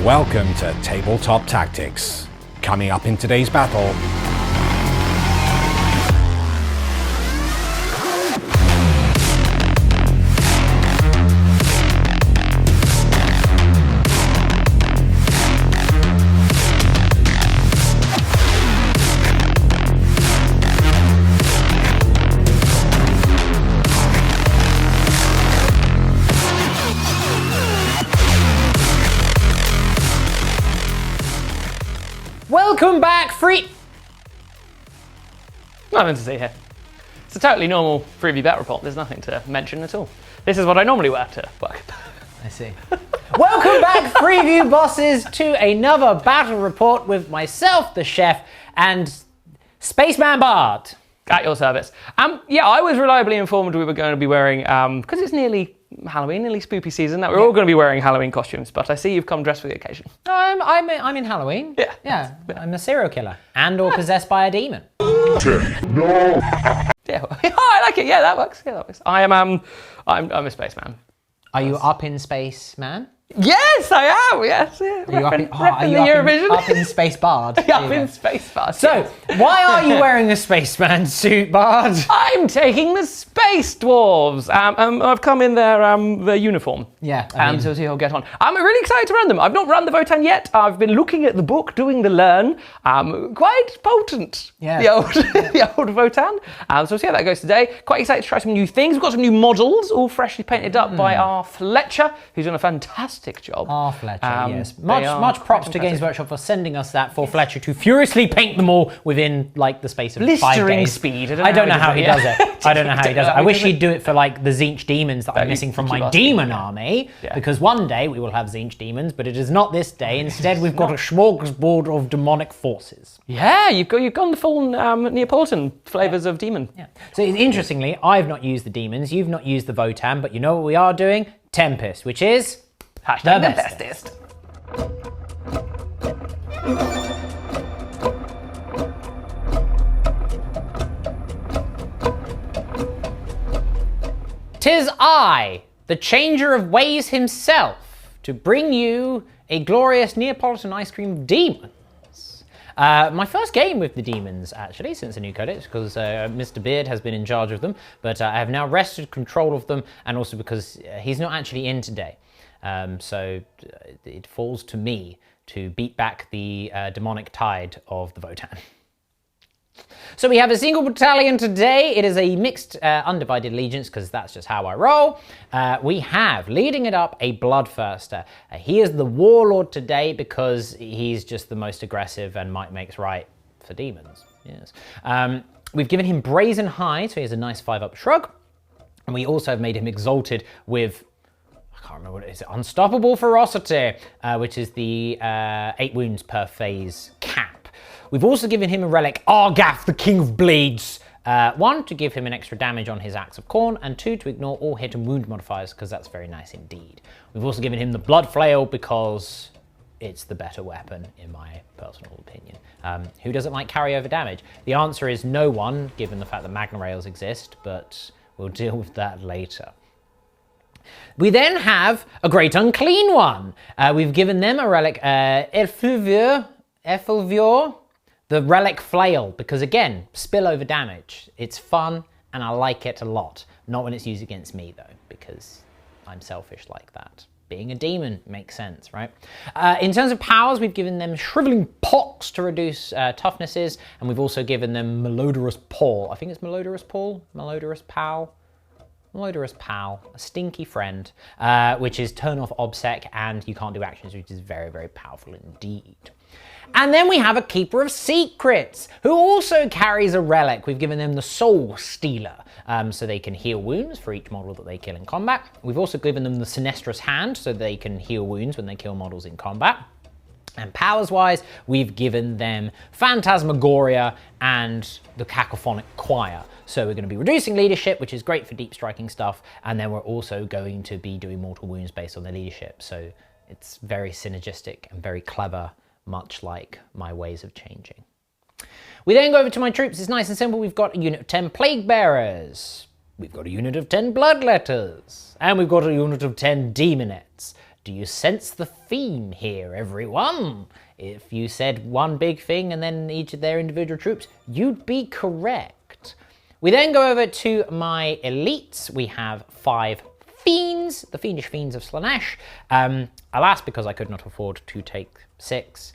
Welcome to Tabletop Tactics. Coming up in today's battle, Welcome back, Nothing to see here. It's a totally normal freebie bet report. There's nothing to mention at all. This is what I normally wear to work. I see. Welcome back, Freeview bosses, to another battle report with myself, the chef, and Spaceman Bard. At your service. Yeah, I was reliably informed we were going to be wearing, because it's nearly Halloween, nearly spoopy season, that we're all going to be wearing Halloween costumes, but I see you've come dressed for the occasion. I'm in Halloween. Yeah. I'm a serial killer and or possessed by a demon. No. Yeah, I like it. Yeah, that works. I'm a spaceman. Are you up in space, man? Yes, I am. Yes. Yeah. Are you up in Space Bard? Up in Space Bard. So, why are you wearing a spaceman suit, Bard? I'm taking the space dwarves. I've come in their uniform. Yeah. So see how I'll get on. I'm really excited to run them. I've not run the Votann yet. I've been looking at the book, doing the learn. Quite potent. Yeah. The old Votann. So we'll see how that goes today. Quite excited to try some new things. We've got some new models, all freshly painted up by our Fletcher, who's done a fantastic job. Fletcher, yes. Much props to Games Workshop for sending us that for Fletcher to furiously paint them all within like the space of 5 days. Blistering speed. I don't know how he does it. I wish he'd do it for like the Tzeentch demons that I'm missing from my demon army, because one day we will have Tzeentch demons, but it is not this day. Instead, we've got a smorgasbord of demonic forces. Yeah, you've gone the full Neapolitan flavours of demon. Yeah. So interestingly, I've not used the demons, you've not used the Votann, but you know what we are doing? Tempest, which is Hashtag the bestest. "'Tis I, the changer of ways himself, to bring you a glorious Neapolitan ice cream of demons." My first game with the demons, actually, since the new codex, because Mr. Beard has been in charge of them, but I have now wrested control of them, and also because he's not actually in today. So it falls to me to beat back the demonic tide of the Votann. So we have a single battalion today. It is a mixed, undivided allegiance, because that's just how I roll. We have, leading it up, a Bloodthirster. He is the warlord today because he's just the most aggressive and might makes right for demons. Yes. We've given him Brazen Hide, so he has a nice 5-up shrug. And we also have made him exalted with, I can't remember what it is, Unstoppable Ferocity, which is the 8 wounds per phase cap. We've also given him a relic, Argath, the King of Blades. 1, to give him an extra damage on his Axe of Khorne, and 2, to ignore all hit and wound modifiers, because that's very nice indeed. We've also given him the Blood Flail because it's the better weapon, in my personal opinion. Who doesn't like carryover damage? The answer is no one, given the fact that Magna Rails exist, but we'll deal with that later. We then have a Great Unclean One. We've given them a relic, Effulvior, the Relic Flail, because again, spillover damage. It's fun, and I like it a lot. Not when it's used against me, though, because I'm selfish like that. Being a demon makes sense, right? In terms of powers, we've given them Shriveling Pox to reduce toughnesses, and we've also given them Malodorous Paw. I think it's Malodorous Paw? Malodorous Pal? Malodorous Pal, a stinky friend, which is turn off obsec, and you can't do actions, which is very, very powerful indeed. And then we have a Keeper of Secrets, who also carries a relic. We've given them the Soul Stealer, so they can heal wounds for each model that they kill in combat. We've also given them the Sinistrous Hand, so they can heal wounds when they kill models in combat. And powers-wise, we've given them Phantasmagoria and the Cacophonic Choir. So we're going to be reducing leadership, which is great for deep striking stuff, and then we're also going to be doing mortal wounds based on their leadership. So it's very synergistic and very clever, much like my ways of changing. We then go over to my troops. It's nice and simple. We've got a unit of 10 Plague Bearers. We've got a unit of 10 Bloodletters. And we've got a unit of 10 Demonettes. Do you sense the theme here, everyone? If you said one big thing and then each of their individual troops, you'd be correct. We then go over to my elites. We have 5 fiends, the fiendish fiends of Slaanesh. Alas, because I could not afford to take 6,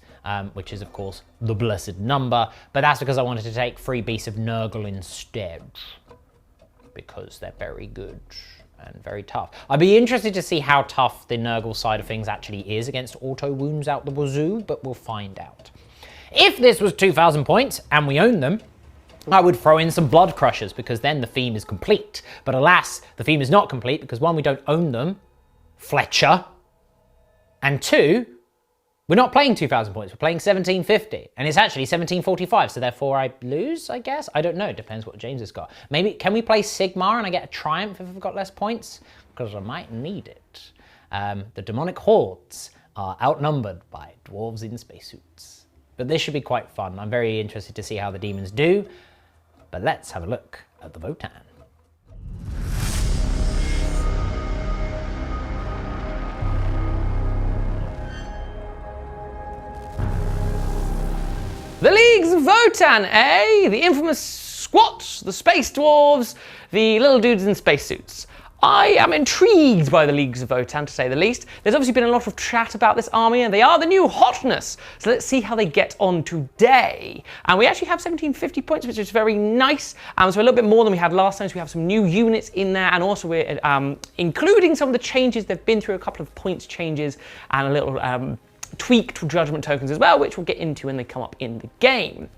which is of course the blessed number, but that's because I wanted to take 3 beasts of Nurgle instead, because they're very good and very tough. I'd be interested to see how tough the Nurgle side of things actually is against auto wounds out the wazoo, but we'll find out. If this was 2,000 points and we own them, I would throw in some blood crushers, because then the theme is complete. But alas, the theme is not complete because 1, we don't own them, Fletcher, and 2, we're not playing 2,000 points, we're playing 1,750, and it's actually 1,745, so therefore I lose, I guess? I don't know, it depends what James has got. Maybe, can we play Sigmar and I get a triumph if I've got less points? Because I might need it. The demonic hordes are outnumbered by dwarves in spacesuits. But this should be quite fun. I'm very interested to see how the demons do, but let's have a look at the Votann. The Leagues of Votann, eh? The infamous squats, the space dwarves, the little dudes in spacesuits. I am intrigued by the Leagues of Votann, to say the least. There's obviously been a lot of chat about this army, and they are the new hotness. So let's see how they get on today. And we actually have 1,750 points, which is very nice. So a little bit more than we had last time. So we have some new units in there, and also we're including some of the changes. They've been through a couple of points changes and a little tweaked judgment tokens as well, which we'll get into when they come up in the game.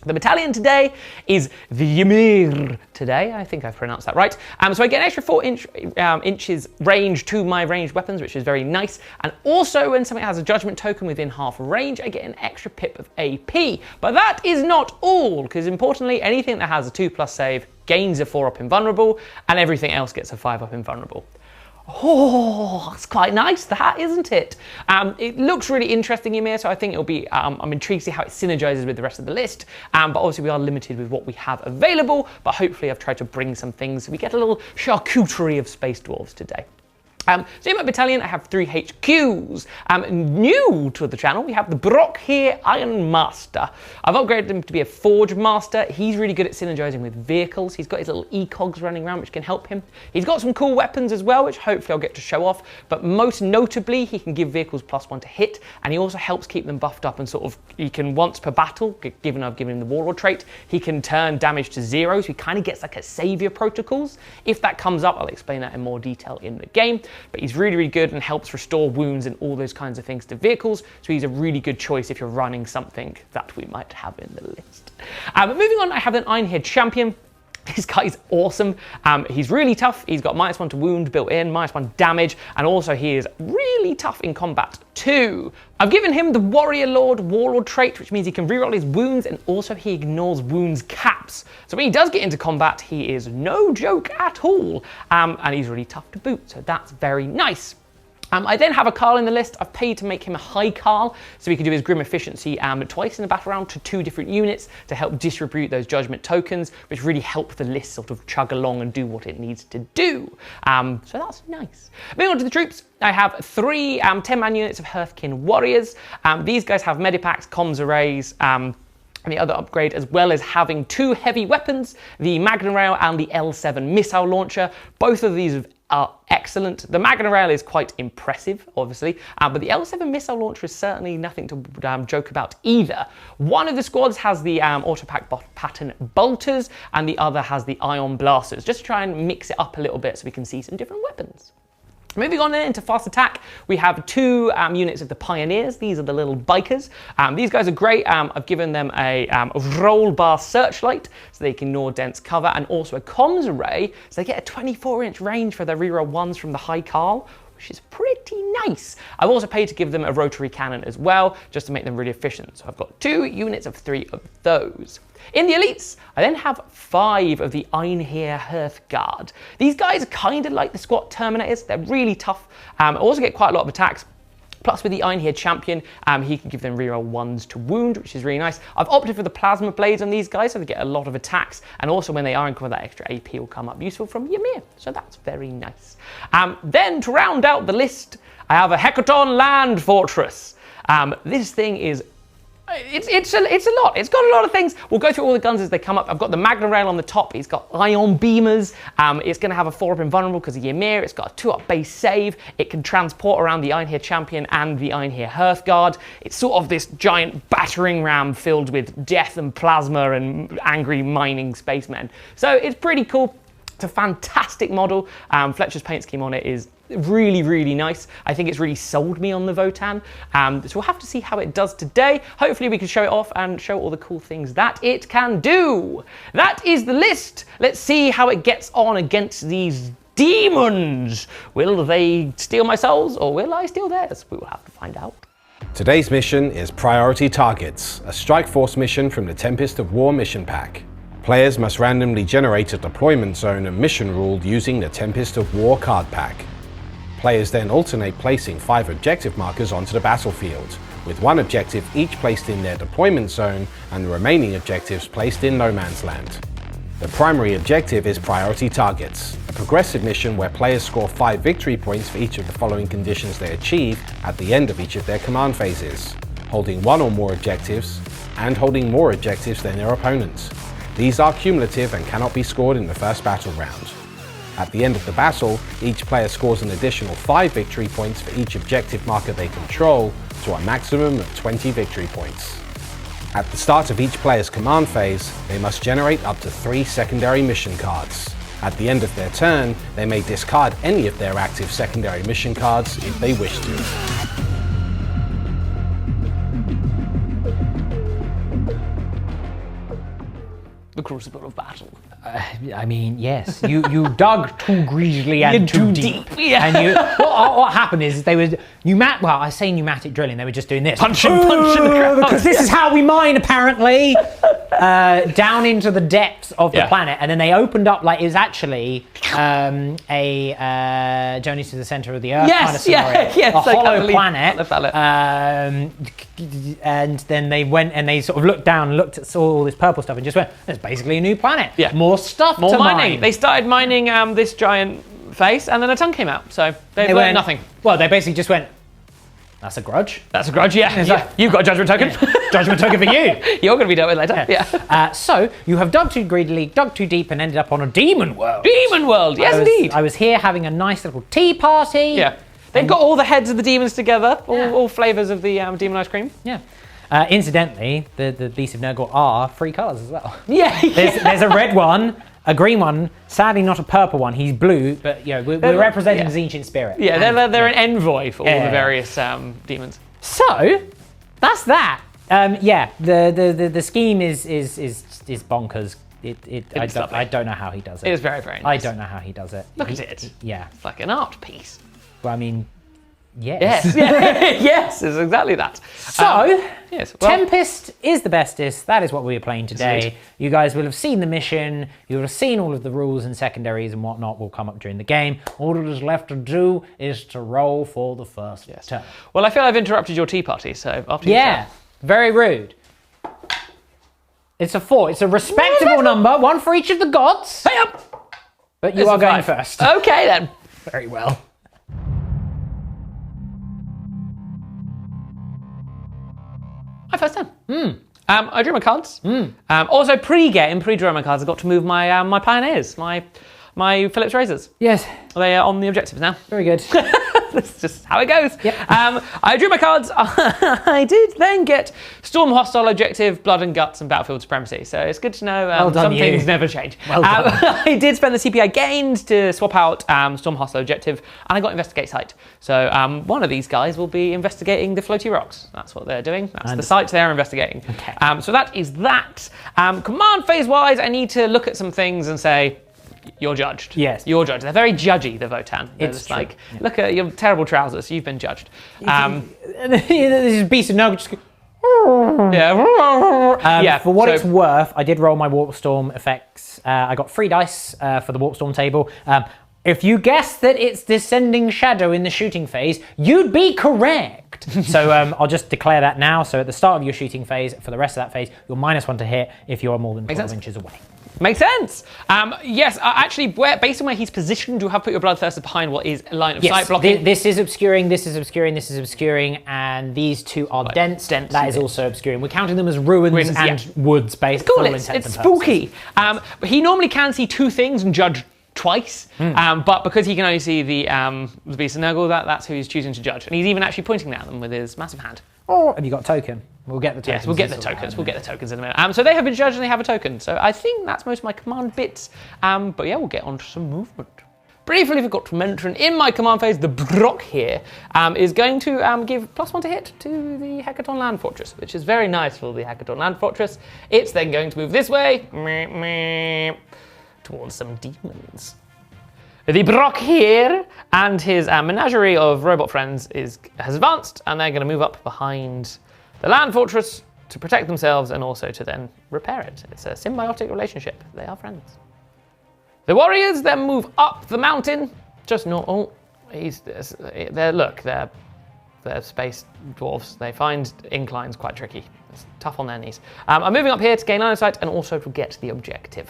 The battalion today is the Ymir today. I think I've pronounced that right. So I get an extra 4 inches range to my ranged weapons, which is very nice. And also when something has a judgment token within half range, I get an extra pip of AP. But that is not all, because importantly, anything that has a 2+ save gains a 4 up invulnerable, and everything else gets a 5 up invulnerable. Oh, that's quite nice, that, isn't it? It looks really interesting, Ymir, so I think it'll be, I'm intrigued to see how it synergizes with the rest of the list, but obviously we are limited with what we have available, but hopefully I've tried to bring some things so we get a little charcuterie of space dwarves today. So in my battalion, I have 3 HQs. New to the channel, we have the Brock here, Iron Master. I've upgraded him to be a Forge Master. He's really good at synergizing with vehicles. He's got his little ecogs running around, which can help him. He's got some cool weapons as well, which hopefully I'll get to show off. But most notably, he can give vehicles +1 to hit, and he also helps keep them buffed up and sort of, he can once per battle, given I've given him the Warlord trait, he can turn damage to 0, so he kind of gets like a Savior protocols. If that comes up, I'll explain that in more detail in the game. But he's really, really good and helps restore wounds and all those kinds of things to vehicles. So he's a really good choice if you're running something that we might have in the list. But moving on, I have an Ironhead Champion. This guy's awesome. He's really tough. He's got -1 to wound built in, -1 damage, and also he is really tough in combat too. I've given him the Warrior Lord Warlord trait, which means he can reroll his wounds, and also he ignores wounds caps. So when he does get into combat, he is no joke at all, and he's really tough to boot, so that's very nice. I then have a Carl in the list. I've paid to make him a high Carl, so he can do his Grim Efficiency twice in the battle round to 2 different units to help distribute those judgment tokens, which really help the list sort of chug along and do what it needs to do. So that's nice. Moving on to the troops, I have 3 10-man units of Hearthkin Warriors. These guys have Medipacks, comms arrays, and the other upgrade, as well as having 2 heavy weapons, the Magna Rail and the L7 missile launcher. Both of these are excellent. The Magna Rail is quite impressive, obviously, but the L7 missile launcher is certainly nothing to joke about either. One of the squads has the Autopack pattern bolters, and the other has the ion blasters, just to try and mix it up a little bit so we can see some different weapons. Moving on then into fast attack, we have 2 units of the Pioneers. These are the little bikers. These guys are great. I've given them a roll bar searchlight so they can ignore dense cover, and also a comms array so they get a 24-inch range for their reroll 1s from the High Carl, which is pretty nice. I've also paid to give them a rotary cannon as well, just to make them really efficient. So I've got 2 units of 3 of those. In the elites, I then have 5 of the Einherjar Hearthguard. These guys are kind of like the squat Terminators. They're really tough. I also get quite a lot of attacks. Plus with the Einherjar Champion, he can give them reroll 1s to wound, which is really nice. I've opted for the Plasma Blades on these guys, so they get a lot of attacks. And also when they are in combat, that extra AP will come up useful from Ymir. So that's very nice. Then to round out the list, I have a Hecaton land fortress. This thing is it's a lot. It's got a lot of things. We'll go through all the guns as they come up. I've got the Magna Rail on the top. It's got ion beamers. It's going to have a 4-up invulnerable because of Ymir. It's got a 2-up base save. It can transport around the Einhir Champion and the Einhir Hearthguard. It's sort of this giant battering ram filled with death and plasma and angry mining spacemen. So it's pretty cool. It's a fantastic model. Fletcher's paint scheme on it is really, really nice. I think it's really sold me on the Votann. So we'll have to see how it does today. Hopefully we can show it off and show all the cool things that it can do. That is the list. Let's see how it gets on against these demons. Will they steal my souls or will I steal theirs? We will have to find out. Today's mission is Priority Targets, a Strike Force mission from the Tempest of War mission pack. Players must randomly generate a deployment zone and mission ruled using the Tempest of War card pack. Players then alternate placing 5 objective markers onto the battlefield, with 1 objective each placed in their deployment zone and the remaining objectives placed in no man's land. The primary objective is Priority Targets, a progressive mission where players score 5 victory points for each of the following conditions they achieve at the end of each of their command phases: holding 1 or more objectives, and holding more objectives than their opponents. These are cumulative and cannot be scored in the first battle round. At the end of the battle, each player scores an additional 5 victory points for each objective marker they control, to a maximum of 20 victory points. At the start of each player's command phase, they must generate up to 3 secondary mission cards. At the end of their turn, they may discard any of their active secondary mission cards if they wish to. The crucible of battle. I mean, yes, you dug too greasily and too deep. Yeah. And what happened is they were I say pneumatic drilling. They were just doing this, punching the ground. because this is how we mine, apparently. Down into the depths of the planet, and then they opened up like it was actually a journey to the center of the Earth kind of scenario. A hollow planet. And then they went and they sort of looked down, saw all this purple stuff, and just went, "There's basically a new planet. Yeah. More stuff More to mining. mine." They started mining this giant face, and then a tongue came out. So they learned nothing. Well, they basically just went, "That's a grudge." That's a grudge, yeah. Like, you've got a judgment token. Judgment token for you. You're going to be dealt with later. Yeah. So you have dug too greedily, dug too deep, and ended up on a demon world. Demon world, yes, indeed. I was here having a nice little tea party. Yeah. They've got all the heads of the demons together, all flavours of the demon ice cream. Yeah. Incidentally, the Beasts of Nurgle are 3 colours as well. Yeah. There's a red one, a green one, sadly not a purple one. He's blue, but we're representing the ancient spirit. Yeah, they're an envoy for all the various demons. So that's that. The scheme is bonkers. I don't know how he does it. It is very, very nice. I don't know how he does it. Look at it. Yeah. It's like an art piece. Well, I mean, yes. Yes, it's exactly that. So, yes, Tempest is the bestest. That is what we are playing today. Indeed. You guys will have seen the mission. You will have seen all of the rules and secondaries and whatnot will come up during the game. All that is left to do is to roll for the first turn. Well, I feel I've interrupted your tea party, so after you start. Very rude. It's a 4. It's a respectable number. 1 for each of the gods. Hey up! But you are going first. Okay, then. Very well. My first turn. I drew my cards. Also, pre-drawing my cards, I got to move my my pioneers, my Phillips razors. Yes. They are on the objectives now. Very good. That's just how it goes. Yep. I drew my cards. I did then get Storm Hostile Objective, Blood and Guts, and Battlefield Supremacy. So it's good to know some things never change. Well done. I did spend the CPI gained to swap out Storm Hostile Objective, and I got Investigate Site. So one of these guys will be investigating the floaty rocks. That's what they're doing. That's the site they're investigating. Okay. So that is that. Command phase-wise, I need to look at some things and say, you're judged. Yes. You're judged. They're very judgy, the Votann. It's true. like, look at your terrible trousers. You've been judged. This is Beast of Nurgle. Just For what it's worth, I did roll my Warp Storm effects. I got 3 dice for the Warp Storm table. If you guess that it's Descending Shadow in the shooting phase, you'd be correct. So I'll just declare that now. So at the start of your shooting phase, for the rest of that phase, you're -1 to hit if you're more than 12 inches away. Makes sense. Yes, actually, based on where he's positioned, you have put your Bloodthirster behind what is a line of sight blocking. This is obscuring, this is obscuring, this is obscuring, and these two are dense. That is also obscuring. We're counting them as ruins and woods, based. Cool, it's spooky. He normally can see two things and judge twice, but because he can only see the Beast of Nurgle, that's who he's choosing to judge. And he's even actually pointing at them with his massive hand. Oh, have you got a token? We'll get the tokens. Yes, we'll get the tokens. We'll get the tokens in a minute. So they have been judged and they have a token. So I think that's most of my command bits. But yeah, we'll get on to some movement. Briefly forgot to mention, in my command phase, the Brock here is going to give +1 to hit to the Hecaton Land Fortress, which is very nice for the Hecaton Land Fortress. It's then going to move this way towards some demons. The Brock here and his menagerie of robot friends has advanced, and they're going to move up behind the land fortress to protect themselves and also to then repair it. It's a symbiotic relationship. They are friends. The warriors then move up the mountain. Just not. Oh, they're space dwarves. They find inclines quite tricky. It's tough on their knees. I'm moving up here to gain line of sight and also to get the objective.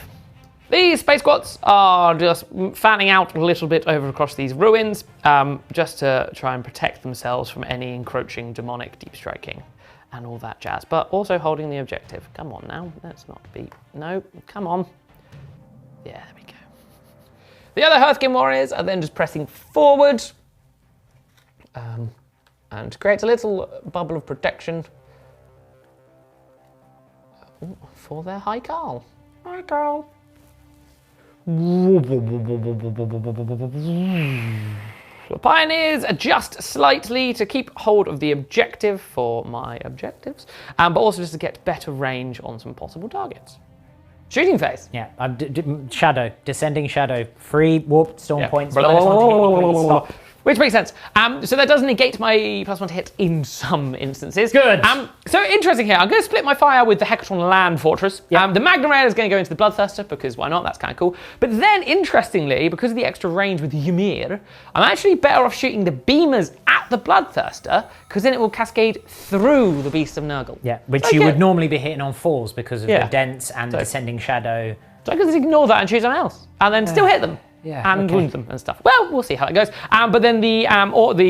These space squats are just fanning out a little bit over across these ruins, just to try and protect themselves from any encroaching demonic deep striking and all that jazz, but also holding the objective. Come on now, let's not be, no, come on. Yeah, there we go. The other Hearthkin warriors are then just pressing forward and creates a little bubble of protection for their High Carl. High Carl. The Pioneers adjust slightly to keep hold of the objective for my objectives, but also just to get better range on some possible targets. Shooting phase. Yeah, shadow, descending shadow, free warp storm points. Which makes sense. So that does negate my +1 to hit in some instances. Good. So interesting here. I'm going to split my fire with the Hecaton Land Fortress. Yep. The Magnum Rail is going to go into the Bloodthirster because why not? That's kind of cool. But then, interestingly, because of the extra range with Ymir, I'm actually better off shooting the beamers at the Bloodthirster because then it will cascade through the Beast of Nurgle. Yeah, which you would normally be hitting on 4s because of the dense and the descending shadow. So I can just ignore that and choose something else and then still hit them. Wound them and stuff. Well, we'll see how it goes. But then the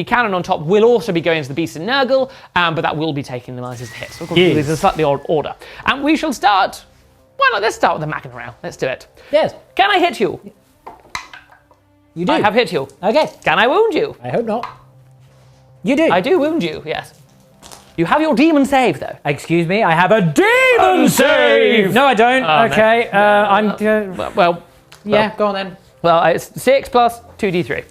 cannon on top will also be going to the Beast of Nurgle, but that will be taking the minus to hit. So this is a slightly odd order. And we shall start. Why not? Let's start with the Magnum Rail. Let's do it. Yes. Can I hit you? You do. I have hit you. Okay. Can I wound you? I hope not. You do. I do wound you. Yes. You have your demon save though. Excuse me. I have a demon save. No, I don't. Okay. No. Yeah. Go on then. Well, it's 6 plus 2d3.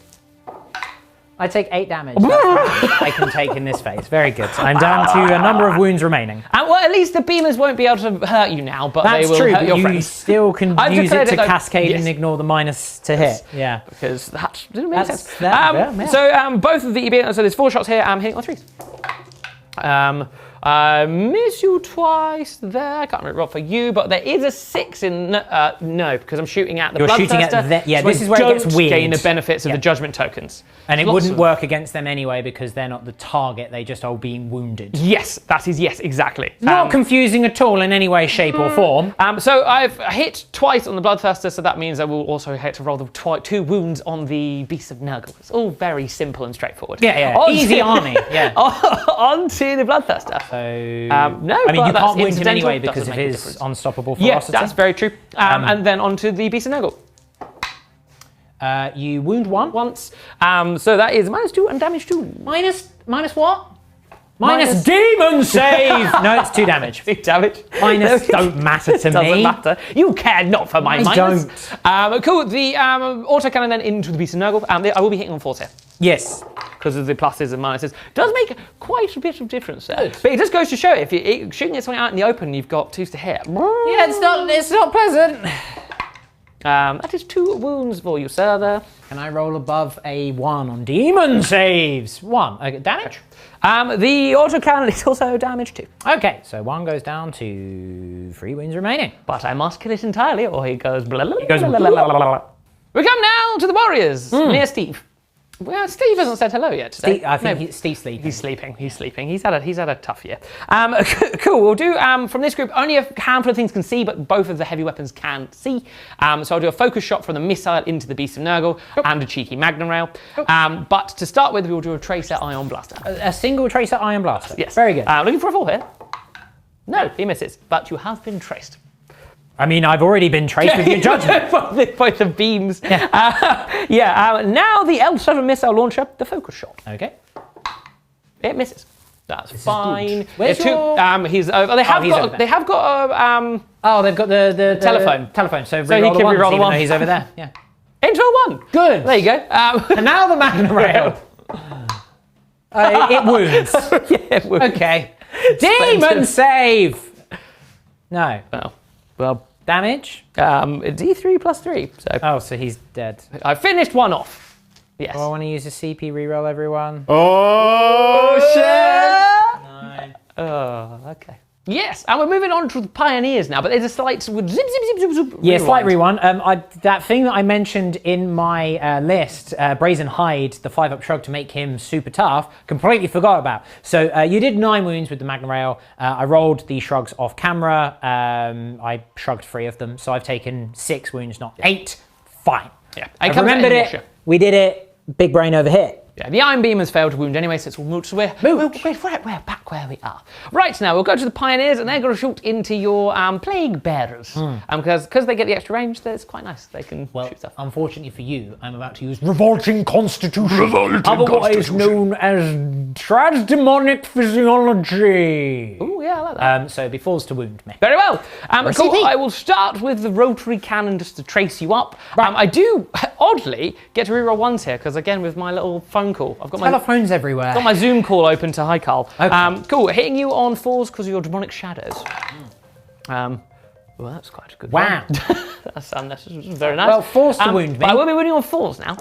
I take 8 damage. I can take in this phase. Very good. I'm down to a number of wounds remaining. Well, at least the beamers won't be able to hurt you now, but they will hurt your friends. You still can use it to cascade and ignore the minus to hit. Yeah. Because that didn't make sense. So both of the so there's 4 shots here. I'm hitting on 3s. I miss you twice there. I can't roll for you, but there is a 6 in no, because I'm shooting at the Bloodthirster. You're shooting at so this is where it gets weird. Gain the benefits of the judgment tokens. And it wouldn't work against them anyway because they're not the target, they just are being wounded. Yes, that is, yes, exactly. Not confusing at all in any way, shape or form. So I've hit twice on the Bloodthirster, so that means I will also hit to roll the 2 wounds on the Beast of Nurgle. It's all very simple and straightforward. Yeah. Easy army, yeah. Onto the Bloodthirster. So, no, I mean, you can't wound him anyway incidental, because of his unstoppable Yes, ferocity. that's very true. And then onto the Beast of Nurgle. You wound 1 once. So that is -2 and damage 2. Minus what? Minus demon save! No, it's 2 damage. 2 damage. Minus don't matter to me. Doesn't matter. You care not for my minus. Don't. Cool. The autocannon then into the Beast of Nurgle. I will be hitting on 4s here. Yes. Because of the pluses and minuses. Does make quite a bit of difference there. Good. But it just goes to show if you're shooting at something out in the open, you've got 2s to hit. Yeah, it's not pleasant. That is 2 wounds for you, sir, there. Can I roll above a 1 on demon saves? 1. Okay, damage? The autocannon is also damage 2. Okay, so 1 goes down to 3 wounds remaining. But I must kill it entirely or he goes blah, blah, He goes blah, blah, blah, blah, blah. We come now to the warriors, near Steve. Well, Steve hasn't said hello yet today. I think Steve's sleeping. He's sleeping. He's sleeping. He's had a tough year. Cool. We'll do from this group. Only a handful of things can see, but both of the heavy weapons can see. So I'll do a focus shot from the missile into the Beast of Nurgle and a cheeky Magnum Rail. But to start with, we'll do a Tracer Ion Blaster. A single Tracer Ion Blaster. Yes. Very good. Looking for a 4 here. No, he misses. But you have been traced. I mean, I've already been traced with your judgment. by the beams. Now the L7 missile launcher, the focus shot. Okay. It misses. That's fine. Where's your... They have got a Oh, they've got the telephone. Telephone. So he can reroll reroll the even one. though he's over there. Yeah. into a 1. Good. There you go. And now the Magnum Rail. It wounds. Yeah, it wounds. Okay. Demon save. No. Well, Damage? D3 plus 3. So he's dead. I finished one off. Yes. Oh, I want to use a CP reroll, everyone. Oh, shit! No. Oh, okay. Yes, and we're moving on to the Pioneers now, but there's a slight zip, zip, zip, zip, zip. Yeah, slight rewind. That thing that I mentioned in my list, Brazen Hide, the 5-up shrug to make him super tough, completely forgot about. So you did 9 wounds with the Magnum Rail. I rolled the shrugs off camera. I shrugged 3 of them, so I've taken 6 wounds, not 8. Fine. Yeah, I remembered it. We did it. Big brain over here. Yeah, the Iron Beam has failed to wound anyway, so it's all moot. So we're back where we are. Right, now we'll go to the Pioneers, and they're going to shoot into your Plague Bearers. Because they get the extra range, that's quite nice. They can shoot stuff. Unfortunately for you, I'm about to use Revolting Constitution, otherwise known as Daemonic Physiology. Oh, yeah, I like that. So it befalls to wound me. Very well. Cool. CP. I will start with the rotary cannon just to trace you up. I do, oddly, get to reroll 1s here, because again, with my little phone call, I've got Telephones everywhere. got my Zoom call open to hi Carl. Okay. Cool. Hitting you on 4s because of your demonic shadows. Well, that's quite a good Wow. one. That's very nice. Well, 4s to wound me. But I will be winning on 4s now.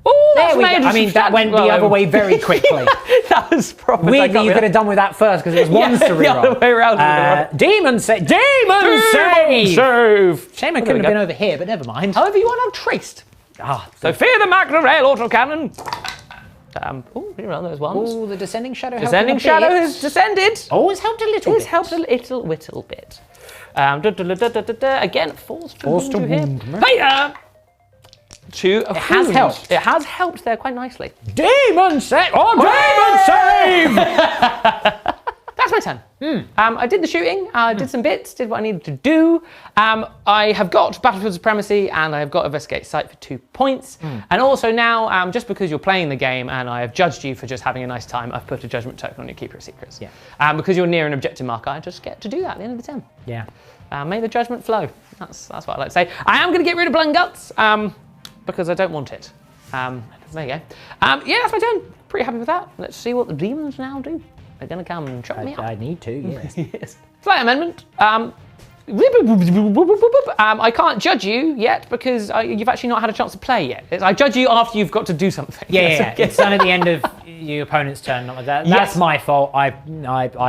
Oh, There we go. I mean, that went the other way very quickly. That was probably... Weirdly, you could have done with that first because it was 1s to reroll. the other way around. Demon save! Demon save! Save! Shame I couldn't have been over here, but never mind. However, you are now traced. So fear the Magnum Rail autocannon. Reroll those ones. Oh, the descending shadow. Descending shadow has descended. Oh, it's helped a little bit. It's helped a little bit. Again, 4s to wound you here. It has helped. It has helped there quite nicely. Demon save! Oh, demon save! That's my turn. I did the shooting, did some bits, did what I needed to do. I have got Battlefield Supremacy and I have got Investigate Site for 2 points. And also now, just because you're playing the game and I have judged you for just having a nice time, I've put a judgment token on your Keeper of Secrets. Yeah. Because you're near an objective marker, I just get to do that at the end of the turn. Yeah. May the judgment flow. That's what I like to say. I am going to get rid of Blood and Guts because I don't want it. There you go. That's my turn. Pretty happy with that. Let's see what the demons now do. They're going to come and chop me up. I need to, yes. Yes. Slight amendment. I can't judge you yet because you've actually not had a chance to play yet. I judge you after you've got to do something. Yeah. It's done at the end of your opponent's turn, not like that. That's my fault. I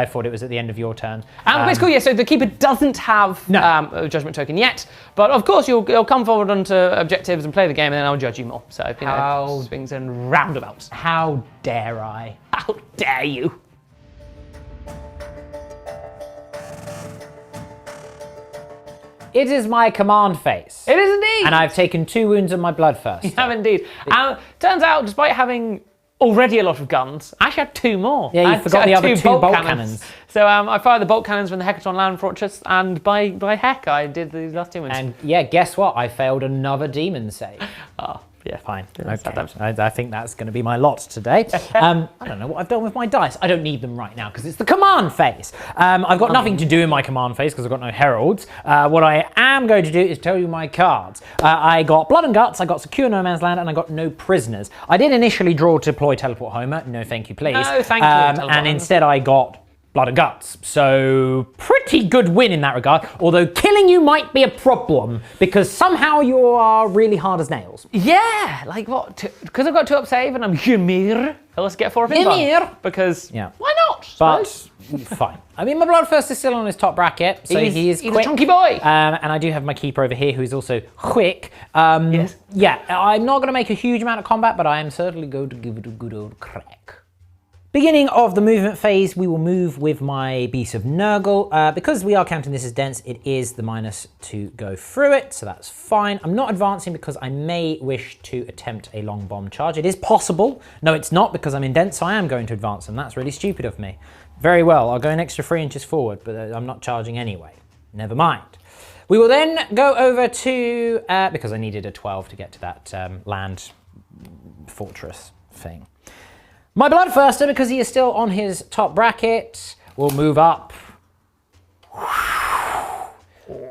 thought it was at the end of your turn. But it's cool, yeah, so the Keeper doesn't have a judgment token yet, but of course you'll come forward onto objectives and play the game and then I'll judge you more. So, swings and roundabouts. How dare I? How dare you? It is my command phase. It is indeed. And I've taken 2 wounds of my blood first. You have indeed. Turns out, despite having already a lot of guns, I actually had 2 more. Yeah, you forgot the other 2 bolt cannons. So I fired the bolt cannons from the Hecaton Land Fortress, and by heck, I did the last 2 ones. And yeah, guess what? I failed another demon save. Oh, yeah. Fine. Okay. I think that's going to be my lot today. I don't know what I've done with my dice. I don't need them right now because it's the command phase. I've got nothing to do in my command phase because I've got no heralds. What I am going to do is tell you my cards. I got Blood and Guts, I got Secure No Man's Land, and I got No Prisoners. I did initially draw Deploy Teleport Homer. No, thank you, please. No, thank you. And instead I got Blood and Guts. So pretty good win in that regard, although killing you might be a problem because somehow you are really hard as nails. Yeah, like what? Because I've got 2 up save and I'm Ymir. Let's get 4 of Imbar. Ymir. Because why not? but fine. I mean, my Bloodthirster is still on his top bracket, so he's a chunky boy. And I do have my keeper over here, who is also quick. Yes. Yeah, I'm not going to make a huge amount of combat, but I am certainly going to give it a good old crack. Beginning of the movement phase, we will move with my Beast of Nurgle. Because we are counting this as dense, it is the minus to go through it, so that's fine. I'm not advancing because I may wish to attempt a long bomb charge. It is possible. No, it's not, because I'm in dense, so I am going to advance, and that's really stupid of me. Very well, I'll go an extra 3 inches forward, but I'm not charging anyway. Never mind. We will then go over to, because I needed a 12 to get to that land fortress thing. My Bloodthirster, because he is still on his top bracket, will move up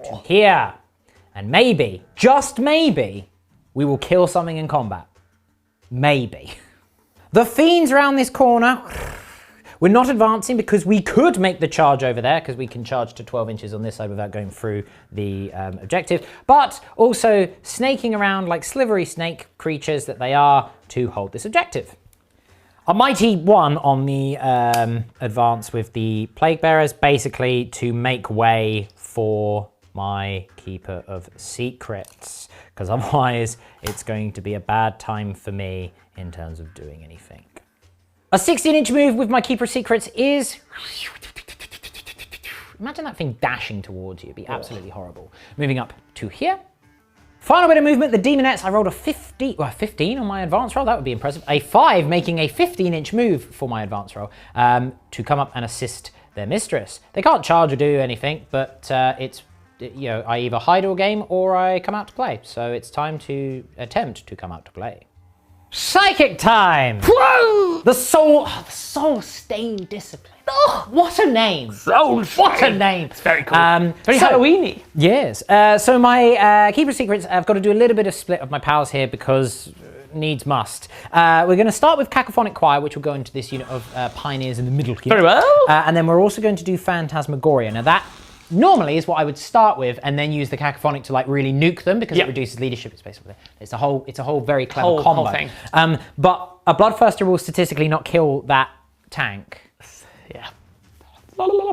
to here. And maybe, just maybe, we will kill something in combat. Maybe. The fiends around this corner. We're not advancing because we could make the charge over there, because we can charge to 12 inches on this side without going through the objective, but also snaking around like slivery snake creatures that they are to hold this objective. A mighty one on the advance with the Plague Bearers, basically to make way for my Keeper of Secrets, because otherwise it's going to be a bad time for me in terms of doing anything. A 16-inch move with my Keeper of Secrets is... Imagine that thing dashing towards you. It'd be absolutely horrible. Moving up to here. Final bit of movement, the Demonettes. I rolled a 15 on my advance roll. That would be impressive. A 5, making a 15-inch move for my advance roll to come up and assist their mistress. They can't charge or do anything, but it's, you know, I either hide all game or I come out to play. So it's time to attempt to come out to play. Psychic time! Whoa! The soul-stained discipline. Oh, what a name! What a name! It's very cool. Very Halloween-y. Yes. So my Keeper of Secrets, I've got to do a little bit of split of my powers here because needs must. We're going to start with Cacophonic Choir, which will go into this unit of Pioneers in the middle here. Very well. And then we're also going to do Phantasmagoria. Now that normally is what I would start with, and then use the Cacophonic to like really nuke them, because it reduces leadership. It's basically it's a whole very clever combo. Whole thing. But a Bloodthirster will statistically not kill that tank. Yeah.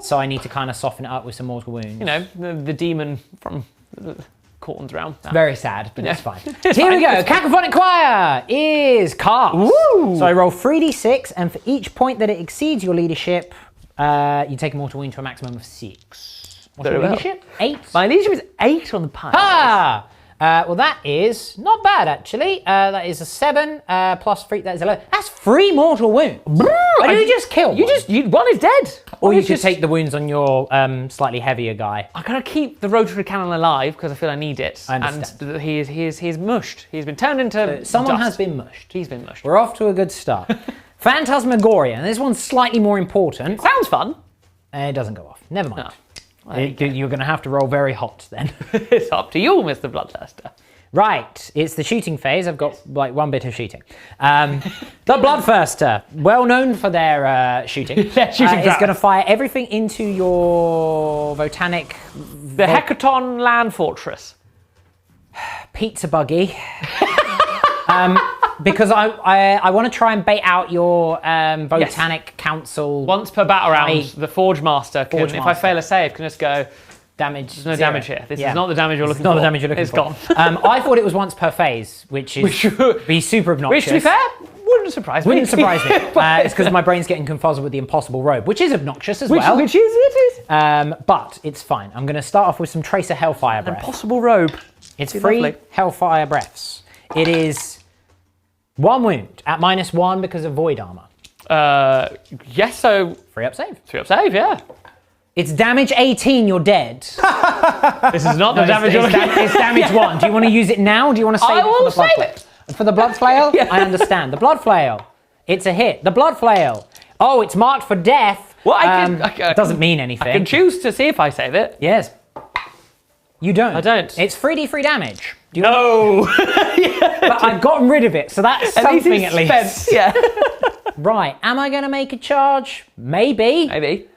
So I need to kind of soften it up with some mortal wounds. You know, the demon from Corton's realm. It's very sad, but it's fine. Here we go. Cacophonic Choir is cast. Woo! So I roll 3d6, and for each point that it exceeds your leadership, you take a mortal wound to a maximum of 6. What's your leadership? 8? My leadership is 8 on the pile. Ah! Well, that is not bad, actually. That is a 7 plus 3. That is 11. That's 3 mortal wounds. Why did you just kill one? One is dead. Or you could take the wounds on your slightly heavier guy. I gotta keep the rotary cannon alive because I feel I need it. I understand. And he is mushed. He's been turned into someone dust. has been mushed. He's been mushed. We're off to a good start. Phantasmagoria. And this one's slightly more important. Sounds fun. It doesn't go off. Never mind. No. Well, you're going to have to roll very hot then. It's up to you, Mr. Bloodthirster. Right, it's the shooting phase. I've got like one bit of shooting. The Bloodthirster, well known for their shooting, is going to fire everything into your Votanic... The Hecaton Land Fortress. Pizza buggy. Because I want to try and bait out your Votanic Council. Once per battle round, the Forge Master can, if I fail a save, can just go, damage. There's no damage here. This is not the damage you're looking for. It's not the damage you're looking for. It's gone. I thought it was once per phase, which would be super obnoxious. Which, to be fair, wouldn't surprise me. Wouldn't surprise me. It's because my brain's getting confuzzled with the Impossible Robe, which is obnoxious as well. Which is. But it's fine. I'm going to start off with some Tracer Hellfire Breath. Impossible Robe. It's 3 Hellfire Breaths. It is 1 wound at -1 because of Void Armor. Yes, so... 3 up save. 3 up save, yeah. It's damage 18, you're dead. This is not the damage you're looking for. It's damage 1. Do you want to use it now? Do you want to save it for the Blood Flail? For the Blood Flail? Yeah. I understand. The Blood Flail. It's a hit. The Blood Flail. Oh, it's marked for death. Well, it doesn't mean anything. I can choose to see if I save it. Yes. You don't. I don't. It's 3d3 damage. No. But I've gotten rid of it, so that's something at least. Yeah. Right. Am I going to make a charge? Maybe. Maybe.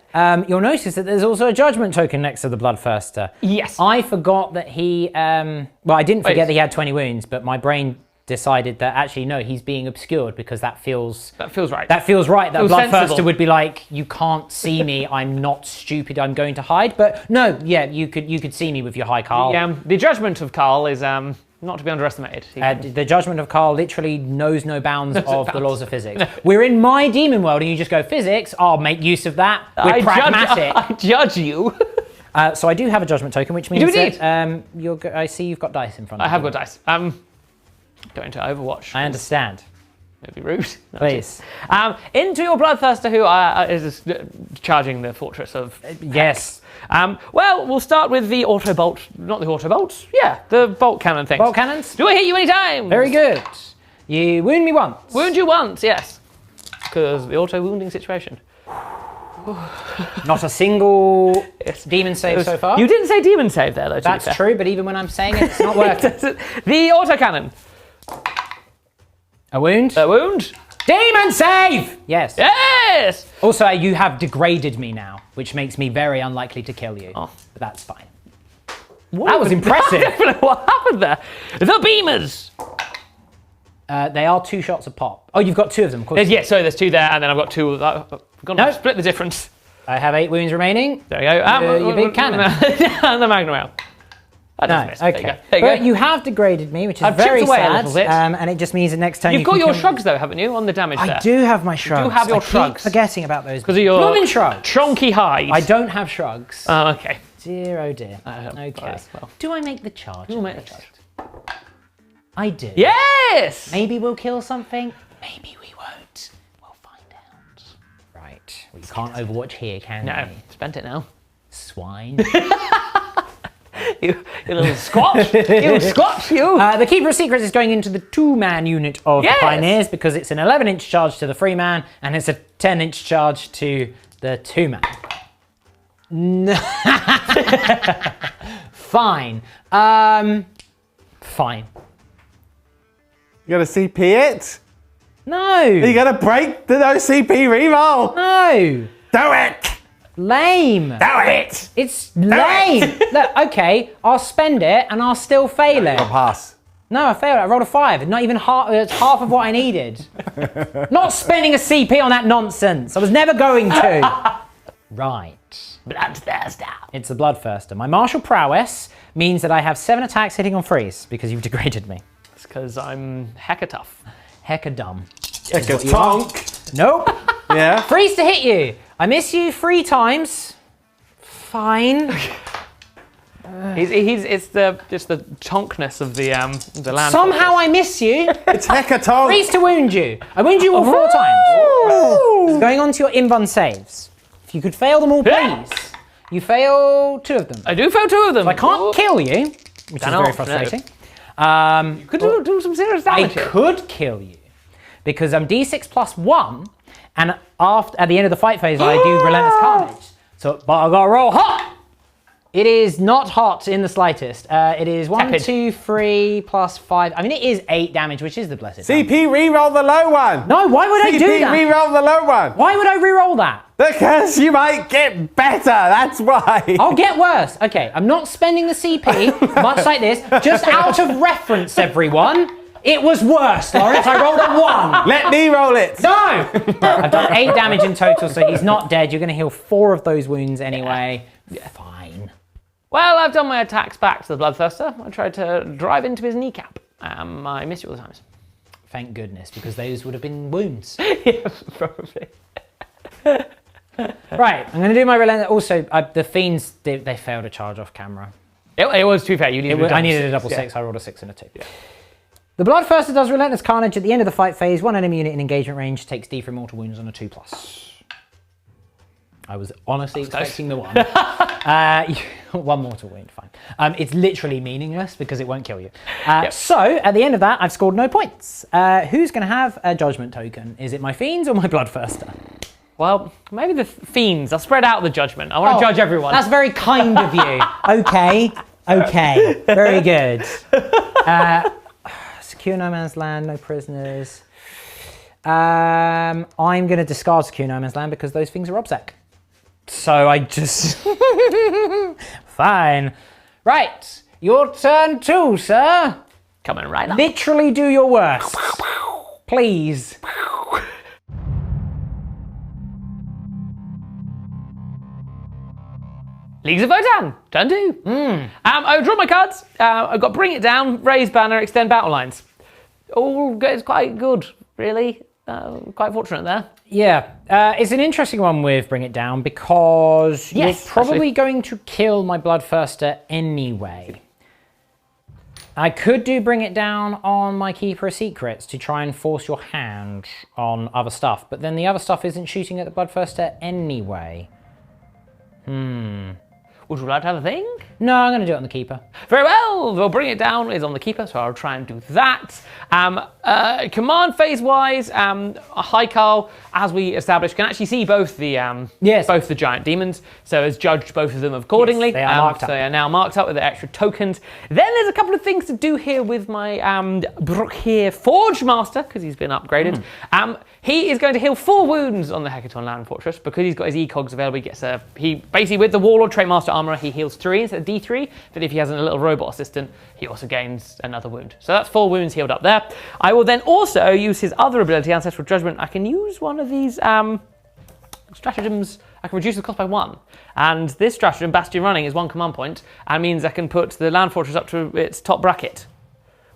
You'll notice that there's also a judgment token next to the Bloodthirster. Yes. I forgot that he... well, I didn't forget that he had 20 wounds, but my brain decided that actually no, he's being obscured because that feels right. That feels right. That Feels Bloodthirster sensible. would be like, you can't see me. I'm not stupid. I'm going to hide. But no, yeah, you could see me with your high Carl. The judgment of Carl is not to be underestimated. The judgment of Carl literally knows no bounds of the laws of physics. We're in my demon world, and you just go physics. I'll make use of that. We're pragmatic. I judge you. So I do have a judgment token, which means You do that I see you've got dice in front of you. I have got dice. Going to Overwatch. I understand. It'd be rude. No, Please. Into your Bloodthirster, who is charging the fortress of. Yes. Well, we'll start with the auto bolt. Not the auto bolt. Yeah, the bolt cannon thing. Bolt cannons. Do I hit you anytime? Very good. You wound me once. Wound you once, yes. Because the auto wounding situation. Not a single demon save so far. You didn't say demon save there, though. That's true, but even when I'm saying it, it's not working. The auto cannon. A wound. A wound. Demon save! Yes. Yes! Also, you have degraded me now, which makes me very unlikely to kill you. Oh. But that's fine. That was impressive. I don't know what happened there. The beamers. They are 2 shots a pop. Oh, you've got 2 of them, of course. Yeah, so there's 2 there, and then I've got 2. I've got to split the difference. I have 8 wounds remaining. There you go. Your big cannon. And the magnum out. Nice. There Okay. you go. There you But go. you have degraded me, which is I've very chipped away a sad. little bit. And it just means that next time You've got can your kill me. shrugs, though, haven't you, on the damage there? I do have my shrugs. have your I keep shrugs. forgetting about those. Because of your Blooming shrugs. chonky hide. I don't have shrugs. Oh, okay. Dear, oh dear. Okay. well. Do I make the charge? You'll make the charge. I do. Yes! Maybe we'll kill something. Maybe we won't. We'll find out. Right. We can't Overwatch here, can No, we? spent it now. Swine. You little squat. You squat, you. The Keeper of Secrets is going into the 2-man unit of the Yes! Pioneers because it's an 11-inch charge to the 3-man and it's a 10-inch charge to the 2-man. Fine. Fine. You gotta CP it? No. You gotta break the no CP reroll! No. Do it! Lame. Do it! It's lame. Look, okay, I'll spend it and I'll still fail it. I'll pass. No, I failed it. I rolled a 5. Not even half. It's half of what I needed. Not spending a CP on that nonsense. I was never going to. Right. Bloodthirster. It's the Bloodthirster. My martial prowess means that I have 7 attacks hitting on freeze because you've degraded me. It's because I'm hecka tough. Hecka dumb. Because tonk. Nope. Yeah. Freeze to hit you. I miss you 3 times. Fine. It's just the tonkness of the land. Somehow I miss you. It's hecka tonk. Freeze to wound you. I wound you all 4 times. Going on to your invuln saves. If you could fail them all, please. You fail 2 of them. I do fail 2 of them. I can't kill you, which is very frustrating. You could do some serious damage. I could kill you because I'm D6 plus 1, and at the end of the fight phase, I do Relentless Carnage. So, but I got to roll hot. It is not hot in the slightest. It is 1, Tepid. 2, 3 plus 5. I mean, it is 8 damage, which is the blessed. CP reroll the low one! No, why would I do CP that? reroll the low one! Why would I re-roll that? Because you might get better, that's why! I'll get worse. Okay, I'm not spending the CP, much like this, just out of reference, everyone. It was worse, Lawrence. I rolled a 1. Let me roll it! No! I've done 8 damage in total, so he's not dead. You're going to heal 4 of those wounds anyway. Yeah. Fine. Well, I've done my attacks back to the Bloodthirster. I tried to drive into his kneecap. I missed you all the times. Thank goodness, because those would have been wounds. Yeah, probably. Right, I'm going to do my relentless. Also, the fiends, they failed a charge off camera. It was too fair. You needed I needed a double 6. Yeah. I rolled a 6 and a 2. Yeah. The Bloodthirster does Relentless Carnage at the end of the fight phase. 1 enemy unit in engagement range takes D for mortal wounds on a 2+. I was honestly expecting the 1. 1 mortal wound, fine. It's literally meaningless because it won't kill you. So, at the end of that, I've scored no points. Who's going to have a judgment token? Is it my fiends or my Bloodthirster? Well, maybe the fiends. I'll spread out the judgment. I want to judge everyone. That's very kind of you. Okay. Very good. Secure no man's land, no prisoners. I'm going to discard Secure no man's land because those things are obsec. So I just... Fine. Right. Your turn too, sir. Coming right up. Literally do your worst. Please. Leagues of Votann, turn 2. I draw my cards. I've got Bring It Down, Raise Banner, Extend Battle Lines. All it's quite good, really. Quite fortunate there. Yeah, it's an interesting one with Bring It Down because you're probably going to kill my Bloodthirster anyway. I could do Bring It Down on my Keeper of Secrets to try and force your hand on other stuff, but then the other stuff isn't shooting at the Bloodthirster anyway. Would you like to have a think? No, I'm going to do it on the Keeper. Very well, we'll Bring It Down is on the Keeper, so I'll try and do that. Command phase-wise, High Carl, as we established, can actually see both the both the giant demons, so has judged both of them accordingly. Yes, they are marked up. So they are now marked up with the extra tokens. Then there's a couple of things to do here with my Brook here Forge Master, because he's been upgraded. He is going to heal 4 wounds on the Hecaton Land Fortress because he's got his ecogs available. He gets he basically with the Warlord Trait Master armor, he heals 3 instead of D3. But if he has a little robot assistant, he also gains another wound. So that's 4 wounds healed up there. I will then also use his other ability, Ancestral Judgment. I can use one of these stratagems. I can reduce the cost by 1. And this stratagem, Bastion Running, is 1 command point and means I can put the Land Fortress up to its top bracket,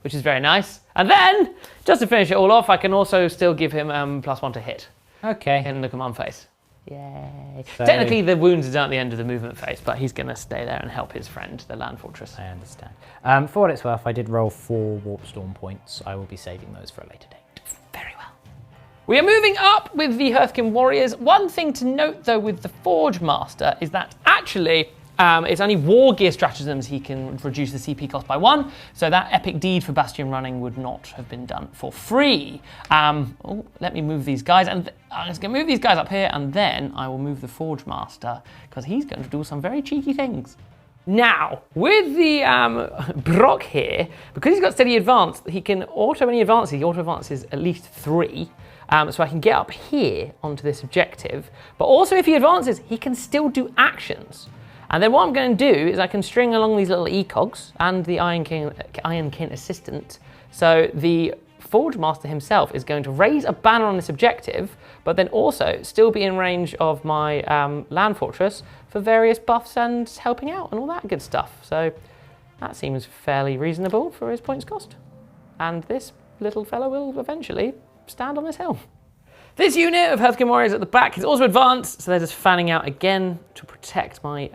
which is very nice. And then, just to finish it all off, I can also still give him +1 to hit. Okay. In the command phase. Yay. So, technically, the wounds is at the end of the movement phase, but he's going to stay there and help his friend, the Land Fortress. I understand. For what it's worth, I did roll 4 Warp Storm points. I will be saving those for a later date. Very well. We are moving up with the Hearthkin Warriors. One thing to note, though, with the Forge Master is that actually it's only War Gear stratagems he can reduce the CP cost by 1, so that epic deed for Bastion Running would not have been done for free. Let me move these guys, and I'm just going to move these guys up here, and then I will move the Forge Master, because he's going to do some very cheeky things. Now, with the Brock here, because he's got steady advance, he can auto any advances. He auto advances at least 3. So I can get up here onto this objective, but also if he advances, he can still do actions. And then what I'm going to do is I can string along these little ecogs and the Ironkin assistant. So the Forge Master himself is going to raise a banner on this objective, but then also still be in range of my Land Fortress for various buffs and helping out and all that good stuff. So that seems fairly reasonable for his points cost. And this little fellow will eventually stand on this hill. This unit of Hearthkin Warriors at the back is also advanced, so they're just fanning out again to protect my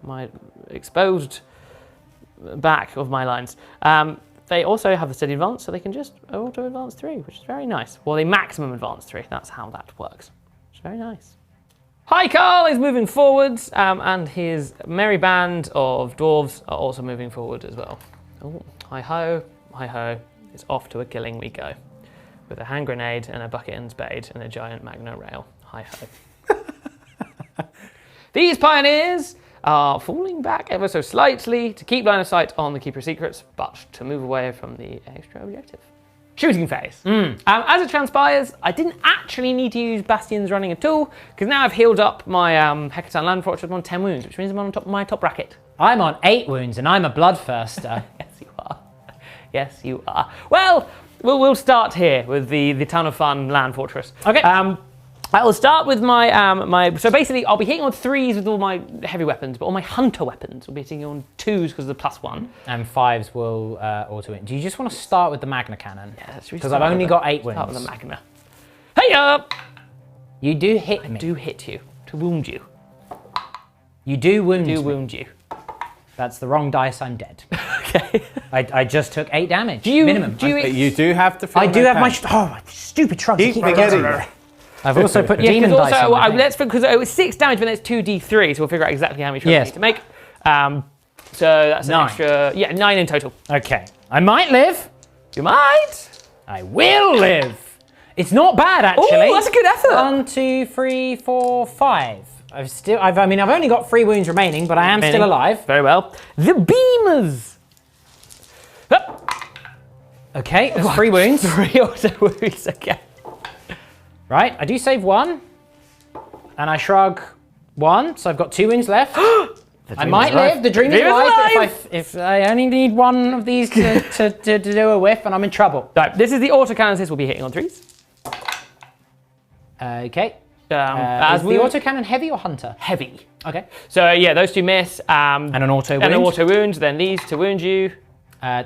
my exposed back of my lines. They also have the steady advance, so they can just auto advance 3, which is very nice. Well, they maximum advance 3. That's how that works. It's very nice. High Carl is moving forwards, and his merry band of dwarves are also moving forward as well. Oh, hi ho, it's off to a killing we go. With a hand grenade and a bucket and spade and a giant magno rail. Hi ho. These pioneers are falling back ever so slightly to keep line of sight on the Keeper of Secrets, but to move away from the extra objective. Shooting phase. As it transpires, I didn't actually need to use Bastions Running at all, because now I've healed up my Hecaton Land Fortress on 10 wounds, which means I'm on top of my top bracket. I'm on 8 wounds and I'm a Bloodthirster. Yes, you are. Yes, you are. Well, we'll start here with the Ton of Fun Land Fortress. Okay. I will start with my so basically I'll be hitting on 3s with all my heavy weapons, but all my hunter weapons will be hitting on 2s because of the +1. And 5s will auto it. Do you just want to start with the Magna Cannon? Yeah, because I've only got 8 wounds. Start with the Magna. Hey You do hit me. I do hit you to wound you. You do wound me. I do wound you. That's the wrong dice. I'm dead. Okay. I just took 8 damage. Minimum. You do have to. I do have my stupid shrug. Keep forgetting. I've also put demon dice on my let's because it was 6 damage, but then it's 2d3, so we'll figure out exactly how many shrugs we need to make. So that's 9. an extra, 9 in total. Okay. I might live. You might. I will live. It's not bad actually. Oh, that's a good effort. 1, 2, 3, 4, 5. I've only got 3 wounds remaining, but I am still alive. Very well. The Beamers. Okay, that's 3 wounds. 3 auto wounds. Okay. Right, I do save 1, and I shrug 1, so I've got 2 wounds left. I might live. The dream is alive. If I only need one of these to do a whiff, and I'm in trouble. Right, this is the autocannons. This will be hitting on 3s. Okay. As is the autocannon heavy or hunter? Heavy. Okay. So yeah, those 2 miss. And an auto wound. And an auto wound. Then these to wound you.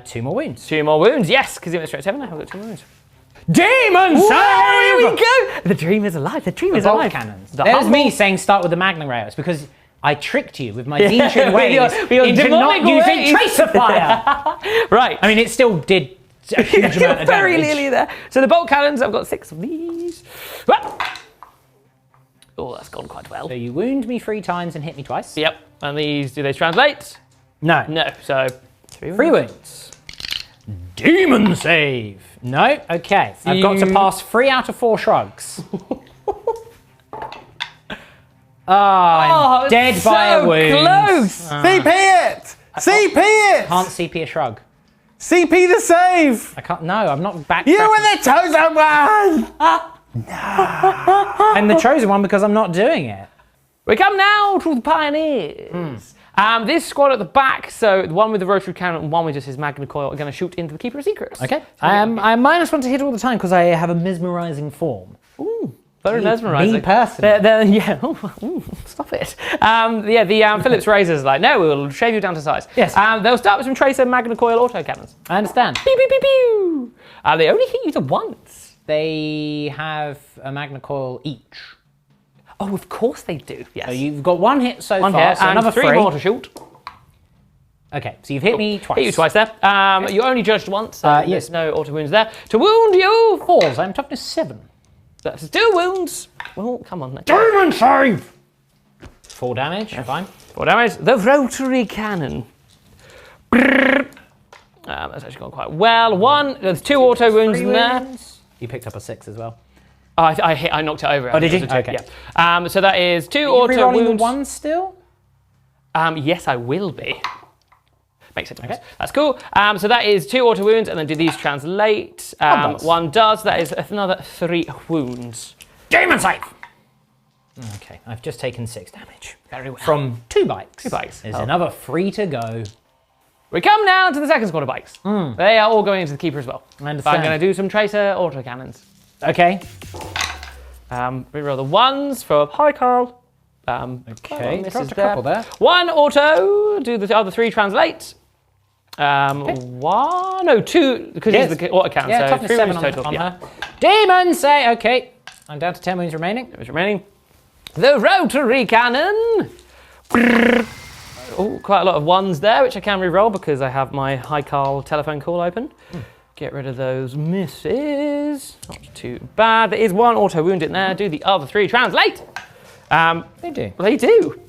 2 more wounds. 2 more wounds. Yes, because it went straight 7. I've got 2 more wounds. Demon save! Here we go. The dream is alive. The dream is alive. Cannons. There's me saying start with the Magna Rails because I tricked you with my ancient ways into not using Tracer Fire. Right. I mean, it still did a huge amount of damage. Very nearly there. So the bolt cannons, I've got 6 of these. Oh, that's gone quite well. So you wound me 3 times and hit me twice. Yep. And these, do they translate? No. No. So 3 wounds. Demon save. No. Okay. I've got to pass 3 out of 4 shrugs. I'm dead by a wound. Close. CP it! CP it! Can't CP a shrug. CP the save! I can't. No, I'm not back. You were the chosen one! I'm the chosen one because I'm not doing it. We come now to the pioneers. This squad at the back, so the one with the rotary cannon and one with just his magna coil are going to shoot into the Keeper of Secrets. Okay. I'm -1 to hit all the time because I have a mesmerizing form. Ooh. Very mesmerising. Me personally. Yeah. Ooh, stop it. The Phillips razors like, no, we'll shave you down to size. Yes. They'll start with some Tracer Magna Coil autocannons. I understand. Pew, pew, pew, pew. They only hit you to once. They have a Magna Coil each. Oh, of course they do. Yes. So you've got 1 hit so One far, hit, so and another 3 more to shoot. Okay, so you've hit me twice. Hit you twice there. You're only judged once. So yes. There's no auto wounds there. To wound you. 4s. I'm toughness 7. That's 2 wounds. Well, come on. Demon save! 4 damage. Fine. 4 damage. The rotary cannon. That's actually gone quite well. There's 2 auto wounds in there. You picked up a 6 as well. Oh, I knocked it over. Oh, did you? Okay. Yeah. So that is 2 Are you auto rerolling wounds. the 1 still? Yes, I will be. Makes a difference. Okay. That's cool. So that is 2 auto wounds, and then do these translate? 1 does. That is another 3 wounds. Demon save! Okay, I've just taken 6 damage. Very well. From 2 bikes. 2 bikes. There's another 3 to go. We come now to the second squad of bikes. They are all going into the Keeper as well. I understand. I'm going to do some Tracer autocannons. Okay. Reroll the 1s for high Carl. Okay, misses dropped a couple there. 1 auto, do the other 3 translate. 2, because he's the autocannon, Yeah, so toughness 3 7 wounds total. on her. Demon say, okay. I'm down to 10 wounds remaining. Damage remaining. The rotary cannon. Oh, quite a lot of 1s there, which I can re-roll because I have my high Carl telephone call open. Get rid of those misses. Not too bad. There is 1 auto wound in there. Do the other 3 translate. They do. They do.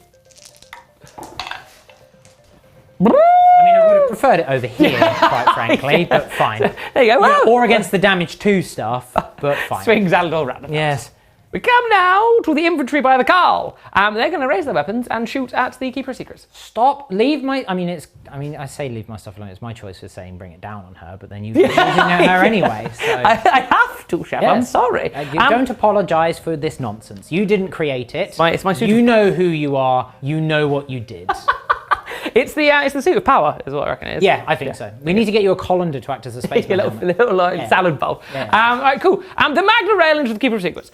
I mean, I would have preferred it over here, quite frankly, but fine. There you go. Yeah, or against the damage 2 stuff, but fine. Swings and all random. Yes. We come now to the infantry by the Carl. They're going to raise their weapons and shoot at the Keeper of Secrets. Stop. Leave my. I say leave my stuff alone. It's my choice for saying bring it down on her, but then you using her anyway. So. I have to, Chef. Yes. I'm sorry. Don't apologise for this nonsense. You didn't create it. It's my suit. You know who you are. You know what you did. It's the suit of power, is what I reckon it is. Yeah, I think so. We need to get you a colander to act as a spaceman. a little salad bowl. Yeah. All right, cool. The Magna rail into the Keeper of Secrets.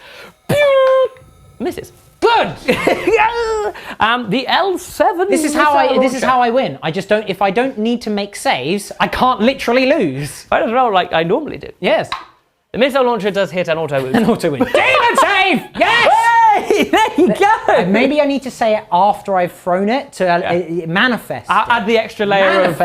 Misses. Good. The L7. This is how I win. I just don't. If I don't need to make saves, I can't literally lose. I just roll like I normally do. Yes. The missile launcher does hit an auto wound. An auto win. Demon save. Yes. Hey, there you go. Maybe I need to say it after I've thrown it to manifest. Add the extra layer of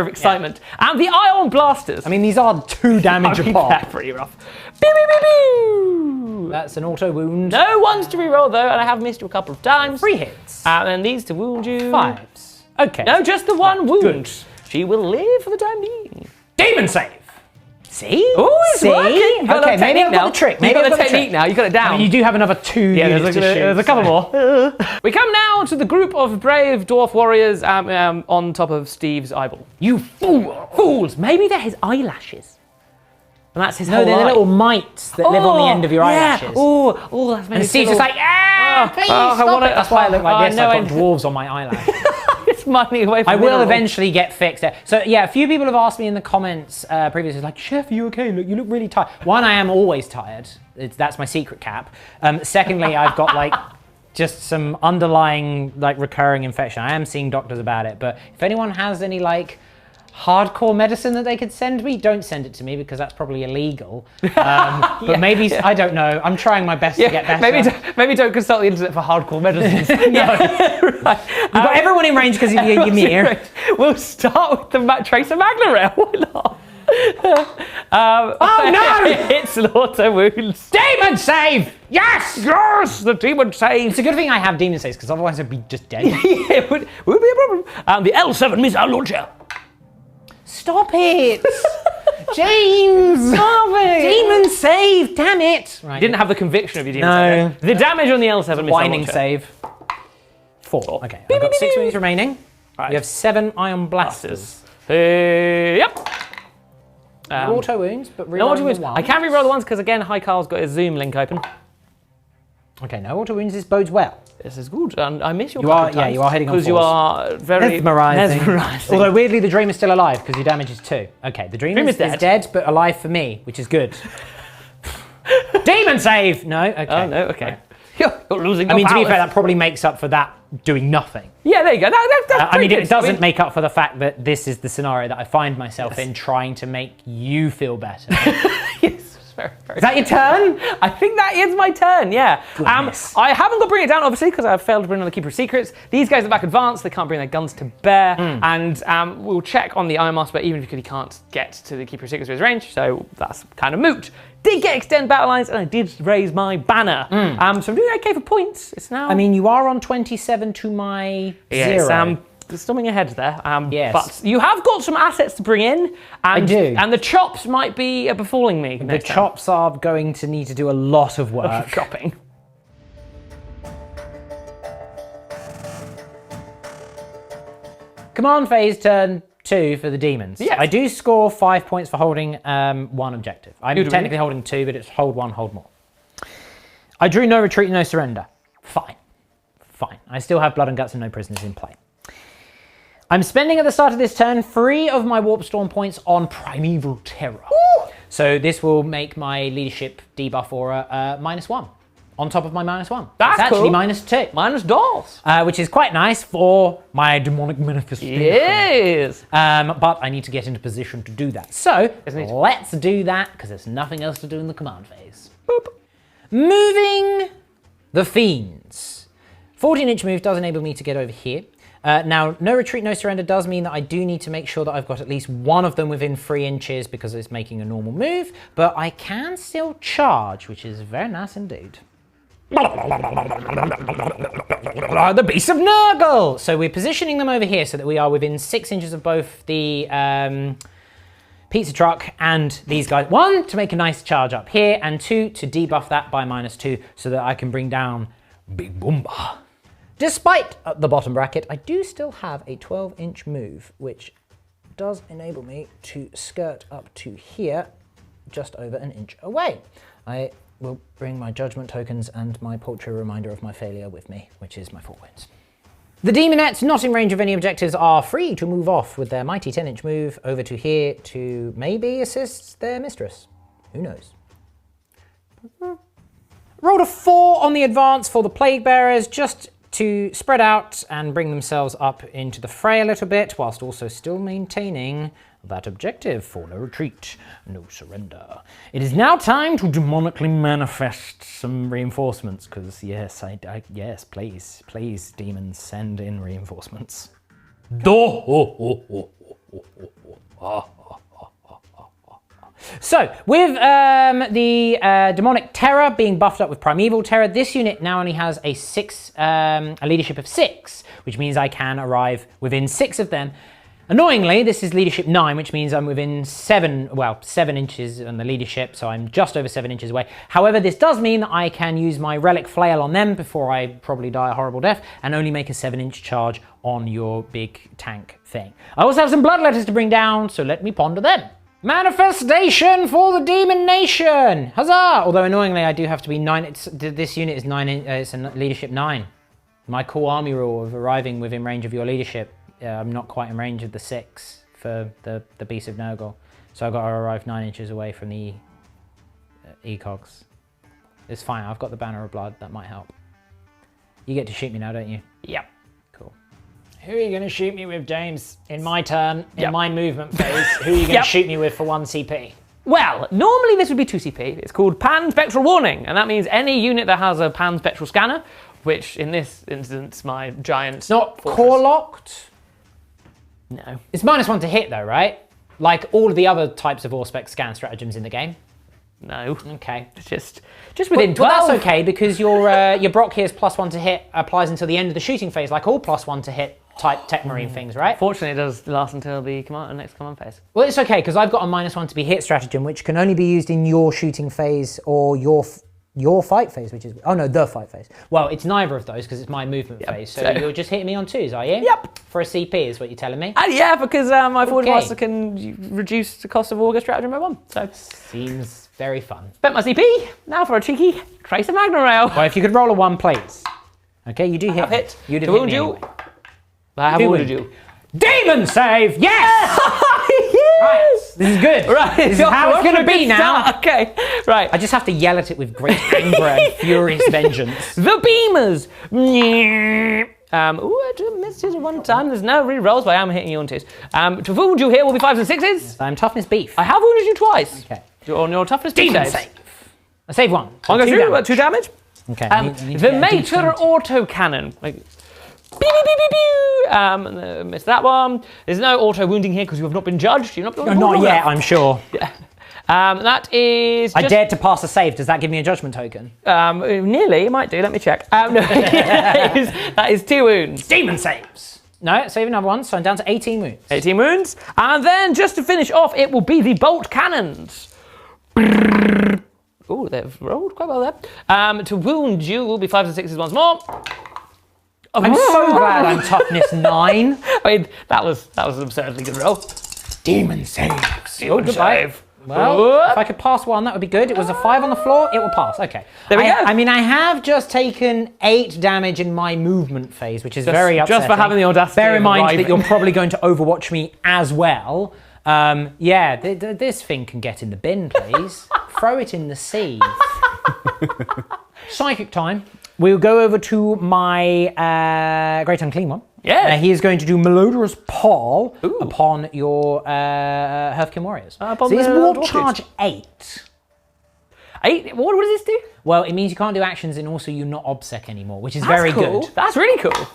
excitement. Yeah. And the ion blasters. I mean, these are 2 damage apart. That's pretty rough. Pew, pew, pew, pew. That's an auto wound. No 1s to reroll though, and I have missed you a couple of times. 3 hits. And these to wound you. 5s. Okay. No, just the 1 wound. Good. She will live for the time being. Demon save. See? Oh, it's working. Okay, maybe I've got the trick. Maybe I've got the technique now. You got it down. I mean, you do have another 2 units to shoot. There's a couple more. We come now to the group of brave dwarf warriors on top of Steve's eyeball. You Fools! Maybe they're his eyelashes. And that's his whole they're the eye. little mites that live on the end of your eyelashes. Oh, that's maybe And Steve's just like, please stop it. That's why I look like this. I've got dwarves on my eyelash. He's mining away from I will minerals. eventually get fixed there. So yeah, a few people have asked me in the comments previously, like, Chef, are you okay? Look, you look really tired. One, I am always tired. That's my secret cap. Secondly, I've got like just some underlying like recurring infection. I am seeing doctors about it, but if anyone has any like hardcore medicine that they could send me, don't send it to me because that's probably illegal. But maybe, I don't know. I'm trying my best to get better. Maybe don't consult the internet for hardcore medicines. Right. You've got everyone in range because you give me ear. We'll start with the Tracer Magna Rail. Why not? Oh no! It's slaughter wounds. Demon save! Yes! Yes, the demon save. It's a good thing I have demon saves because otherwise I'd be just dead. It would be a problem. The L7 missile launcher. Stop it! James! Stop it! Demon save! Damn it! Right. You didn't have the conviction of your demon save. The damage on the L7 missile Whining launcher. Save. 4. Okay, I've got 6 moves remaining. Right. We have 7 ion blasters. Yep. No auto wounds, but No auto reloading wounds. the ones. I can reroll the ones because again, High Carl's got his Zoom link open. Okay, no auto wounds. This bodes well. This is good. And I miss your You are, yeah, you are heading on because you 4s. are very Mesmerising. Although weirdly, the dream is still alive because your damage is 2. Okay, the dream is dead, but alive for me, which is good. Demon save! No, okay. Oh no, okay. You're losing. I mean, to be powers. fair, that probably makes up for that doing nothing. Yeah, there you go. That's I mean, pretty it good. doesn't make up for the fact that this is the scenario that I find myself in, trying to make you feel better. Yes, very, very. Is that your turn? I think that is my turn, yeah. Goodness. I haven't got Bring It Down, obviously, because I've failed to bring on the Keeper of Secrets. These guys are back advanced, they can't bring their guns to bear, and we'll check on the Iron Master, but even if he can't get to the Keeper of Secrets with his range, so that's kind of moot. Did get extend battle lines, and I did raise my banner. So I'm doing okay for points. It's now... I mean, you are on 27 to my 0. Yes, storming ahead there. Yes. But you have got some assets to bring in. And, I do. And the chops might be befalling me. The chops are going to need to do a lot of work. Chopping. Command phase turn 2 for the demons. Yes. I do score 5 points for holding 1 objective. I'm technically holding 2, but it's hold 1, hold more. I drew no retreat, no surrender. Fine. Fine. I still have blood and guts and no prisoners in play. I'm spending at the start of this turn 3 of my Warp Storm points on Primeval Terror. Woo! So this will make my leadership debuff aura -1. On top of my -1. That's it's actually cool. -2. Minus dolls. Which is quite nice for my demonic manifestation. Yes. But I need to get into position to do that. So let's do that because there's nothing else to do in the command phase. Boop. Moving the Fiends. 14-inch move does enable me to get over here. Now, no retreat, no surrender does mean that I do need to make sure that I've got at least one of them within 3 inches because it's making a normal move, but I can still charge, which is very nice indeed. The Beast of Nurgle! So we're positioning them over here so that we are within 6 inches of both the pizza truck and these guys. 1, to make a nice charge up here, and 2, to debuff that by -2 so that I can bring down Big Boomba. Despite the bottom bracket, I do still have a 12-inch move, which does enable me to skirt up to here, just over an inch away. I will bring my judgment tokens and my paltry reminder of my failure with me, which is my 4 wounds. The Demonettes, not in range of any objectives, are free to move off with their mighty 10-inch move over to here to maybe assist their mistress. Who knows? Rolled a 4 on the advance for the Plague Bearers, just to spread out and bring themselves up into the fray a little bit, whilst also still maintaining that objective for no retreat, no surrender. It is now time to demonically manifest some reinforcements, because yes, yes, please, demons, send in reinforcements. So, with the Demonic Terror being buffed up with Primeval Terror, this unit now only has a leadership of 6, which means I can arrive within 6 of them. Annoyingly, this is leadership 9, which means I'm within 7 inches on the leadership, so I'm just over 7 inches away. However, this does mean that I can use my Relic Flail on them before I probably die a horrible death, and only make a 7-inch charge on your big tank thing. I also have some Bloodletters to bring down, so let me ponder them. Manifestation for the Demon Nation! Huzzah! Although annoyingly, I do have to be 9. This unit is 9. It's a leadership 9. My cool army rule of arriving within range of your leadership I'm not quite in range of the 6 for the Beast of Nurgle. So I've got to arrive 9 inches away from the ecogs. It's fine, I've got the Banner of Blood, that might help. You get to shoot me now, don't you? Yep. Cool. Who are you going to shoot me with, James? In my turn, in my movement phase, who are you going to shoot me with for 1 CP? Well, normally this would be 2 CP. It's called Pan Spectral Warning, and that means any unit that has a Pan Spectral Scanner, which in this instance, my giant... It's not core locked? No. It's -1 to hit though, right? Like all of the other types of Auspex scan stratagems in the game? No. Okay. It's just within 12. Well, that's okay, because your Brock here's +1 to hit applies until the end of the shooting phase, like all +1 to hit type Tech Marine things, right? Fortunately, it does last until the next command phase. Well, it's okay, because I've got a -1 to be hit stratagem, which can only be used in your shooting phase or your fight phase, which is... Oh no, the fight phase. Well, it's neither of those, because it's my movement phase, so you're just hitting me on 2s, are you? Yep. For a CP is what you're telling me? Yeah, because my Forge Master can reduce the cost of Augur stratagem by 1, so... Seems very fun. Spent my CP, now for a cheeky Tracer Magna Rail. Well, if you could roll a 1, please. Okay, you do hit me. You did hit me anyway. I have wounded you. Demon save! Yes! Right, this is good. Right, this is how it's going to be now. Okay, right. I just have to yell at it with great anger and furious vengeance. The Beamers! Ooh, I just missed it 1 time. There's no re-rolls, but I am hitting you on 2s. To wound you here will be 5s and 6s. Yes, I'm toughness beef. I have wounded you twice. Okay. You're on your toughness beef Demon saves. save. I save 1. So I'll go 2 through, damage. 2 damage. Okay. The Mater Autocannon. Like, pew, pew, pew, pew, pew. Missed that one. There's no auto wounding here because you have not been judged. You've not been Not yet, I'm sure. Yeah. That is. I dared to pass a save. Does that give me a judgment token? Nearly. It might do. Let me check. No, that is 2 wounds. Demon saves. No, save another one, so I'm down to 18 wounds. 18 wounds. And then just to finish off, it will be the bolt cannons. Oh, they've rolled quite well there. To wound you will be 5s and 6s once more. I'm so glad I'm toughness 9. I mean, that was an absurdly good roll. Demon saves. Demon save. Well, if I could pass 1, that would be good. It was a 5 on the floor, it will pass. Okay. There we go. I mean, I have just taken 8 damage in my movement phase, which is very upsetting. Just for having the audacity. Bear in of mind arriving. that you're probably going to overwatch me as well. Yeah, this thing can get in the bin, please. Throw it in the sea. Psychic time. We'll go over to my Great Unclean one. Yeah. He is going to do Malodorous Paw upon your Hearthkin Warriors. So he's Warp Charge 8. 8? What does this do? Well, it means you can't do actions and also you're not OBSEC anymore, which is very cool. good. That's really cool.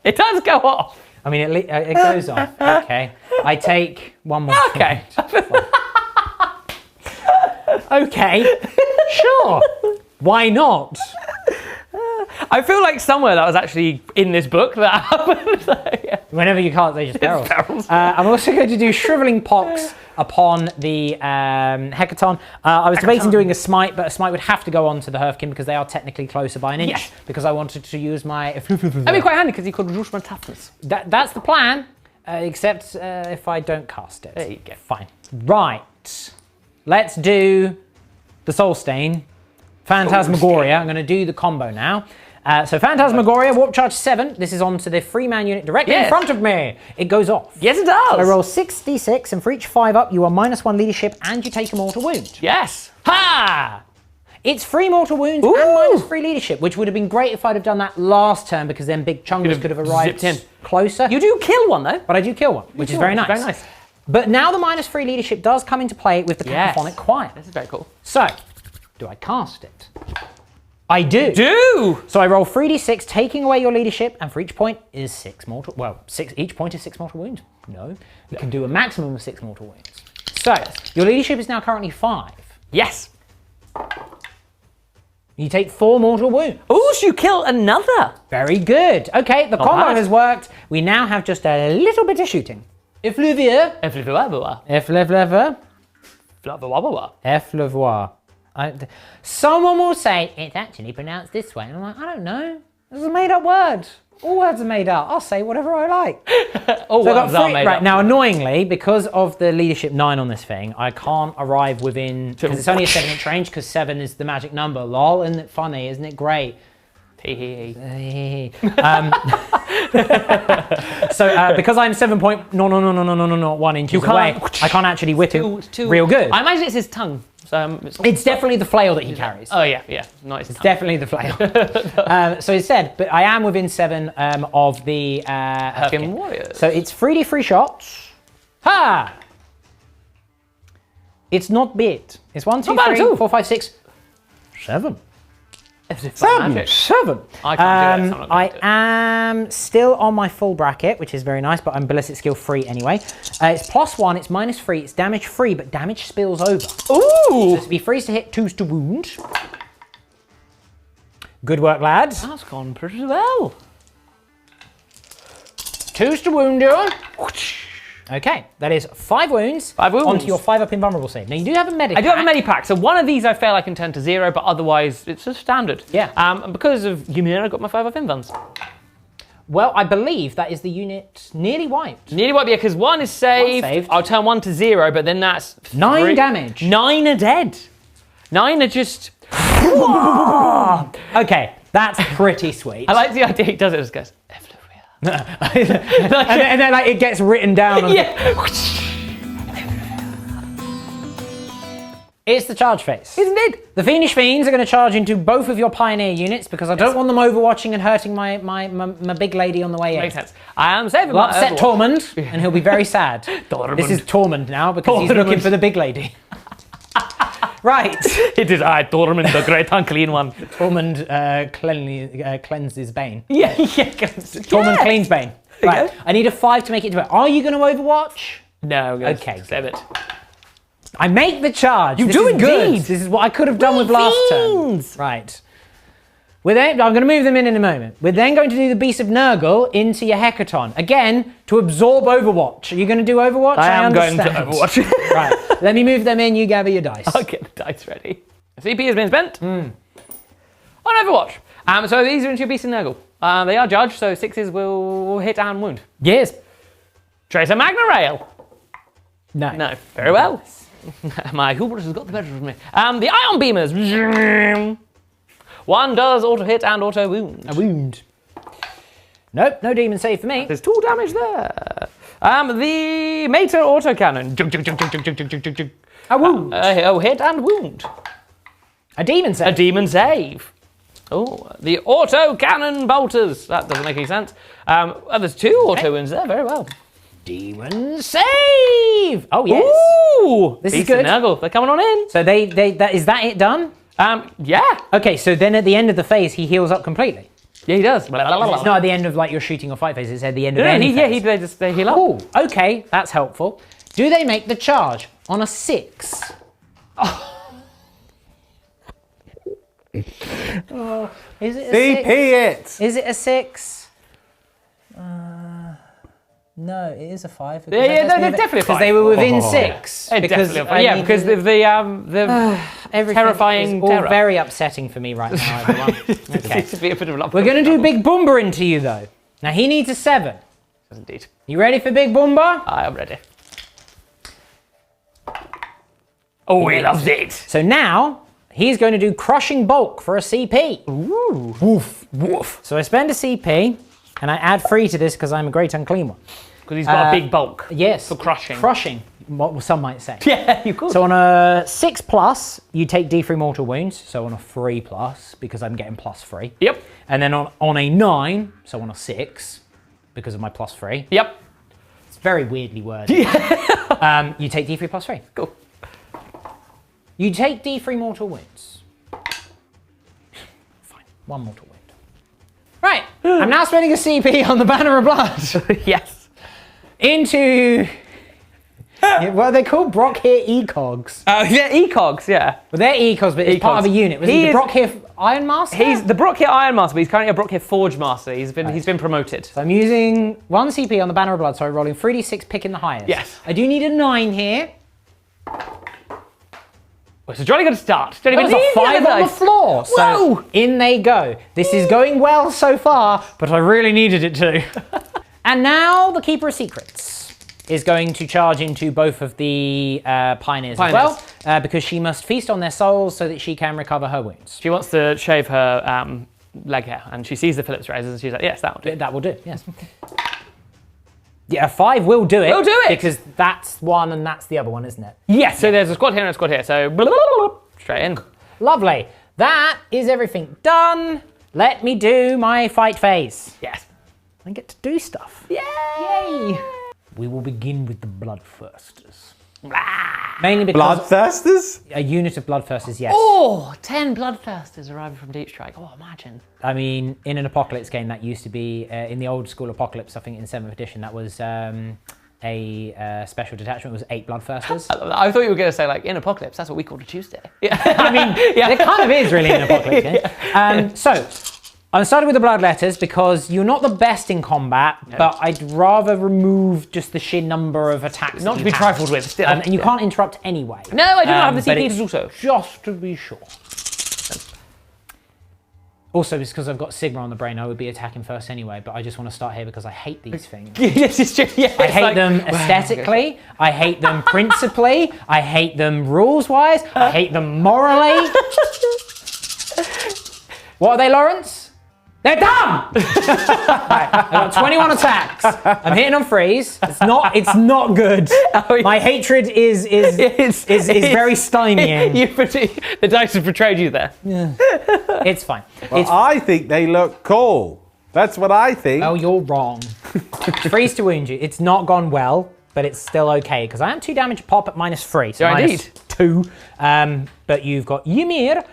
It does go off. I mean, it goes off. Okay. I take 1 more. Okay. Okay. Sure. Why not? I feel like somewhere that was actually in this book that happened. So, yeah. Whenever you can't, they just barrels. barrels. I'm also going to do Shriveling Pox upon the Hecaton. I was debating doing a Smite, but a Smite would have to go on to the Hearthkin because they are technically closer by an inch. Because I wanted to use my... That'd be quite handy because you could reduce my toughness. That's the plan, except if I don't cast it. There you go. Fine. Right. Let's do the Soul Stain. Phantasmagoria. I'm going to do the combo now. So Phantasmagoria, Warp Charge 7. This is onto the 3-man unit directly in front of me. It goes off. Yes, it does. So I roll 6d6, and for each 5 up, you are -1 leadership, and you take a mortal wound. Yes. Ha! It's 3 mortal wounds and -3 leadership, which would have been great if I'd have done that last turn, because then Big Chungus could have arrived zipped in. closer. You do kill one, though. But I do kill one, which is very nice. Very nice. But now the -3 leadership does come into play with the Cacophonic Choir. This is very cool. So, do I cast it? I do. So I roll 3d6, taking away your leadership, and for each point is 6 mortal... Well, each point is 6 mortal wounds. No. You can do a maximum of 6 mortal wounds. So, your leadership is now currently 5. Yes. You take 4 mortal wounds. Oh, so you kill another. Very good. Okay, the combo has worked. We now have just a little bit of shooting. Effluvia. Effluvia. Effluvia. Someone will say, it's actually pronounced this way. And I'm like, I don't know. It's a made-up word. All words are made up. I'll say whatever I like. All words are made up. Right, now annoyingly, because of the leadership 9 on this thing, I can't arrive within, because it's only a 7-inch range, because 7 is the magic number. Lol, isn't it funny? Isn't it great? So because I'm 7.1 inches away, I can't actually whip it real good. I imagine it's his tongue. So it's definitely the flail that he carries. Oh yeah, nice. It's definitely the flail. So it said, but I am within 7 of the Hurricane Warriors. So it's 3d free shots. Ha! It's not bit. It's 1, 2, 3, 4, 5, 6, 7. Magic. 7. I can't do it. So I am still on my full bracket, which is very nice, but I'm ballistic skill free anyway. It's +1, it's -3, it's damage free, but damage spills over. Ooh! So to be freeze to hit, 2s to wound. Good work, lads. That's gone pretty well. 2s to wound you. Okay, that is 5 wounds. 5 wounds. Onto your 5-up invulnerable save. Now you do have a medic. I do have a medipack, so one of these I fail I can turn to 0, but otherwise it's a standard. Yeah. And because of Ymir, I got my 5-up invuns. Well, I believe that is the unit nearly wiped. Nearly wiped, yeah, because 1 is saved. Saved. I'll turn 1 to 0, but then that's 9 damage. 9 are dead. 9 are just. Okay, that's pretty sweet. I like the idea he does it. Just goes. and then like it gets written down. On It's the charge phase. Isn't it? The Fiendish Fiends are going to charge into both of your Pioneer units because I don't want them overwatching and hurting my big lady on the way in. Makes sense. I am saving We'll my upset Overwatch. Tormund and he'll be very sad. Tormund. This is Tormund now because he's looking for the big lady. Right. It is I, Tormund, the great unclean one. Tormund cleanses Bane. Yeah. Tormund cleans Bane. Right. go. I need a 5 to make it to it. Are you going to Overwatch? No, Okay. Save it. I make the charge. You This do is good. indeed. This is what I could have done with last turn. Right. I'm going to move them in a moment. We're then going to do the Beast of Nurgle into your Hecaton. Again, to absorb Overwatch. Are you going to do Overwatch? I am going to understand. Overwatch. Right. Let me move them in. You gather your dice. I'll get the dice ready. CP has been spent on Overwatch. So these are into your Beast and Nurgle. They are judged, so 6s will hit and wound. Yes. Tracer Magna Rail. No. No. Very well. My hubris has got the better of me. The Ion Beamers. 1 does auto hit and auto wound. A wound. Nope, no demon save for me. There's 2 damage there. The Mater Autocannon. A wound. Hit and wound. A demon save. A demon save. Oh, the auto cannon bolters. That doesn't make any sense. There's 2 auto wounds there. Very well. Demon save. Oh yes. Ooh, This is Beast good. and Nurgle, they're coming on in. So is that it done? Yeah. Okay, so then at the end of the phase he heals up completely. Yeah, he does. It's not at the end of like your shooting or fight phase. It's at the end of any phase. They heal up. Oh, okay, that's helpful. Do they make the charge on a 6? Oh, is it a 6? CP it! Is it a 6? No, it is a 5. Yeah, they're definitely a 5. Because they were within 6. Because Because because of the everything terrifying is all terror. very upsetting for me right now, everyone. Okay. Seems to be a bit of an We're going to do Big Boomba into you, though. Now, he needs a 7. Indeed. You ready for Big Boomba? I am ready. Oh, he loves it. So now, he's going to do Crushing Bulk for a CP. Ooh. Woof, woof. So I spend a CP, and I add 3 to this because I'm a great unclean one. Because he's got a big bulk. Yes. For crushing. Crushing, what some might say. Yeah, you could. So on a 6+, you take D3 mortal wounds. So on a 3+, because I'm getting +3. Yep. And then on a 9, so on a 6, because of my +3. Yep. It's very weirdly worded. You take D3 +3. Cool. You take D3 mortal wounds. Fine, 1 mortal wound. Right, I'm now spending a CP on the Banner of Blood. Yes. Into... well, they're called Brock here ECOGs. Oh, yeah, ECOGs, yeah. Well, they're ECOGs, but it's part of a unit. Was he the Brock here Iron Master? He's the Brock here Iron Master, but he's currently a Brock here Forge Master. He's been promoted. So I'm using 1 CP on the Banner of Blood, so I'm rolling 3d6, picking the highest. Yes. I do need a 9 here. Well, so Johnny got to start. Johnny There's a 5 on the floor. So Whoa! in they go. This is going well so far, but I really needed it to. And now the Keeper of Secrets is going to charge into both of the Pioneers as well, because she must feast on their souls so that she can recover her wounds. She wants to shave her leg hair, and she sees the Phillips razors, and she's like, yes, that will do. That will do, yes. Yeah, a 5 will do it. Will do it! Because that's one and that's the other one, isn't it? Yes, so there's a squad here and a squad here, so straight in. Lovely. That is everything done. Let me do my fight phase. Yes. I get to do stuff. Yay! We will begin with the Bloodthirsters. Mainly because Bloodthirsters? a unit of Bloodthirsters, yes. Oh, 10 Bloodthirsters arriving from Deep Strike. Oh, imagine. I mean, in an Apocalypse game, that used to be, in the old school Apocalypse, I think in 7th edition, that was a special detachment, was 8 Bloodthirsters. I thought you were going to say, like, in Apocalypse, that's what we called a Tuesday. Yeah. I mean, it kind of is really an Apocalypse game. So, I'm starting with the Bloodletters because you're not the best in combat, but I'd rather remove just the sheer number of attacks. Not to be trifled with, still. And you can't interrupt anyway. No, I do not have the but CP it's to do so. Just to be sure. Also, because I've got Sigma on the brain, I would be attacking first anyway, but I just want to start here because I hate these things. Yes, it's true. Yeah, I hate them aesthetically, I hate them principally, I hate them rules-wise, I hate them morally. What are they, Lawrence? They're dumb! Right, I've got 21 attacks. I'm hitting on freeze. It's not good. My hatred is very stymieing. The dice have betrayed you there. Yeah. It's fine. Well, I think they look cool. That's what I think. Oh, you're wrong. Freeze to wound you. It's not gone well, but it's still okay because I am 2 damage pop at -3, so -2. But you've got Ymir.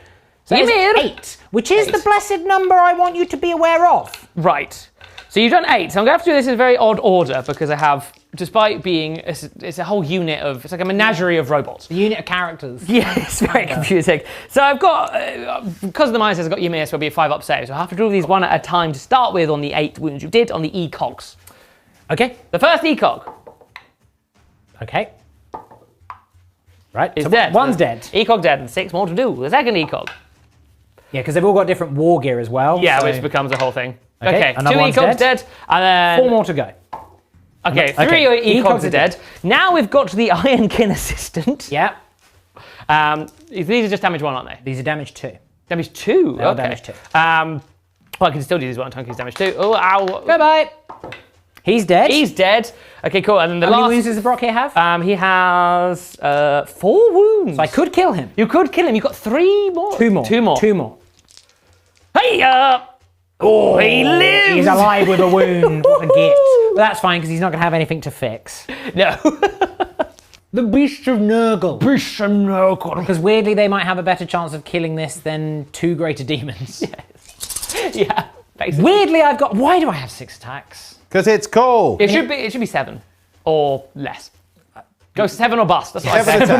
So Ymir! 8, which is the blessed number I want you to be aware of. Right. So you've done 8. So I'm going to have to do this in a very odd order because I have, despite being, it's a whole unit of, it's like a menagerie of robots. A unit of characters. Yeah, it's very confusing. So I've got, because of the minus, I've got Ymir, so it'll be a 5-up save. So I have to do these one at a time to start with on the 8 wounds you did on the E-cogs. Okay. The first E-cog. Okay. Right. Is so dead. One's dead. E-cog dead and 6 more to do. The second E-cog. Yeah, because they've all got different war gear as well. Yeah, so... which becomes a whole thing. Okay, 2 E-cogs dead. And then... 4 more to go. Okay, 3 E-cogs are dead. Now we've got the Ironkin assistant. Yeah. These are just damage 1, aren't they? These are damage 2. Damage 2? They are damage 2. Well, I can still do these one time because damage 2. Oh, ow. Bye-bye. He's dead. He's dead. Okay, cool. And then the How last... many wounds does the Brock here have? He has 4 wounds. So I could kill him. You could kill him. You've got 3 more. 2 more. 2 more. 2 more. Hey, oh, he lives. He's alive with a wound. What a git. But that's fine because he's not going to have anything to fix. No. The Beast of Nurgle. Beast of Nurgle. Because weirdly, they might have a better chance of killing this than 2 greater demons. Yes. Yeah. Basically. Weirdly, I've got... Why do I have 6 attacks? Because it's cool. It should be 7 or less. Go 7 or bust. That's what I 7 say.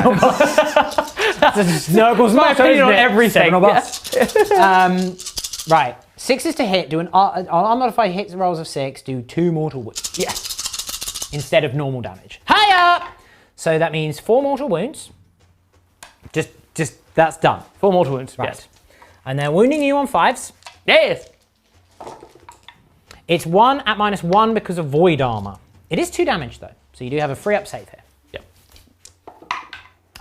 attacks. Nurgle's My motto, opinion isn't on it? everything. 7 or bust. Right. 6 is to hit. Do an unmodified hit rolls of 6. Do 2 mortal wounds. Yes. Instead of normal damage. Hiya! So that means 4 mortal wounds. Just that's done. 4 mortal wounds. Right. Yes. And they're wounding you on 5s. Yes. It's 1 at -1 because of void armor. It is 2 damage though, so you do have a 3-up save here. Yep.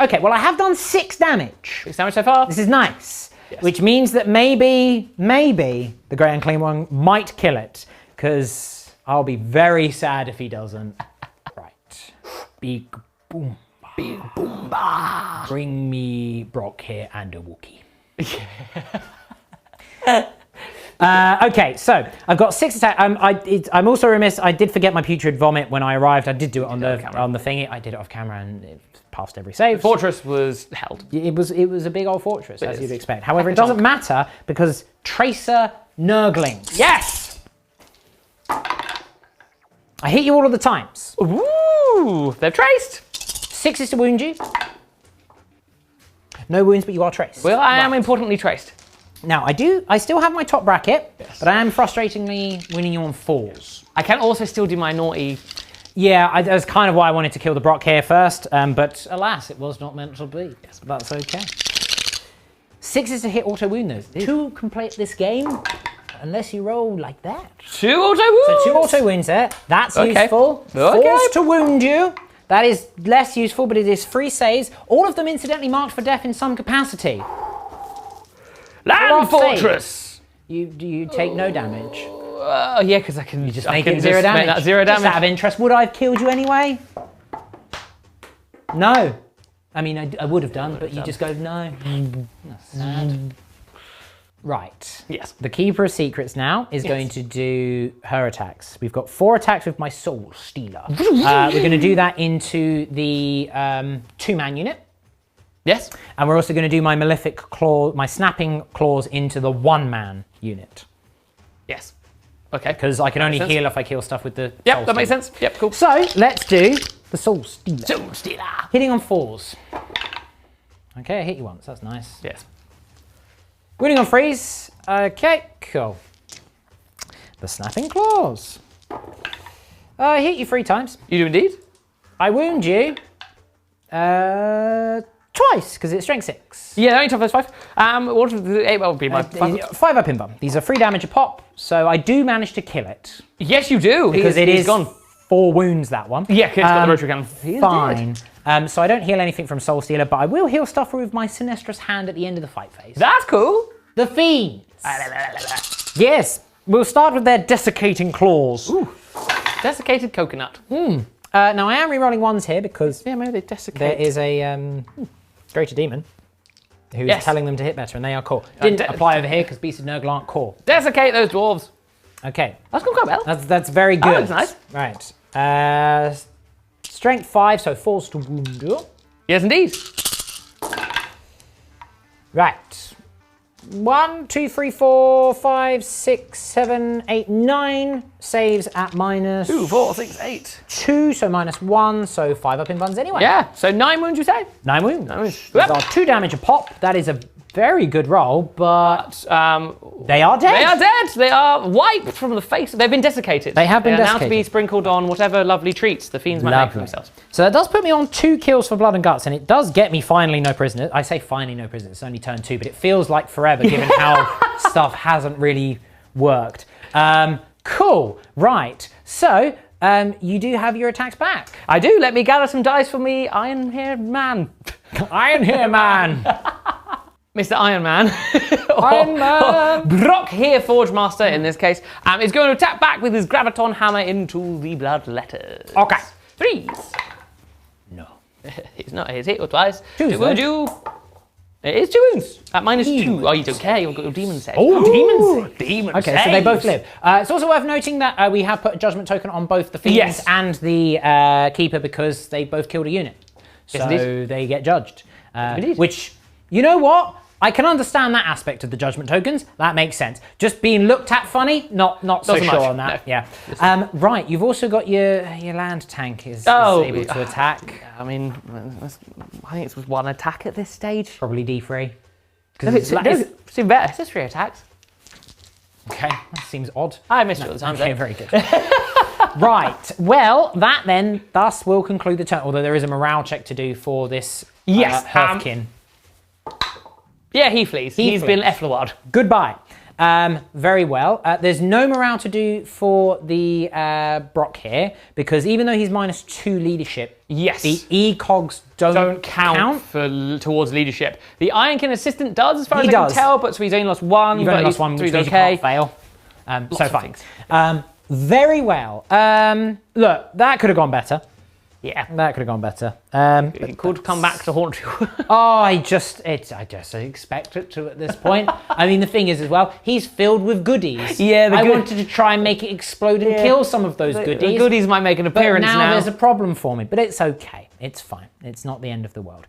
Okay, well I have done 6 damage. 6 damage so far. This is nice, Yes. which means that maybe the Grey and Clean one might kill it, because I'll be very sad if he doesn't. Right. Big boom. Big boom. Bring me Brock here and a Wookiee. Okay, so I've got 6 attacks. I'm also remiss. I did forget my putrid vomit when I arrived. I did do it on the thingy. I did it off camera and it passed every save. The fortress was held. It was a big old fortress, as is. you'd expect. However, it doesn't matter because Tracer Nurglings. Yes. I hit you all of the times. Ooh, they've traced. 6 is to wound you. No wounds, but you are traced. Well, I am importantly traced. Now, I still have my top bracket, but I am frustratingly winning you on 4s. I can also still do my naughty. Yeah, that's kind of why I wanted to kill the Brock here first, but alas, it was not meant to be. Yes, but that's okay. 6 is to hit auto wound though. 2 complete this game, unless you roll like that. 2 auto wounds. So 2 auto wounds there. That's Okay. useful. Okay. 4s to wound you. That is less useful, but it is 3 saves. All of them incidentally marked for death in some capacity. Land Last fortress. You take no damage. Yeah, because I can Just make it 0 damage. Make that 0 damage. Just out of interest, would I have killed you anyway? No. I mean, I would have done, but you just go, no. That's sad. Right. Yes. The Keeper of Secrets now is going to do her attacks. We've got 4 attacks with my Soul Stealer. We're going to do that into the 2-man unit. Yes. And we're also going to do my Malefic Claw, my Snapping Claws into the 1-man unit. Yes. Okay. Because I can only heal if I kill stuff with the Yep, Soul that makes Stealer. sense. Yep, cool. So, let's do the Soul Stealer. Soul Stealer. Hitting on 4s. Okay, I hit you once. That's nice. Yes. Wounding on 3s. Okay, cool. The Snapping Claws. I hit you 3 times. You do indeed. I wound you twice, because it's strength 6. Yeah, only tough as 5. What would the 8 would be my 5 up in bum. These are 3 damage a pop, so I do manage to kill it. Yes, you do. Because it he's is gone. 4 wounds, that one. Yeah, it's got the rotary cannon. Fine. So I don't heal anything from Soul Stealer, but I will heal stuff with my Sinistrous Hand at the end of the fight phase. That's cool. The Fiends. Yes, we'll start with their Desiccating Claws. Ooh. Desiccated coconut. Now I am rerolling 1s here because maybe they desiccate. there is a Greater Demon who's telling them to hit better, and they are core. Didn't apply over here because Beasts of Nurgle aren't core. Desiccate those dwarves. Okay. That's gone quite well. That's very good. That's nice. Right. Strength 5, so force to wound you. Yes, indeed. Right. 1, 2, 3, 4, 5, 6, 7, 8, 9 saves at minus 2, 4, 6, 8. 2, so minus 1, so 5 up in buns anyway. Yeah, so 9 wounds you say? 9 wounds. 9 wounds. Those are 2 damage a pop. That is a very good roll, but they are dead. They are dead. They are wiped from the face. They've been desiccated. They have been They are now to desiccated. be sprinkled on whatever lovely treats the fiends might make for themselves. So that does put me on 2 kills for Blood and Guts, and it does get me finally no prisoners. I say finally no prisoners, it's only turn 2, but it feels like forever given how stuff hasn't really worked. Cool, right. So, you do have your attacks back. I do. Let me gather some dice for me, Iron-haired man. Iron Hair Man. Mr. Iron Man. Iron Man. Brock here, Forge Master in this case, is going to attack back with his Graviton hammer into the blood letters. Okay. 3s. No. He's not. He's hit or twice. 2s, It would you? It is 2 wounds. At minus 2. Oh, you don't care. You've got your demon save. Oh, demon save. Demon Okay, save. so they both live. It's also worth noting that we have put a judgment token on both the Fiends Yes. and the Keeper because they both killed a unit. So Yes, indeed. they get judged. Indeed. Which, you know what? I can understand that aspect of the judgment tokens. That makes sense. Just being looked at funny, not so so sure much, on that. no. Yeah. Right, you've also got your land tank is able to attack. I mean, I think it's with 1 attack at this stage. Probably D3. No, it's better. It's just 3 attacks. Okay, that seems odd. I missed you all the time. Okay, very good. Right, well, that then thus will conclude the turn, although there is a morale check to do for this Hearthkin. Yeah, he flees. He's been effleward. Goodbye. Very well. There's no morale to do for the Brock here, because even though he's minus 2 leadership, Yes. the E-cogs don't count. towards leadership. The Ironkin assistant does, as far He as I does. can tell, but so he's only lost 1. You've but only lost 1, so which he's means you okay. can't fail. So of fine. things. Very well. Look, that could have gone better. Yeah. That could have gone better. He could come back to haunt you. I just expect it to at this point. I mean, the thing is as well, he's filled with goodies. Yeah, I wanted to try and make it explode and kill some of those goodies. The goodies might make an But appearance now there's a problem for me, but it's okay. It's fine. It's not the end of the world.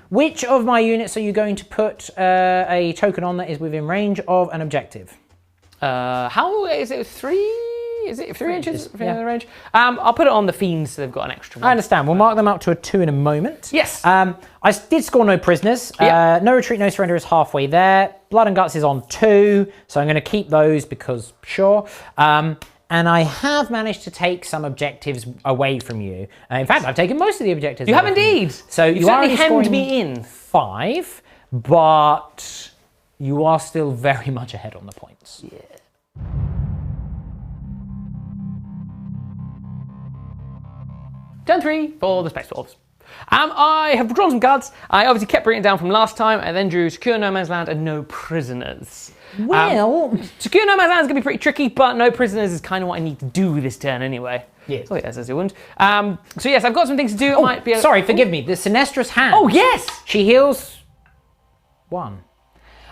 Which of my units are you going to put a token on that is within range of an objective? How is it? 3? Is it 3 inches yeah. the range? I'll put it on the fiends so they've got an extra 1. I understand. We'll mark them up to a 2 in a moment. Yes. I did score no prisoners. Yeah. No retreat, no surrender is halfway there. Blood and Guts is on 2, so I'm going to keep those because sure. And I have managed to take some objectives away from you. In fact, I've taken most of the objectives. You have away from you. indeed. So You've you are certainly only hemmed scoring me in. 5, but you are still very much ahead on the points. Yeah. Turn 3 for the Space Dwarves. I have drawn some cards. I obviously kept bringing it down from last time. I then drew Secure No Man's Land and No Prisoners. Well... Secure no man's land is going to be pretty tricky, but no prisoners is kind of what I need to do this turn anyway. Yes. Oh yes, that's a wound. So yes, I've got some things to do. Oh, might be sorry, forgive me. The Sinestra's hand. Oh yes! She heals 1.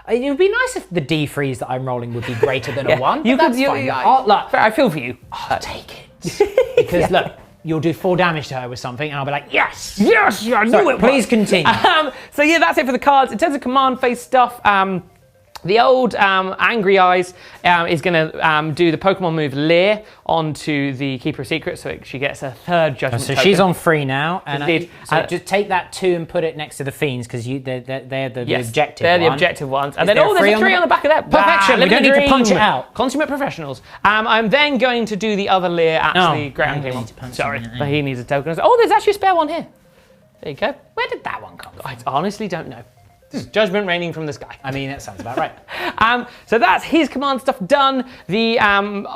It would be nice if the D3s that I'm rolling would be greater than a 1. You but could. that's fine. Look, I feel for you. I'll take it. Because look, you'll do 4 damage to her with something, and I'll be like, yes! Yes, I knew Sorry, it. please continue. So yeah, that's it for the cards. In terms of command phase stuff, the old Angry Eyes is going to do the Pokemon move Leer onto the Keeper of Secrets, so she gets a 3rd Judgment So token. she's on 3 now, and Indeed. so just take that 2 and put it next to the Fiends, because they're the Yes, objective they're the one. objective ones. And Is then, there a there's three a 3 on the back of that. Perfection, we don't need to punch it out. Consummate professionals. I'm then going to do the other Leer at the ground I game. need to punch Sorry, something out. but he needs a token. Oh, there's actually a spare one here. There you go. Where did that one come from? I honestly don't know. Judgment raining from the sky. I mean, that sounds about right. So that's his command stuff done. The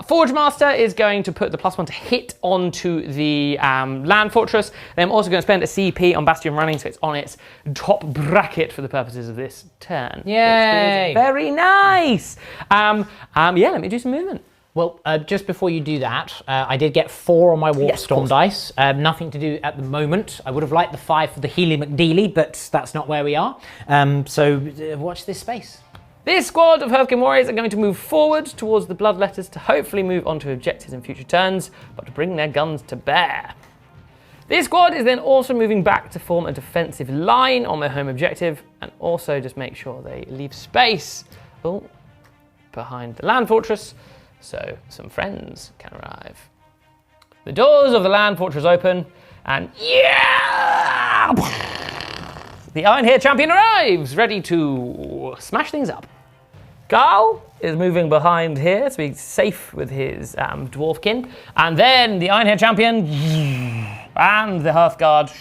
Forge Master is going to put the +1 to hit onto the Land Fortress. Then I'm also going to spend a CP on Bastion Running, so it's on its top bracket for the purposes of this turn. Yay! Very nice. Yeah, let me do some movement. Well, just before you do that, I did get 4 on my Warp Yes, of Storm course. dice. Nothing to do at the moment. I would have liked the 5 for the Healy McDeely, but that's not where we are. So watch this space. This squad of Hearthgame Warriors are going to move forward towards the Bloodletters to hopefully move on to objectives in future turns, but to bring their guns to bear. This squad is then also moving back to form a defensive line on their home objective, and also just make sure they leave space behind the Land Fortress, so some friends can arrive. The doors of the Land Fortress open, and yeah! The Iron Hair Champion arrives, ready to smash things up. Garl is moving behind here to be safe with his dwarfkin, and then the Iron Hair Champion and the Hearthguard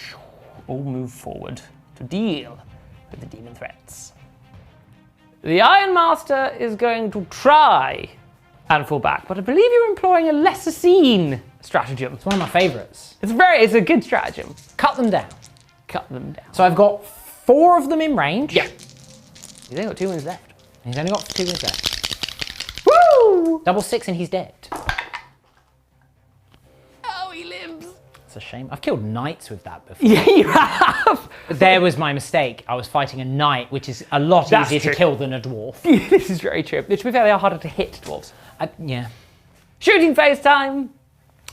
all move forward to deal with the demon threats. The Iron Master is going to try and fall back, but I believe you're employing a lesser seen stratagem. It's one of my favourites. It's a good stratagem. Cut them down. Cut them down. So I've got 4 of them in range. Yeah. He's only got 2 wounds left. He's only got 2 wounds left. Woo! Double 6 and he's dead. Oh, he lives. It's a shame. I've killed knights with that before. Yeah, you have. But there was my mistake. I was fighting a knight, which is a lot That's easier true. to kill than a dwarf. This is very true. To be fair, they are harder to hit, dwarves. Yeah. Shooting phase time.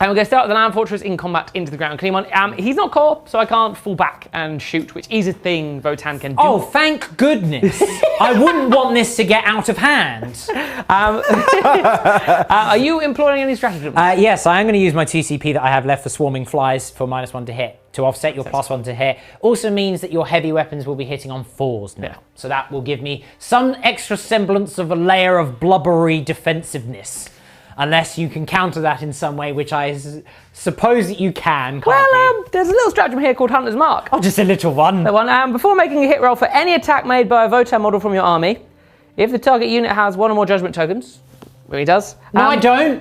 And we're going to start with the Land Fortress in combat into the ground. Klimon, he's not core, so I can't fall back and shoot, which is a thing Votann can do. Oh, thank goodness. I wouldn't want this to get out of hand. Are you employing any stratagem? Yes, I am going to use my 2 CP that I have left for Swarming Flies for -1 to hit to offset your +1 to hit. Also means that your heavy weapons will be hitting on 4s now. Yeah. So that will give me some extra semblance of a layer of blubbery defensiveness. Unless you can counter that in some way, which I suppose that you can, can't you? There's a little stratagem here called Hunter's Mark. Oh, just a little one. The one, before making a hit roll for any attack made by a Votann model from your army, if the target unit has 1 or more judgment tokens, well, he does. No, I don't.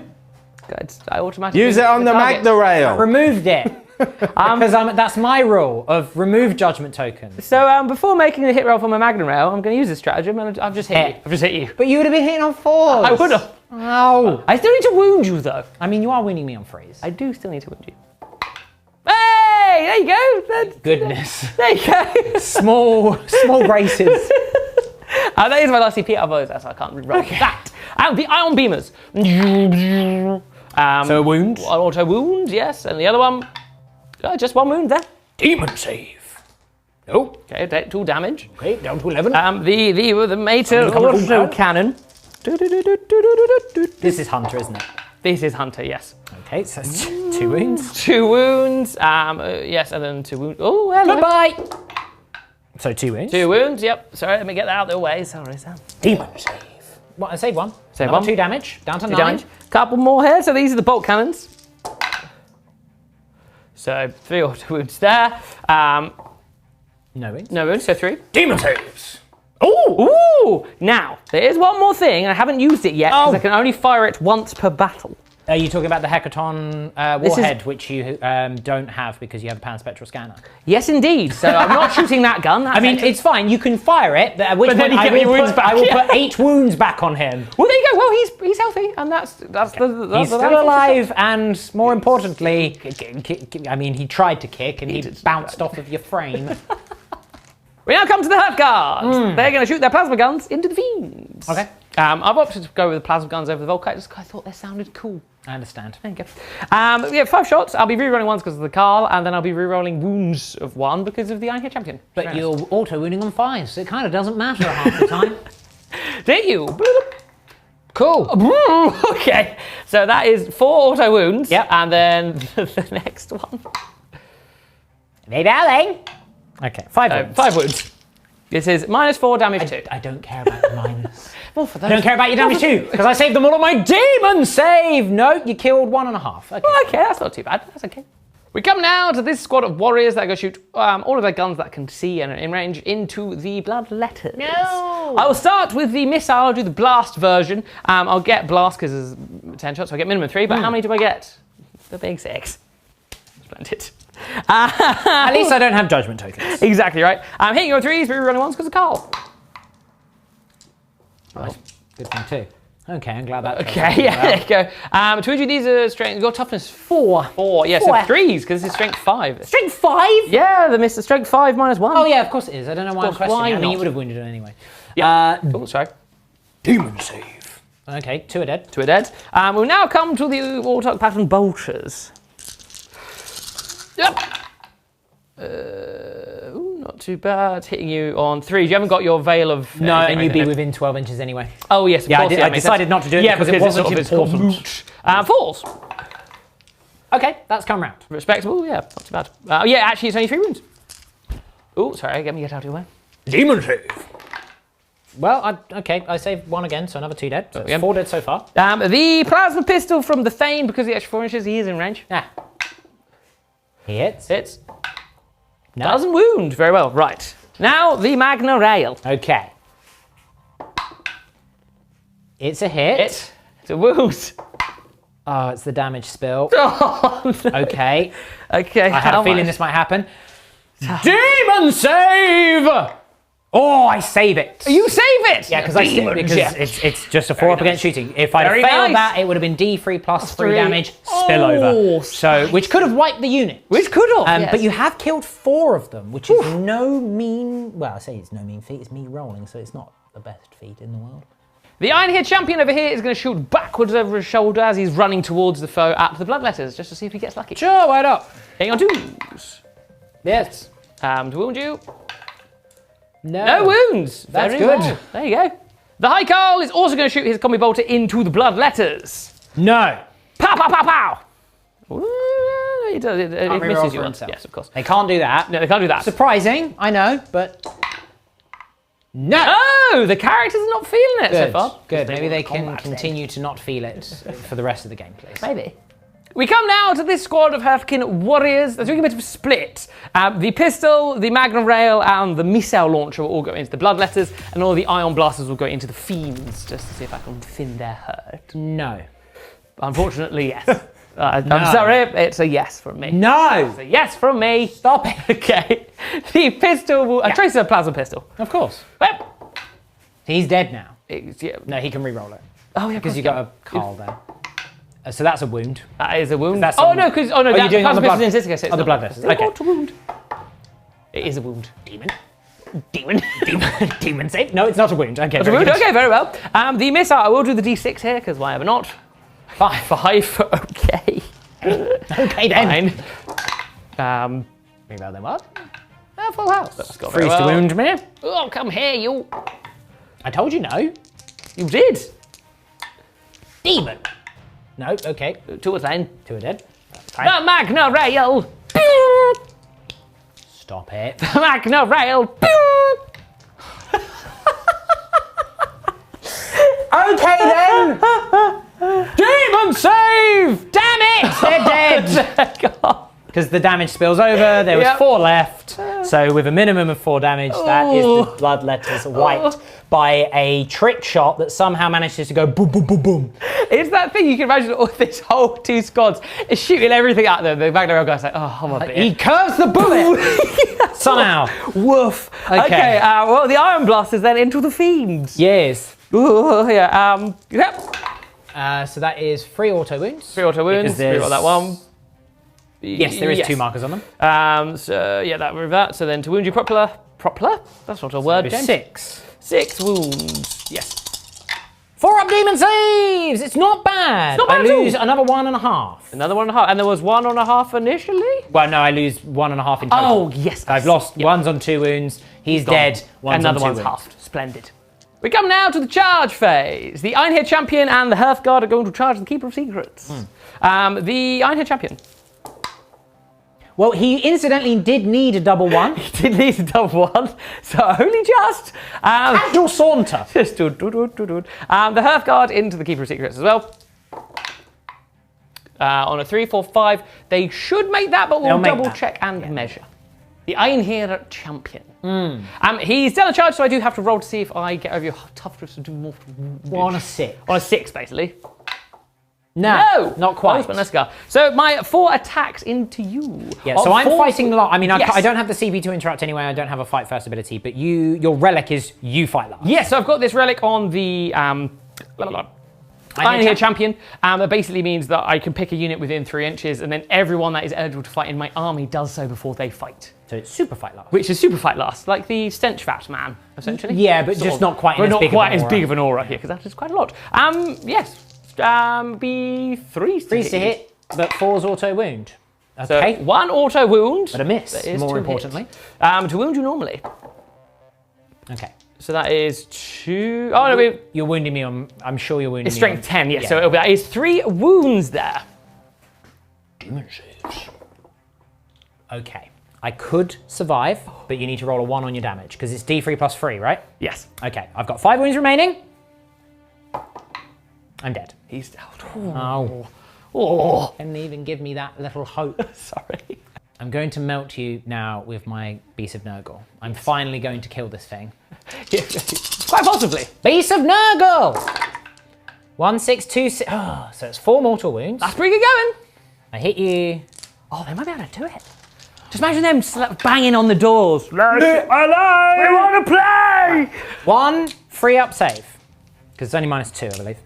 I automatically Use it on the target. Magna Rail. Removed it. Because that's my rule of remove judgment tokens. So before making a hit roll from a Magna Rail, I'm going to use this stratagem, and I've just hit you. I've just hit you. But you would have been hitting on 4s. I would have. Oh. I still need to wound you, though. I mean, you are winning me on 3s. I do still need to wound you. Hey, there you go. Goodness. There you go. Small braces. That is my last CP. Otherwise, I can't roll that. And the Iron Beamers. So a wound. One auto wound, yes. And the other one, just 1 wound there. Demon save. Nope. Okay, 2 damage. Okay, down to 11. The Mater I'm gonna auto come cannon. This is Hunter, isn't it? This is Hunter, yes. Okay, so that's 2 wounds. 2 wounds. Yes, and then 2 wounds. Oh, hello. Goodbye. So 2 wounds. 2 wounds, yep. Sorry, let me get that out of the way. Sorry, Sam. Demon save. What? I saved 1. Save Another 1. 2 damage. Down to 2 9. damage. Couple more here. So these are the bolt cannons. So 3 auto wounds there. No wounds. No wounds, so 3. Demon saves. Ooh! Now, there is one more thing, and I haven't used it yet, because I can only fire it once per battle. Are you talking about the Hecaton warhead, which you don't have because you have a pan-spectral scanner? Yes, indeed. So I'm not shooting that gun. I mean, it's fine. You can fire it, but at which point I will put 8 wounds back on him. Well, there you go. Well, he's healthy, and that's he's still alive, and more importantly, I mean, he tried to kick, and he bounced off of your frame. We now come to the Hurt Guards. They're going to shoot their plasma guns into the fiends. Okay. I've opted to go with the plasma guns over the Volkite just because I thought they sounded cool. I understand. There you go. We have 5 shots. I'll be rerolling ones because of the Carl, and then I'll be rerolling wounds of 1 because of the Iron Hit Champion. But you're auto-wounding on 5, so it kind of doesn't matter half the time. Did you? Cool. Okay. So that is 4 auto wounds. Yep. And then the next one. Hey, darling. Okay, 5 wounds. 5 wounds. This is -4 damage 2. I don't care about the minus. Well, for those. I don't care about your damage 2, because I saved them all on my demon save. No, you killed 1.5. Okay. Well, okay, that's not too bad. That's okay. We come now to this squad of warriors that are going to shoot all of their guns that can see and are in range into the bloodletters. No! I will start with the missile. I'll do the blast version. I'll get blast because there's 10 shots, so I get minimum 3. But how many do I get? The big 6. Splendid. At least I don't have judgment tokens. Exactly right. I'm hitting your 3s, but we're running 1s because of Carl. Right. Good thing too. Okay, I'm glad that. Okay, yeah, there you go. To you, these are strength. Your toughness 4. 4. Yeah, so 3s because this is strength 5. Strength 5? Yeah, the Mr. Strength 5 -1. Oh yeah, of course it is. I don't know why I'm questioning. Why I mean, not? you would have wounded him anyway. Yeah. Oh, sorry. Demon save. Okay, 2 are dead. 2 are dead. We'll now come to the Warthog pattern bolters. Yep. Not too bad. Hitting you on 3s. You haven't got your veil of... No, and you'd be within 12 inches anyway. Oh, yes, of course. I decided not to do it because it wasn't important. 4s. Okay, that's come round. Respectable, yeah, not too bad. Yeah, actually, it's only 3 wounds. Oh, sorry, get out of your way. Demon save. Well, okay, I saved 1 again, so another 2 dead. So it's 4 dead so far. The plasma pistol from the Thane, because the extra 4 inches, he is in range. Yeah. He hits. Hits. No. Doesn't wound. Very well. Right. Now the Magna Rail. Okay. It's a hit. It's a wound. Oh, it's the damage spill. Oh, no. Okay. Okay. I had a feeling this might happen. Demon save! Oh, I save it. You save it! Yeah, because it's just a 4 up against shooting. If I'd failed that, it would have been D3 plus 3 damage spillover. So, which could have wiped the unit. Which could have, yes. But you have killed 4 of them, which is no mean... Well, I say it's no mean feat. It's me rolling, so it's not the best feat in the world. The Iron Hit Champion over here is going to shoot backwards over his shoulder as he's running towards the foe at the bloodletters, just to see if he gets lucky. Sure, why not? Hitting on 2s. Yes. To wound you. No wounds. That's Very good. Well. There you go. The High Carl is also going to shoot his combi bolter into the bloodletters. No. Pow, pow, pow, pow. It misses you once. Yes, of course. They can't do that. No, they can't do that. Surprising, I know, but... No! Oh, the characters are not feeling it so far. Good, maybe they can continue to not feel it for the rest of the game, please. Maybe. We come now to this squad of Hurricane warriors. There's doing a bit of a split. The pistol, the Magnum Rail, and the missile launcher will all go into the bloodletters, and all the ion blasters will go into the fiends, just to see if I can thin their hurt. No. Unfortunately, yes. I'm sorry, it's a yes from me. No! It's a yes from me. Stop it. Okay. The pistol will... A tracer plasma pistol. Of course. Well, he's dead now. Yeah. No, he can re-roll it. Oh, yeah, because you got a Carl there. So that's a wound. That is a wound. That's no, because you're doing on the blood. On the blood vessels. Okay. Not a wound. It is a wound. Demon save. No, it's not a wound. Okay. It's a wound. Okay, very well. The missile. I will do the D6 here because why ever not? 5. Okay. Okay then. Fine. Reroll them up. Full house. That's got Freeze to wound me. Oh, come here, you. I told you no. You did. Demon. No, okay. 2 are then. 2 are dead. The Magna Rail. Stop it. The Magna Rail. Okay then. Demon save! Damn it! They're dead. Because the damage spills over. There was 4 left. So with a minimum of 4 damage, that is the bloodletters wiped by a trick shot that somehow manages to go boom, boom, boom, boom. It's that thing, you can imagine all this whole 2 squads is shooting everything at them. The Magna guy's like, oh, I'm a bit. He curves the bullet! Somehow. Woof. Okay, well, the Iron Blast is then into the Fiends. Yes. Ooh, yeah, yep. So that is 3 auto wounds. 3 auto wounds, Because there's- reroll that one. Yes, there is 2 markers on them. So, yeah, that with that. So then to wound you properly. That's not a word, James. 6. 6 wounds. Yes. 4 up demon saves! It's not bad. It's not bad I at all. lose another 1.5. Another 1.5. And there was 1.5 initially? Well, no, I lose 1.5 in total. Oh, yes. I've lost. One's on 2 wounds. He's dead. One's Another on 2 one's wounds. halved. Splendid. We come now to the charge phase. The Ironhead Champion and the Hearthguard are going to charge the Keeper of Secrets. The Ironhead Champion. Well, he incidentally did need a double 1. He did need a double 1, so only just. Casual saunter. Just the Hearthguard into the Keeper of Secrets as well. On a 3, 4, 5, they should make that, but we'll double check and measure. The Ironhead Champion. He's done a charge, so I do have to roll to see if I get over your toughness to do more. On a 6. On a 6, basically. No, not quite. Let's go. So my 4 attacks into you. Yeah, so I'm fighting last. I mean, Yes. I don't have the CP to interrupt anyway. I don't have a fight first ability, but your relic is you fight last. Yes, so I've got this relic on the Ironhead Champion. That basically means that I can pick a unit within 3 inches, and then everyone that is eligible to fight in my army does so before they fight. So it's super fight last. Which is super fight last, like the Stench Vat man, essentially. Yeah, but just not quite But as not big quite of an as aura. big of an aura here, because that is quite a lot. Yes. Be 3 3s to hit, but 4's auto wound. Okay. So 1 auto wound. But a miss, That is more to importantly. hit. To wound you normally. Okay. So that is 2. Oh, no, You're wounding me on. I'm sure you're wounding it's me strength on, 10, yes. So it'll be, that is 3 wounds there. Demon saves. Okay. I could survive, but you need to roll a 1 on your damage, because it's D3 plus 3, right? Yes. Okay. I've got 5 wounds remaining. I'm dead. He's out. Oh. Didn't even give me that little hope. Sorry. I'm going to melt you now with my Beast of Nurgle. I'm finally going to kill this thing. Quite possibly. Beast of Nurgle! 1, 6, 2, 6. Oh, so it's 4 mortal wounds. That's pretty good going. I hit you. Oh, they might be able to do it. Just imagine them banging on the doors. Let it alive! We want to play! 1 free up save. Because it's only -2, I believe.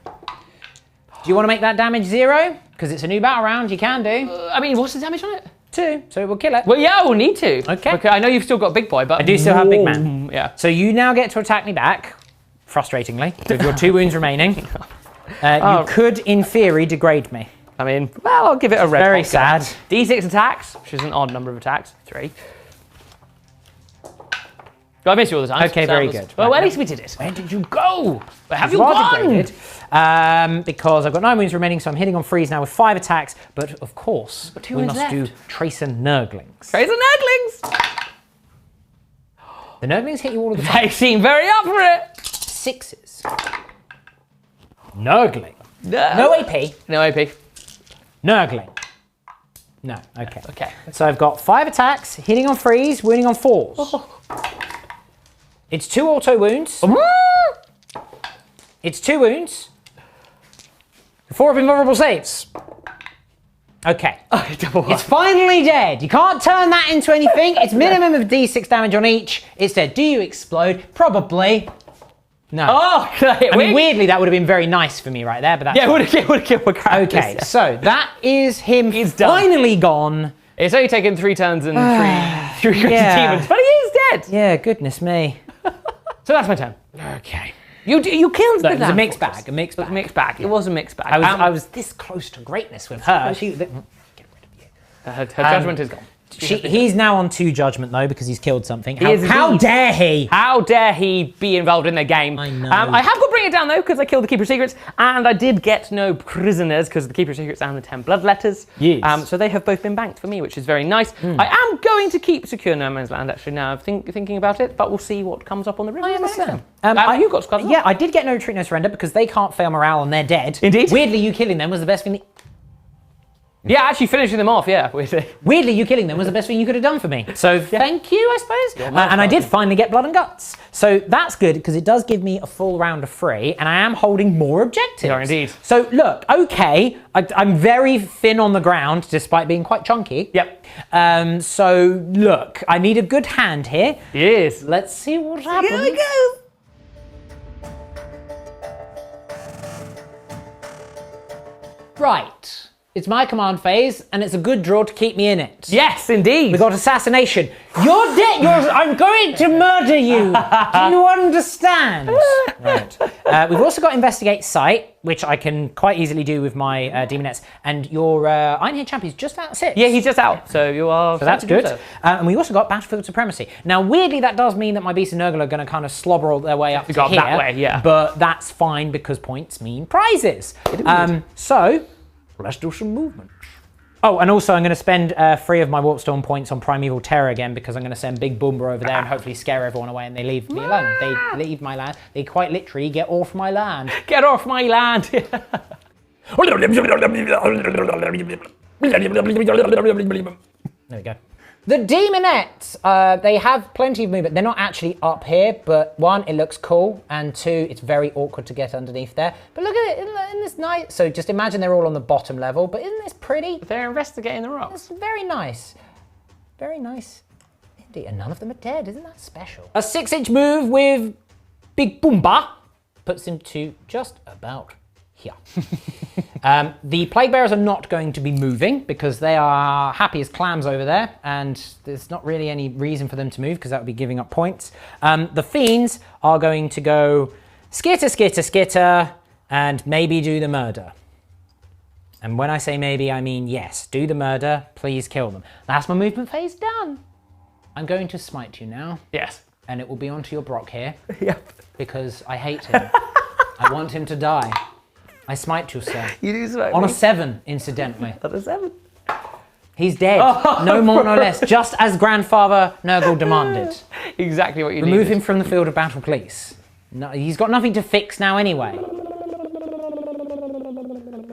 Do you want to make that damage 0? Because it's a new battle round, you can do. I mean, what's the damage on it? 2, so it will kill it. Well, yeah, we'll need to. Okay. I know you've still got Big Boy, but... I do still have Big Man. Yeah. So you now get to attack me back, frustratingly, with your 2 wounds remaining. You could, in theory, degrade me. I mean, well, I'll give it a red. Very sad. D6 attacks, which is an odd number of attacks. 3. I miss you all the time. Okay, very good. Well, at least we did it. Where did you go? Where have you Rather gone? degraded, because I've got 9 wounds remaining, so I'm hitting on freeze now with 5 attacks. But of course, we wounds must do left. Tracer Nurglings. Tracer Nurglings! The Nurglings hit you all of the time. They seem very up for it. 6s. Nurgling. No. No AP. No AP. Nurgling. No, okay. Okay. So I've got 5 attacks, hitting on freeze, wounding on 4s. It's 2 auto wounds. It's 2 wounds. 4 of invulnerable saves. Okay. Double 1. It's finally dead. You can't turn that into anything. It's minimum of D6 damage on each. It's dead. Do you explode? Probably. No. Oh, I mean, weirdly, that would have been very nice for me right there, but that's yeah, would have killed my characters. okay. So that is him He's done. finally gone. It's only taken 3 turns and 3 aggressive Yeah. demons, but he is dead. Yeah, goodness me. So that's my turn. Okay. You killed No, the it was a damn mixed fortress. bag. A mixed It was bag. a mixed bag. It was a mixed bag. I was this close to greatness with her. She, get rid of you. Her judgment is gone. He's now on 2 judgment though because he's killed something. is How indeed. dare he? How dare he be involved in the game? I know. I have got to bring it down though because I killed the Keeper of Secrets and I did get no prisoners because of the Keeper of Secrets and the 10 bloodletters. Yes. So they have both been banked for me, which is very nice. I am going to keep secure No Man's Land actually now. I'm thinking about it, but we'll see what comes up on the river. I understand. You've got squad as well. Yeah, I did get no retreat, no surrender because they can't fail morale and they're dead. Indeed. Weirdly, you killing them was the best thing. Yeah, actually finishing them off, yeah. Weirdly, you killing them was the best thing you could have done for me. So thank you, I suppose. And I did finally get blood and guts. So that's good because it does give me a full round of free and I am holding more objectives. You are indeed. So look, okay, I'm very thin on the ground despite being quite chunky. Yep. So look, I need a good hand here. Yes. Let's see what happens. Here we go. Right. It's my command phase, and it's a good draw to keep me in it. Yes, indeed. We got assassination. You're dead. I'm going to murder you. Do you understand? Right. We've also got investigate site, which I can quite easily do with my demonettes. And your Ironhead champ is just out 6. Yeah, he's just out, so you are. So that's good. And we also got battlefield supremacy. Now, weirdly, that does mean that my beasts and Nurgle are going to kind of slobber all their way up to here. That way, yeah. But that's fine because points mean prizes. So. Let's do some movement. Oh, and also I'm going to spend 3 of my Warpstorm points on Primeval Terror again because I'm going to send Big Boomba over there and hopefully scare everyone away and they leave me alone. They leave my land. They quite literally get off my land. Get off my land! There we go. The Demonettes, they have plenty of movement. They're not actually up here, but 1, it looks cool, and 2, it's very awkward to get underneath there. But look at it, isn't this nice? So just imagine they're all on the bottom level, but isn't this pretty? They're investigating the rocks. It's very nice. Very nice indeed. And none of them are dead, isn't that special? A 6-inch move with Big Boomba puts him to just about here. The Plague Bearers are not going to be moving because they are happy as clams over there and there's not really any reason for them to move because that would be giving up points. The Fiends are going to go skitter, skitter, skitter and maybe do the murder. And when I say maybe, I mean yes, do the murder, please kill them. That's my movement phase done. I'm going to smite you now. Yes. And it will be onto your Brock here. Yep. Because I hate him. I want him to die. I smite you, sir. You do smite On me. a 7, incidentally. On a 7. He's dead. No more, no less. Just as Grandfather Nurgle demanded. Exactly what you Remove needed. him from the field of battle, please. No, he's got nothing to fix now anyway.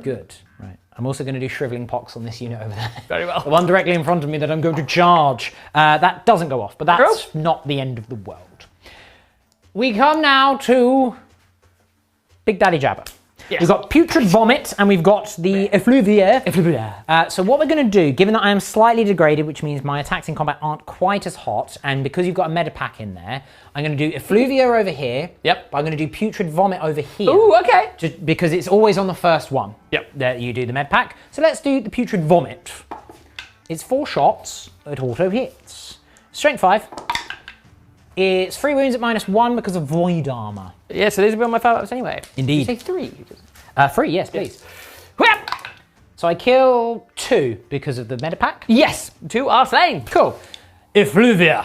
Good. Right. I'm also going to do Shriveling Pox on this unit over there. Very well. The one directly in front of me that I'm going to charge. That doesn't go off, but that's not the end of the world. We come now to Big Daddy Jabber. Yes. We've got Putrid Vomit and we've got the Effluvia. So what we're going to do, given that I am slightly degraded, which means my attacks in combat aren't quite as hot, and because you've got a meta pack in there, I'm going to do Effluvia over here. Yep. But I'm going to do Putrid Vomit over here. Ooh, okay. Just because it's always on the first one. Yep. That you do the med pack. So let's do the Putrid Vomit. It's 4 shots. It auto hits. Strength 5. It's 3 wounds at -1 because of void armor. Yeah, so these will be on my 5-ups anyway. Indeed. Did you say 3? 3, yes, please. Yes. So I kill 2 because of the meta pack. Yes, 2 are slain. Cool. Effluvia.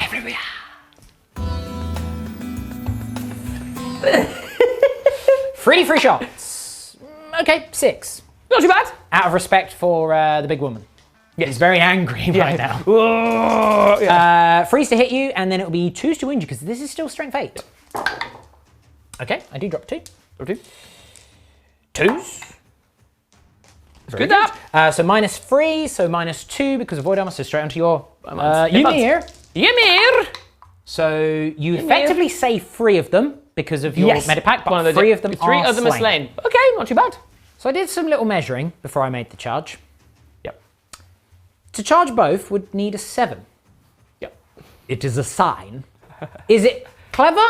3 shots. Okay, 6. Not too bad. Out of respect for the big woman. Yes. He's very angry right now. Whoa, yeah. 3's to hit you, and then it'll be 2's to wound you, because this is still strength 8. Okay, I do drop 2. Drop 2. 2's. Good that. So -3, so -2 because of void armor, so straight onto your Ymir. Ymir! So you effectively save 3 of them because of your meta pack, but 3 of them are slain. Okay, not too bad. So I did some little measuring before I made the charge. Yep. To charge both would need a 7. Yep. It is a sign. Is it clever?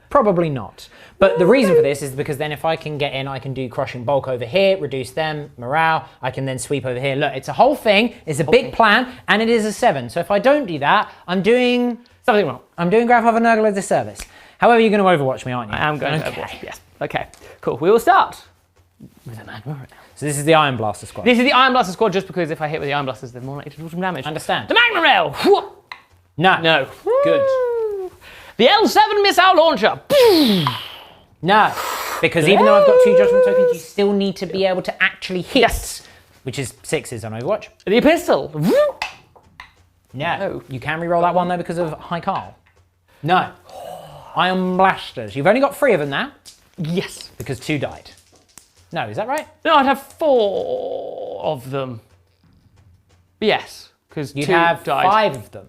Probably not. But the reason for this is because then if I can get in, I can do Crushing Bulk over here, reduce them, morale. I can then sweep over here. Look, it's a whole thing. It's a big plan, and it is a 7. So if I don't do that, I'm doing something wrong. I'm doing Grandfather Nurgle a disservice. However, you're going to Overwatch me, aren't you? I am going to Overwatch, yes. Okay, cool. We will start with an Admiral. So this is the Iron Blaster squad. This is the Iron Blaster squad just because if I hit with the Iron Blasters, they're more likely to do some damage. Understand. The Magma Rail! No. No. Good. The L7 missile launcher! No. Because even though I've got 2 Judgment tokens, you still need to be able to actually hit. Yes. Which is 6s on Overwatch. The pistol! No. You can reroll that one though because of High Carl. No. Iron Blasters. You've only got 3 of them now. Yes. Because 2 died. No, is that right? No, I'd have 4 of them. Yes, because You'd 2 have died. 5 of them.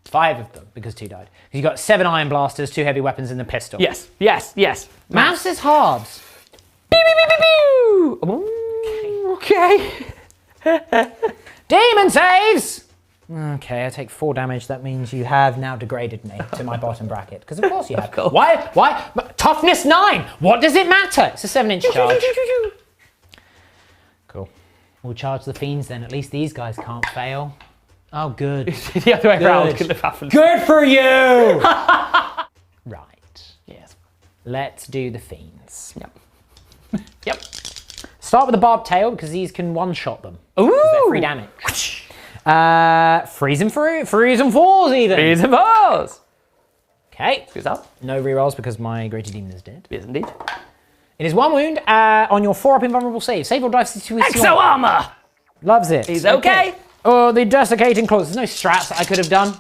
5 of them, because 2 died. You got 7 iron blasters, 2 heavy weapons, and the pistol. Yes, yes, yes. Mouse is hard. Pew, pew, pew, pew, pew. Okay. Demon saves! Okay, I take 4 damage. That means you have now degraded me to my bottom bracket. Because of course you have. course. Why? Toughness 9! What does it matter? It's a 7-inch charge. Cool. We'll charge the fiends then. At least these guys can't fail. Oh, good. The other way around couldn't have happened. Good for you! Right. Yes. Let's do the fiends. Yep. Yep. Start with the barbed tail because these can one-shot them. Ooh! They're 3 damage. Freeze and 4s even. Freeze and 4s. Okay. Who's up? No rerolls because my greater demon is dead. Yes, indeed. It is 1 wound on your 4-up invulnerable save. Save or dive to Exo armor. Loves it. He's okay. Oh, the desiccating claws. There's no strats that I could have done.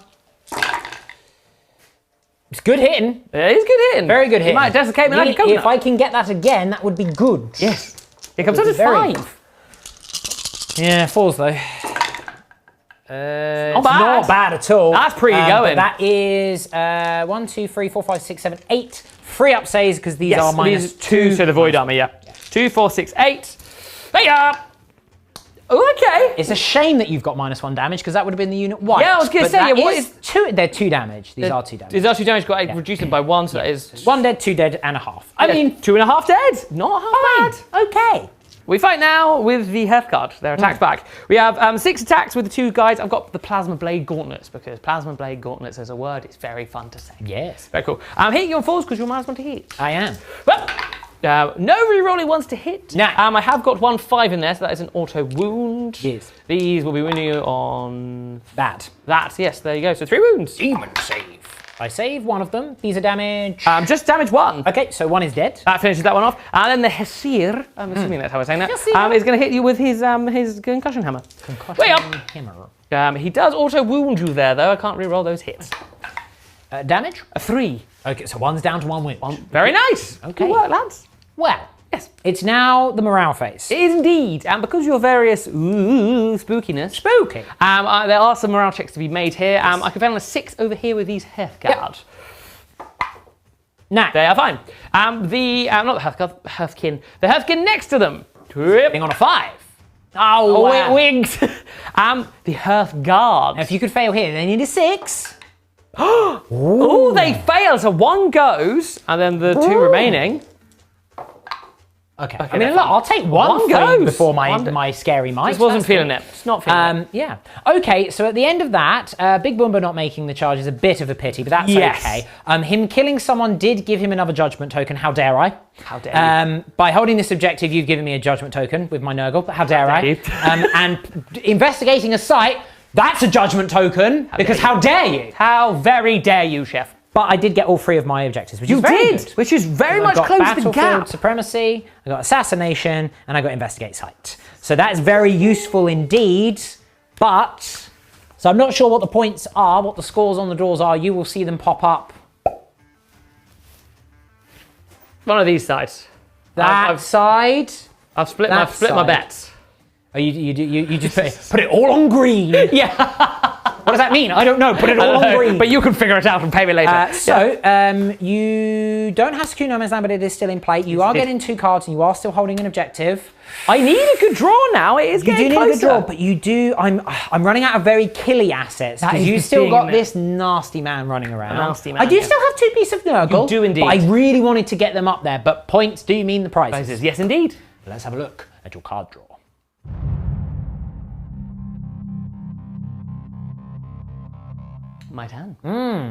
It's good hitting. Yeah, he's good hitting. Very good hitting. He might desiccate me like a coconut. If I can get that again, that would be good. Yes. Here comes Would up be to very 5. Yeah, 4s though. It's bad. not bad at all. That's pretty going. But that is 1, 2, 3, 4, 5, 6, 7, 8 free-up saves because these are minus 2. So the void armor, yeah. 2, 4, 6, 8. There you are. Okay. It's a shame that you've got -1 damage because that would have been the unit white. Yeah, I was going to say, what is 2? They're 2 damage. These are 2 damage. These are 2 damage, but I reduced them by 1, so that is 1 dead, 2 dead, and a half. I mean, 2.5 dead. Not half bad. okay. We fight now with the Hearthguard. Their attacks back. We have 6 attacks with the 2 guys. I've got the Plasma Blade Gauntlets because Plasma Blade Gauntlets as a word is very fun to say. Yes. Very cool. I'm hitting you on 4s because you're -1 to hit. I am. Well, no re-rolling ones to hit. No. I have got 1 5 in there, so that is an auto wound. Yes. These will be wounding you on That. that. Yes, there you go. So 3 wounds. Demon save. I save 1 of them. These are damage. Just damage 1. Okay, so 1 is dead. That finishes that one off. And then the Hesir, I'm assuming that's how I'm saying that, is going to hit you with his concussion hammer. Way up. Hammer. He does auto wound you there, though. I can't re-roll those hits. Damage? A 3. Okay, so 1's down to 1 wound. Very nice. Okay. Good work, lads. Well, Yes. it's now the morale phase. It is indeed. And because of your various spookiness, Spooky. there are some morale checks to be made here. I can fail on a 6 over here with these Hearthguard. Now, They are fine. Not the Hearthguard, Hearthkin. The Hearthkin next to them. being on a 5. Oh, wow. wigs. The Hearthguard. If you could fail here, they need a 6. Oh, they fail. So 1 goes, and then the 2 remaining. Okay. I mean, look, I'll take 1 goes. before my scary might. Just wasn't feeling it. It's not feeling it. Yeah. Okay, so at the end of that, Big Boomba not making the charge is a bit of a pity, but that's okay. Him killing someone did give him another judgment token. How dare I? How dare you? By holding this objective, you've given me a judgment token with my Nurgle, but how dare I? you. And investigating a site, that's a judgment token, because how dare you? How very dare you, Chef? But I did get all 3 of my objectives, which You is very did, good. which is very I much got close to the Battlefield gap. Supremacy, I got Assassination, and I got Investigate Site. So that is very useful indeed, but... So I'm not sure what the points are, what the scores on the draws are. You will see them pop up. One of these sides. That side. I've split That my side. bets. Oh, you just put it all on green. Yeah. What does that mean? I don't know. Put it all on green. But you can figure it out and pay me later. You don't have Secure No Man's Land, but it is still in play. You are getting 2 cards, and you are still holding an objective. I need a good draw now. It is You do getting need closer. a good draw, but you do. I'm running out of very killy assets That because is you the still thing, got isn't it? this nasty man running around. nasty man, I do yeah. still have 2 pieces of Nurgle. You do indeed. But I really wanted to get them up there. But points do mean the prizes. Yes, indeed. Let's have a look at your card draw. My turn.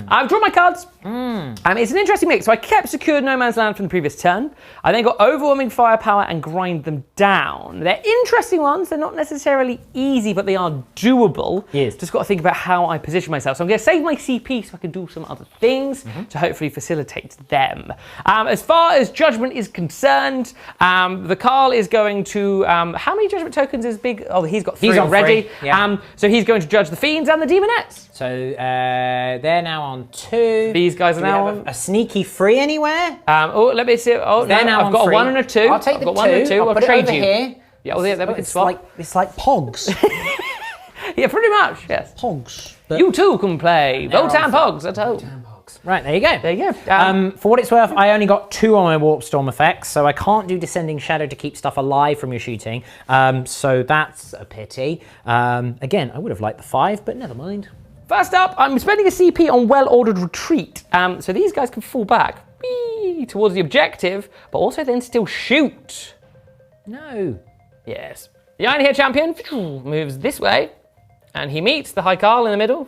I've drawn my cards. It's an interesting mix. So I kept Secured No Man's Land from the previous turn. I then got Overwhelming Firepower and grind them down. They're interesting ones. They're not necessarily easy, but they are doable. Yes. Just got to think about how I position myself. So I'm going to save my CP so I can do some other things to hopefully facilitate them. As far as Judgment is concerned, the Carl is going to... how many Judgment tokens is Big? Oh, he's got 3 He's on already. 3, yeah. So he's going to judge the Fiends and the Demonettes. So they're now on 2. These guys are Do we now have on... a sneaky 3 anywhere? Let me see. Oh, They're no, now I've on got 3. a 1 and a 2. I'll take I've the got 1 and a 2. I'll I'll put trade it over you. here. Yeah, well, yeah, then we can It's swap. like pogs. Yeah, pretty much, yes. Pogs. You too can play Votann Pogs at home. Right, there you go. There you go. For what it's worth, I only got 2 on my Warp Storm effects, so I can't do Descending Shadow to keep stuff alive from your shooting. So that's a pity. Again, I would have liked the 5, but never mind. First up, I'm spending a CP on Well-Ordered Retreat. So these guys can fall back towards the objective, but also then still shoot. No. Yes. The Iron Hair Champion moves this way, and he meets the High Carl in the middle.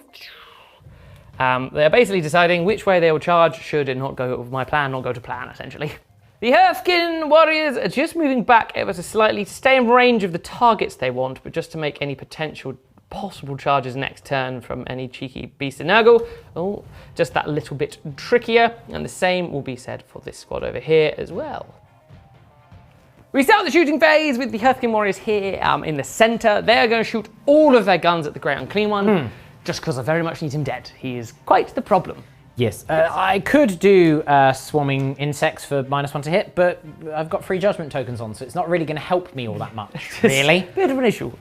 They're basically deciding which way they will charge should it not go with my plan, not go to plan, essentially. The Hearthkin Warriors are just moving back ever so slightly to stay in range of the targets they want, but just to make any possible charges next turn from any cheeky beast in Nurgle. Oh, just that little bit trickier, and the same will be said for this squad over here as well. We start the shooting phase with the Hearthkin Warriors here in the centre. They're going to shoot all of their guns at the Great Unclean One. Just because I very much need him dead. He is quite the problem. Yes, I could do Swarming Insects for -1 to hit, but I've got 3 Judgment tokens on, so it's not really going to help me all that much, really. Bit of an issue.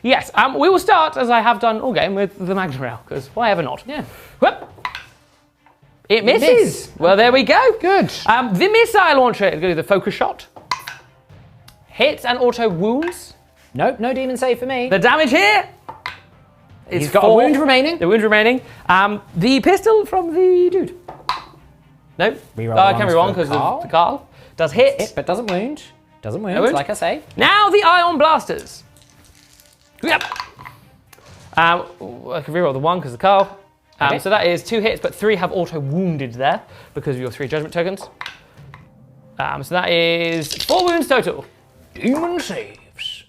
Yes, we will start, as I have done all game, with the Magna Rail, because why ever not? Yeah. Whoop. It misses. Well, there we go. Good. The missile launcher is going to do the focus shot. Hits and auto wounds. Nope, no demon save for me. The damage here. He's got a wound remaining. The wound remaining. The pistol from the dude. Nope. I can't be wrong because the Carl does hit. But doesn't wound. Doesn't wound, like I say. Now the Ion Blasters. Yep. I can reroll the 1 because the Carl. Okay. So that is 2 hits, but 3 have auto wounded there because of your 3 judgment tokens. So that is 4 wounds total. Demon saves.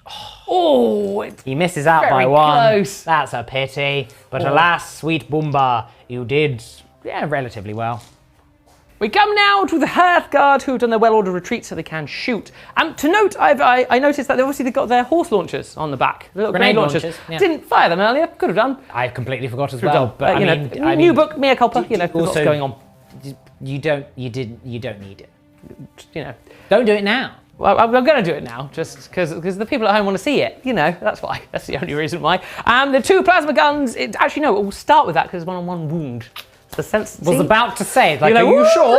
Oh, he misses out by 1. Close. That's a pity. But alas, sweet Boomba, you did relatively well. We come now to the Hearthguard, who've done their well-ordered retreat so they can shoot. To note, I noticed that they've got their horse launchers on the back. The little grenade launchers. Yeah. Didn't fire them earlier. Could have done. I completely forgot as well. But new book, mea culpa. What's going on. You don't need it. You know. Don't do it now. Well, I'm going to do it now, just because the people at home want to see it. You know, that's why. That's the only reason why. The 2 plasma guns. Actually, no. We'll start with that because it's 1-on-1 wound. The sense. Was about to say, like, are you sure?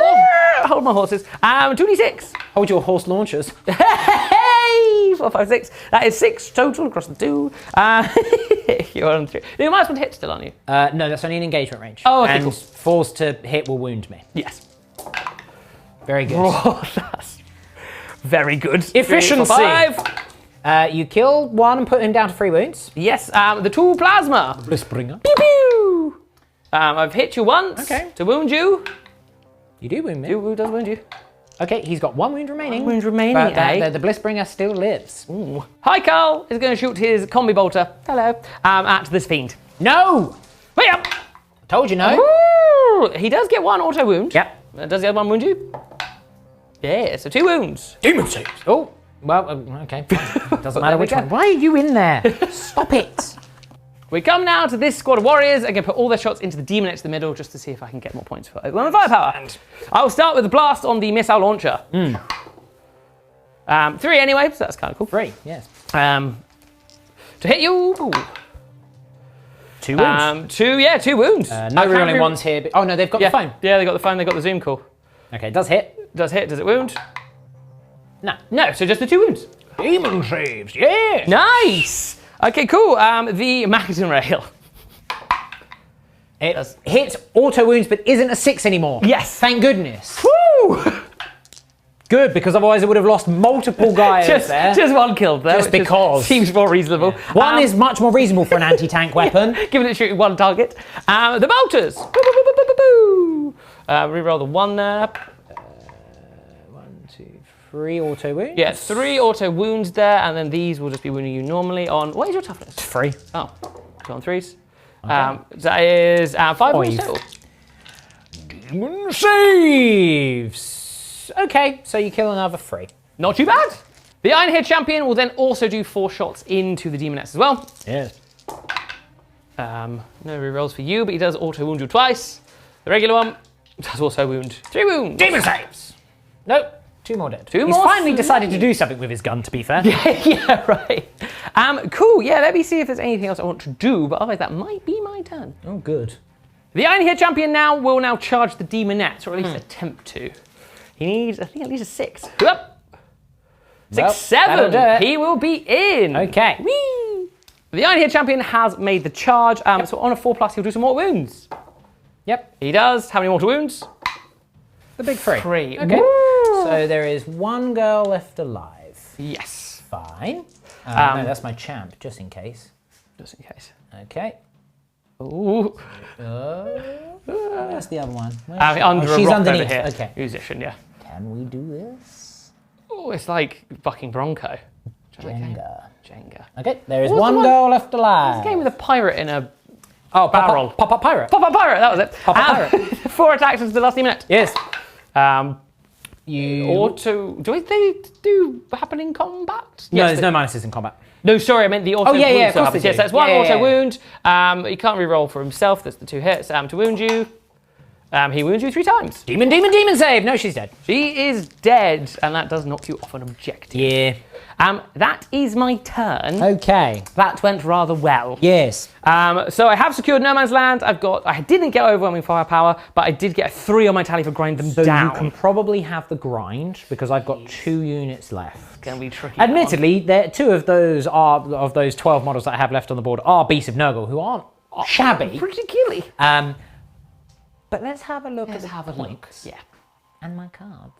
sure? Hold my horses. 2d6. Hold your horse launchers. Hey, 4, 5, 6. That is 6 total across the 2. You're on 3. You might as well hit still, aren't you? No, that's only an engagement range. Oh, okay, and cool. Falls to hit will wound me. Yes. Very good. Oh, that's very good. Efficiency. 3, 4, 5. You kill 1 and put him down to 3 wounds. Yes. The 2 plasma. Blissbringer. Pew pew. I've hit you once to wound you. You do wound me. Who does wound you? Okay, he's got 1 wound remaining. 1 wound remaining, but the Blissbringer still lives. Ooh. Hi, Carl is going to shoot his combi bolter. Hello. At this fiend. No. Wait up. Told you no. Ooh. He does get 1 auto wound. Yep. Does the other one wound you? Yeah, so 2 wounds. Demon saves. Oh, well, okay. Doesn't matter which one. Why are you in there? Stop it. We come now to this squad of warriors. I'm going to put all their shots into the demon next to the middle just to see if I can get more points for overwhelming firepower. I'll start with the blast on the missile launcher. 3 anyway, so that's kind of cool. 3, yes. To hit you. Ooh. 2 wounds. 2 wounds. No rerolling ones here. But, oh no, they've got the phone. Yeah, they got the phone. They got the zoom call. Okay, does hit. Does hit. Does it wound? No. No. So just the 2 wounds. Demon saves. Yeah. Nice. Okay, cool. The Magazine Rail. It hits auto wounds, but isn't a 6 anymore. Yes. Thank goodness. Woo! Good, because otherwise it would have lost multiple guys there. Just 1 killed there. Just because. Seems more reasonable. Yeah. 1 is much more reasonable for an anti-tank weapon. Given it shooting 1 target. The bolters. Reroll the 1 there. 1, 2, 3 auto wounds. Yeah, 3 auto wounds there, and then these will just be wounding you normally on. What is your toughness? 3. Oh, so on 3s. Okay. That is 5 wounds total. Demon saves. Okay, so you kill another 3. Not too bad. The Ironhead Champion will then also do 4 shots into the Demoness as well. Yes. No rerolls for you, but he does auto wound you twice. The regular one does also wound 3 wounds. Demon saves. Nope. 2 more dead. He's finally decided to do something with his gun, to be fair. Yeah, right. Cool, yeah, let me see if there's anything else I want to do, but otherwise that might be my turn. Oh, good. The Iron Hit Champion will now charge the Demonette, or at least attempt to. He needs, I think, at least a 6. Up. 6, Well, 7. that'll do it. He will be in. Okay. Whee! The Iron Hit Champion has made the charge, so on a 4+, he'll do some more wounds. Yep. He does. How many mortal wounds? The big 3. 3. Okay. Woo! So there is 1 girl left alive. Yes. Fine. No, that's my champ, just in case. Just in case. Okay. Ooh. Where's the other one? Under a she's rock underneath. over here. Okay. Musician, yeah. Can we do this? Oh, it's like bucking Bronco. Jenga. Jenga. Okay, there is What was one the one- girl left This alive. game with a pirate in a Oh, barrel. Pop-up pirate. Pop-up pirate, that was it. Pop-up pirate. 4 attacks into the last minute. Yes. Um, You. auto. Do they do happen in combat? No, Yes, there's no minuses in combat. No, sorry, I meant the auto yeah, wound yeah, of still course happens. they Yes, do. that's one Yeah, auto yeah. wound. He can't re-roll for himself. That's the 2 hits. To wound you, he wounds you 3 times. Demon save. No, she's dead. She is dead, and that does knock you off an objective. Yeah. That is my turn. Okay. That went rather well. Yes. So I have secured No Man's Land. I didn't get overwhelming firepower, but I did get a 3 on my tally for grind them So down. you can probably have the grind because I've got 2 units left. Gonna be tricky. Admittedly, 2 of those 12 models that I have left on the board are Beasts of Nurgle, who aren't shabby. Pretty killy. But let's have a look at the have a look. points Yeah. and my cards.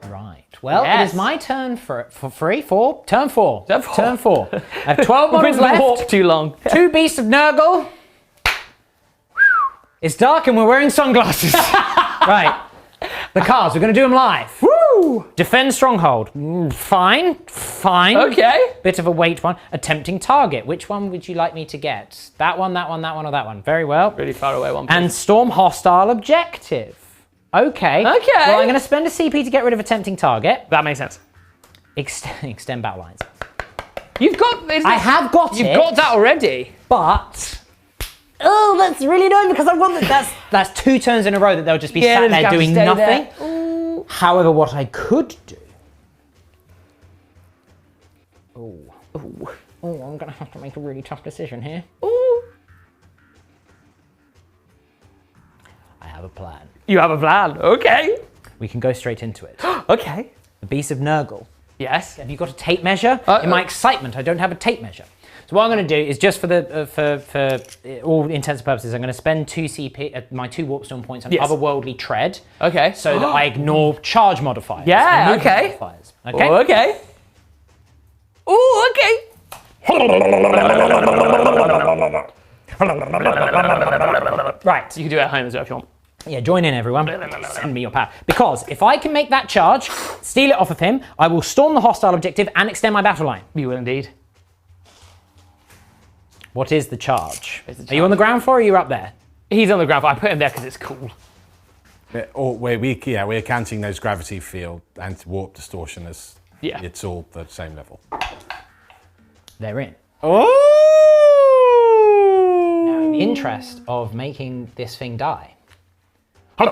Right. Well, it Yes. is my turn for 3, 4. Turn 4. Turn 4. Turn 4. I have 12 models We've been warped left. too long. 2 Beasts of Nurgle. It's dark and we're wearing sunglasses. Right. The cards, we're going to do them live. Woo! Defend Stronghold. Fine. Fine. Okay. Bit of a weight one. Attempting Target. Which one would you like me to get? That one, that one, that one, or that one? Very well. Really far away one. And Storm Hostile Objective. Okay. Okay. Well, I'm going to spend a CP to get rid of Attempting Target. That makes sense. Extend battle lines. You've got. I have got it. You've got that already. But oh, that's really annoying because I want that. That's 2 turns in a row that they'll just be sat there doing nothing. However, what I could do. Oh, I'm gonna have to make a really tough decision here. Ooh. I have a plan. You have a plan. Okay. We can go straight into it. Okay. The Beast of Nurgle. Yes. Have you got a tape measure? In my excitement, I don't have a tape measure. So what I'm going to do is just for the for all intents and purposes, I'm going to spend 2 CP, my 2 Warpstone points on Yes. Otherworldly Tread, Okay. so that I ignore charge modifiers. Yeah, and movement okay. Modifiers. Okay. Oh, okay. Ooh, okay. Right. You can do it at home as well if you want. Yeah, join in, everyone. Send me your power. Because if I can make that charge, steal it off of him, I will storm the hostile objective and extend my battle line. You will indeed. What is the charge? Where's the Are you on the ground floor or are you up there? He's on the ground. I put him there because it's cool. We're counting those gravity field and warp distortion as Yeah. it's all the same level. They're in. Oh! Now, in the interest of making this thing die. I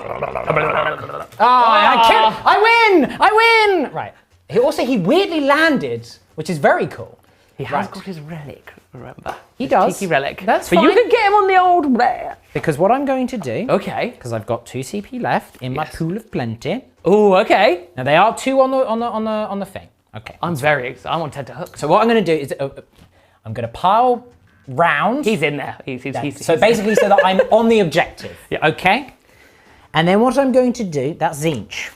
win! I win! Right. He weirdly landed, which is very cool. He has got his relic, remember? He His does. Cheeky relic. That's But you fine. can get him on the old rare. Because what I'm going to do, Okay. because I've got 2 CP left in my Yes. pool of plenty. Oh, okay. Now they are 2 on the thing. Okay. I'm very excited. I want Ted to hook. So what I'm going to do is I'm going to pile round. He's in there. He's So basically, so that I'm on the objective. Yeah. Okay. And then what I'm going to do, that's Zinch.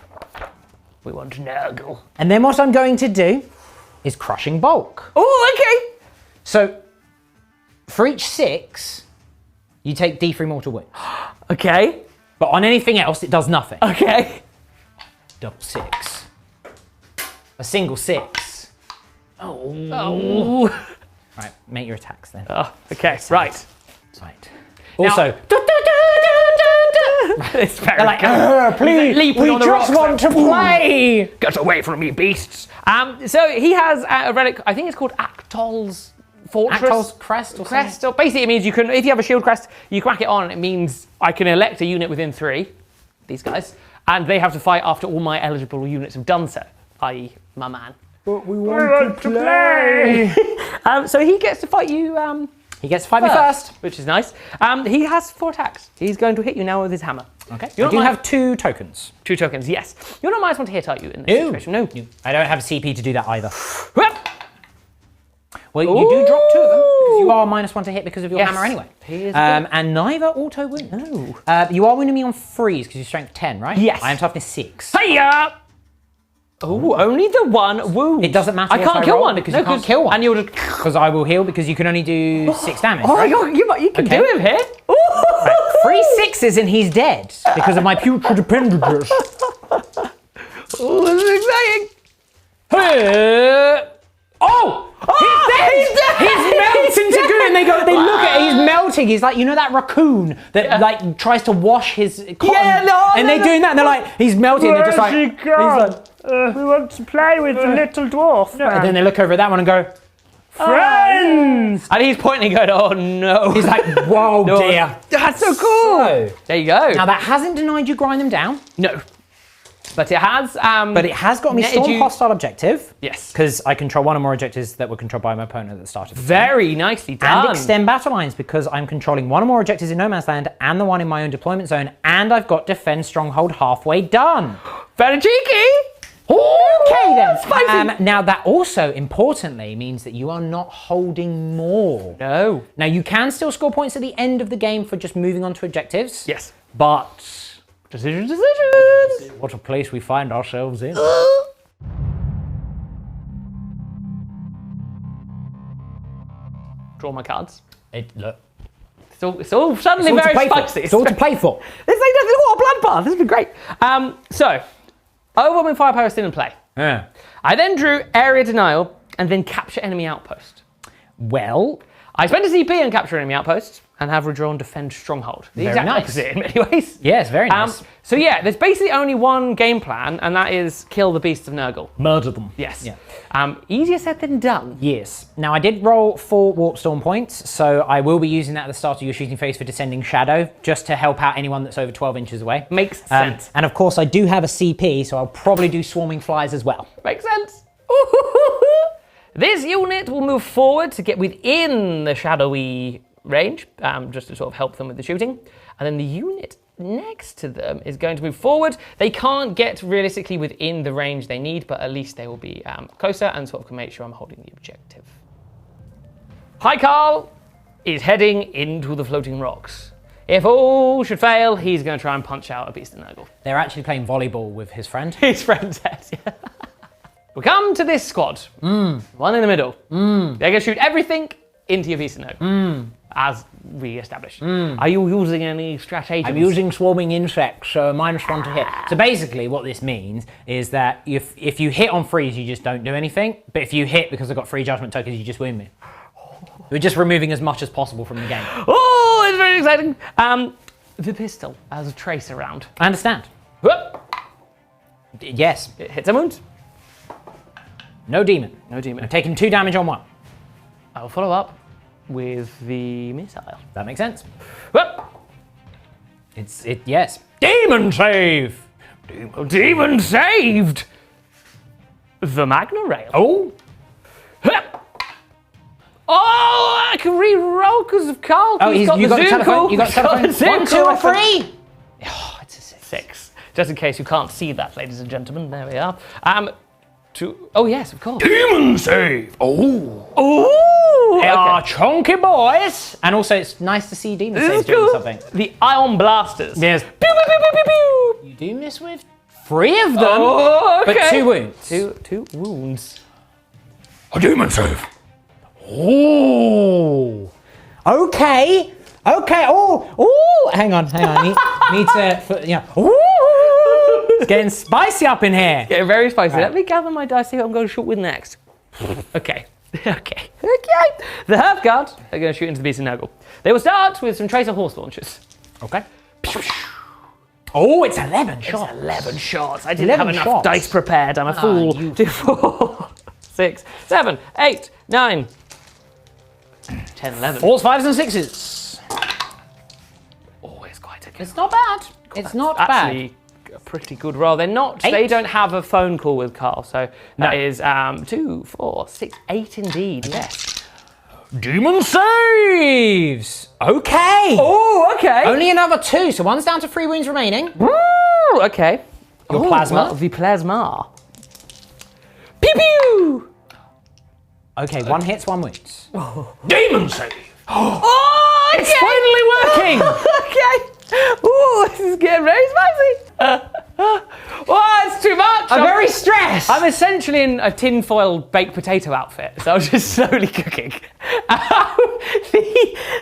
we want Nurgle. And then what I'm going to do is Crushing Bulk. Oh, okay. So for each 6, you take D3 mortal wound. Okay. But on anything else, it does nothing. Okay. Double 6. A single 6. Oh. Right, make your attacks then. Oh, okay. Right. Right. Also, It's very they're like, good. please, leaping we on the just rocks. want to play. Get away from me, beasts. So he has a relic. I think it's called Actol's Fortress. Actol's Crest or Crest. So basically, it means you can, if you have a shield crest, you crack it on. It means I can elect a unit within 3. These guys. And they have to fight after all my eligible units have done so, i.e. my man. But we want to play. So he gets to fight you He gets to fight me first. which is nice. He has 4 attacks. He's going to hit you now with his hammer. Okay. You I do have 2 tokens. 2 tokens, yes. You're not -1 to hit, are you, in this situation? No. I don't have a CP to do that either. Whoop. Well, you do drop 2 of them because you are -1 to hit because of your hammer anyway. He is and neither auto wound. No. You are wounding me on freeze because you're strength 10, right? Yes. I am toughness 6. Hiya! Oh, only the 1 wound. It doesn't matter. I can't kill one because you can't kill one. And you'll just. Because I will heal because you can only do 6 damage. Oh, right? you can Okay. do him here. Right. 3 6s and he's dead because of my putrid appendages. Oh, this is exciting. Oh! He's dead! He's melting to goo, and they look at it, he's melting. He's like, you know that raccoon that like tries to wash his cotton? Yeah, no, and no, they're doing that, and they're like, he's melting, and they're just like, We want to play with the little dwarf. and then they look over at that one and go, Friends! And he's pointing, going, "Oh no!" he's like, whoa, dear. That's so cool. So, There you go. now that hasn't denied you grind them down, No, but it has. but it has got me netted storm you- hostile objective. Yes. Because I control 1 or more objectives that were controlled by my opponent at the start of the game. Very nicely done. And extend battle lines because I'm controlling 1 or more objectives in no man's land and the one in my own deployment zone, and I've got defend stronghold halfway done. Very cheeky. Okay then. Spicy. Now that also importantly means that you are not holding more. No. Now you can still score points at the end of the game for just moving on to objectives. Yes. But Decisions. what a place we find ourselves in. Draw my cards. Look, It's all suddenly very spicy. It's all to play for. It's like what a bloodbath. This has been great. So, overwhelming firepower is still in play. Yeah. I then drew area denial and then capture enemy outpost. Well, I spent a CP on capture enemy outpost and have redrawn defend stronghold. The Very exact nice. opposite in many ways. yes, very nice. So yeah, there's basically only one game plan, and that is kill the beasts of Nurgle. Murder them. Yes. Yeah. Easier said than done. Yes. Now I did roll 4 warp storm points, so I will be using that at the start of your shooting phase for descending shadow, just to help out anyone that's over 12 inches away. Makes sense. And of course I do have a CP, so I'll probably do swarming flies as well. Makes sense. This unit will move forward to get within the shadowy range, just to sort of help them with the shooting. And then the unit next to them is going to move forward. They can't get realistically within the range they need, but at least they will be closer and sort of can make sure I'm holding the objective. Hi Carl is heading into the floating rocks. If all should fail, he's going to try and punch out a beast of Nurgle. They're actually playing volleyball with his friend. His friend says, yeah. We come to this squad. One in the middle. They're going to shoot everything into your beast of Nurgle. As we established. Are you using any stratagems? I'm using swarming insects, so -1 to hit. So basically what this means is that if you hit on freeze, you just don't do anything. But if you hit because I've got 3 judgment tokens, you just wound me. We're just removing as much as possible from the game. Oh, it's very exciting. The pistol has a tracer round. I understand. Whoop. Yes. It hits a wound. No demon. No demon. I've taken 2 damage on 1. I'll follow up with the missile. That makes sense. Whoop. Yes. Demon save! Demon saved! The Magna Rail. Oh! Whoop. Oh, I can re-roll because of Carl. Oh, He's got you the got the telephone. Zuko. You got the telephone. He's got 1, the 2, or Zuko. 3? Oh, it's a 6. 6. Just in case you can't see that, ladies and gentlemen. There we are. Oh, yes, of course. Demon save! Oh! Ooh! They are Okay. chunky boys! And also, it's nice to see demon This saves is doing cool. something. The Ion Blasters. Yes. Pew, pew, pew, pew, pew, pew. You do miss with 3 of them, Oh, okay. but 2 wounds. Two wounds. A demon save! Oh! Okay. Oh! Hang on. Need to, Ooh! It's getting spicy up in here. Getting very spicy. Right. Let me gather my dice, see who I'm going to shoot with next. Okay. Okay. The Half Guard are going to shoot into the Beast of Nurgle. They will start with some Tracer Horse Launchers. Okay. Oh, it's 11 shots. 11 shots. I didn't 11 have enough shots. dice prepared. I'm a fool. you- 2, 4, 6, 7, 8, 9, 10, 11. 4s, 5s, and 6s. Oh, it's quite a good. It's not bad. It's not Actually, a pretty good roll. They're not. 8. They don't have a phone call with Carl, so that is 2, 4, 6, 8 indeed. Yes. Demon saves! Okay! Oh, okay. Only another 2, so one's down to 3 wounds remaining. Woo, okay. Your plasma. Well, the plasma. Pew pew! Okay, 1 hits, 1 wounds. Demon save! Oh, okay. It's finally working! Okay. Ooh, this is getting very spicy. Oh, it's too much. I'm very stressed! I'm essentially in a tinfoil baked potato outfit, so I'm just slowly cooking.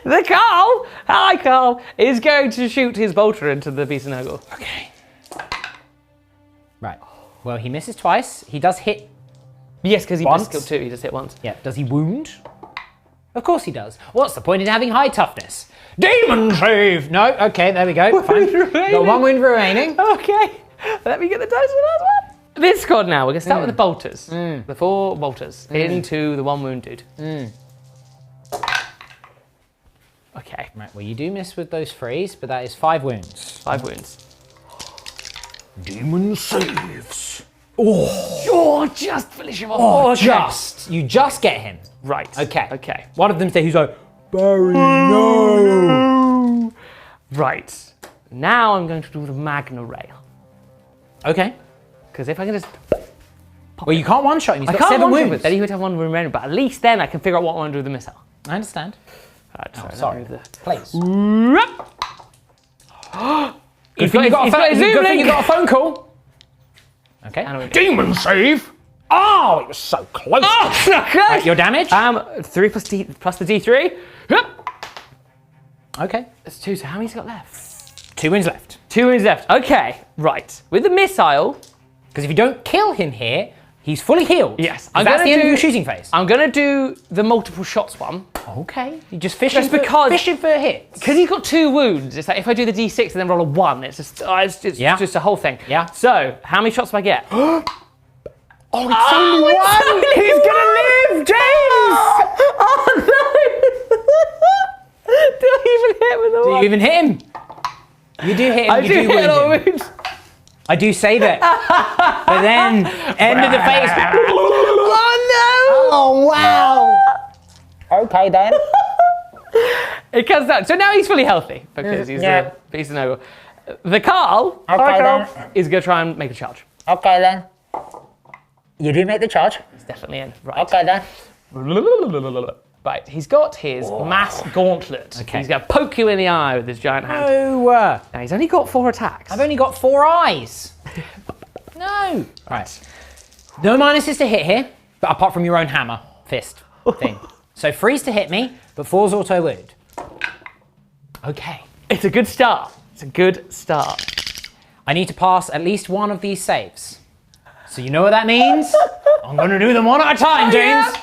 The Carl, hi Carl, is going to shoot his bolter into the beast and ogre. Okay. Right. Well, he misses twice. He does hit. Yes, because he Once. missed skill 2, he just hit once. Yeah, does he wound? Of course he does. What's the point in having high toughness? Demon save! No, okay, there we go. Fine. Got 1 wound remaining. Okay, let me get the dice for that one. This squad now, we're going to start with the bolters. The 4 bolters into the 1 wound dude. Okay. Right, well, you do miss with those 3s, but that is 5 wounds. 5 wounds. Demon saves. Oh, just finish him off. Oh, Okay. just. You just get him. Right. Okay. Okay. One of them says, who's like, Barry, no. Right. Now I'm going to do the Magna Rail. Okay. Because if I can just... Well, you can't one-shot him. He's I got can't 7 one-shot wounds. it, then he would have 1 wound remaining, but at least then I can figure out what I want to do with the missile. I understand. Right, so Sorry. let me Please. Good thing you got a phone- Zoom good thing link. you got a phone call. Okay. Demon save. Oh, it was so close. Oh, okay. Right, your damage? 3 plus the D3. Yep. Okay. That's 2, so how many's got left? 2 wounds left. 2 wounds left. Okay, right. With the missile, Because if you don't kill him here, he's fully healed. yes. That's the end of your shooting phase. I'm going to do the multiple shots one. Okay. You just fishing Just because- fishing for hits. Because he's got 2 wounds, it's like if I do the D6 and then roll a 1, it's just, it's Yeah. just a whole thing. Yeah. So, how many shots do I get? Oh, it's only one. only He's gonna live, James. Oh no! Do I even hit with the Do one? you even hit him? You do hit him. I you do hit wound a lot him. of wounds. I do save it. But then, end of the phase. Oh Oh, wow. Okay, then. no! It comes down. So now he's fully healthy because he's Yeah. a beast and ogre. The Carl is going to try and make a charge. Okay, then. You do make the charge. He's definitely in. Right. Okay, then. Right, he's got his mass gauntlet. Okay. He's going to poke you in the eye with his giant hand. Oh, Now he's only got 4 attacks. I've only got 4 eyes. No. Right. No minuses to hit here, but apart from your own hammer, fist thing. So 3's to hit me, but 4's auto wound. Okay. It's a good start. It's a good start. I need to pass at least one of these saves. So you know what that means? I'm going to do them one at a time, James.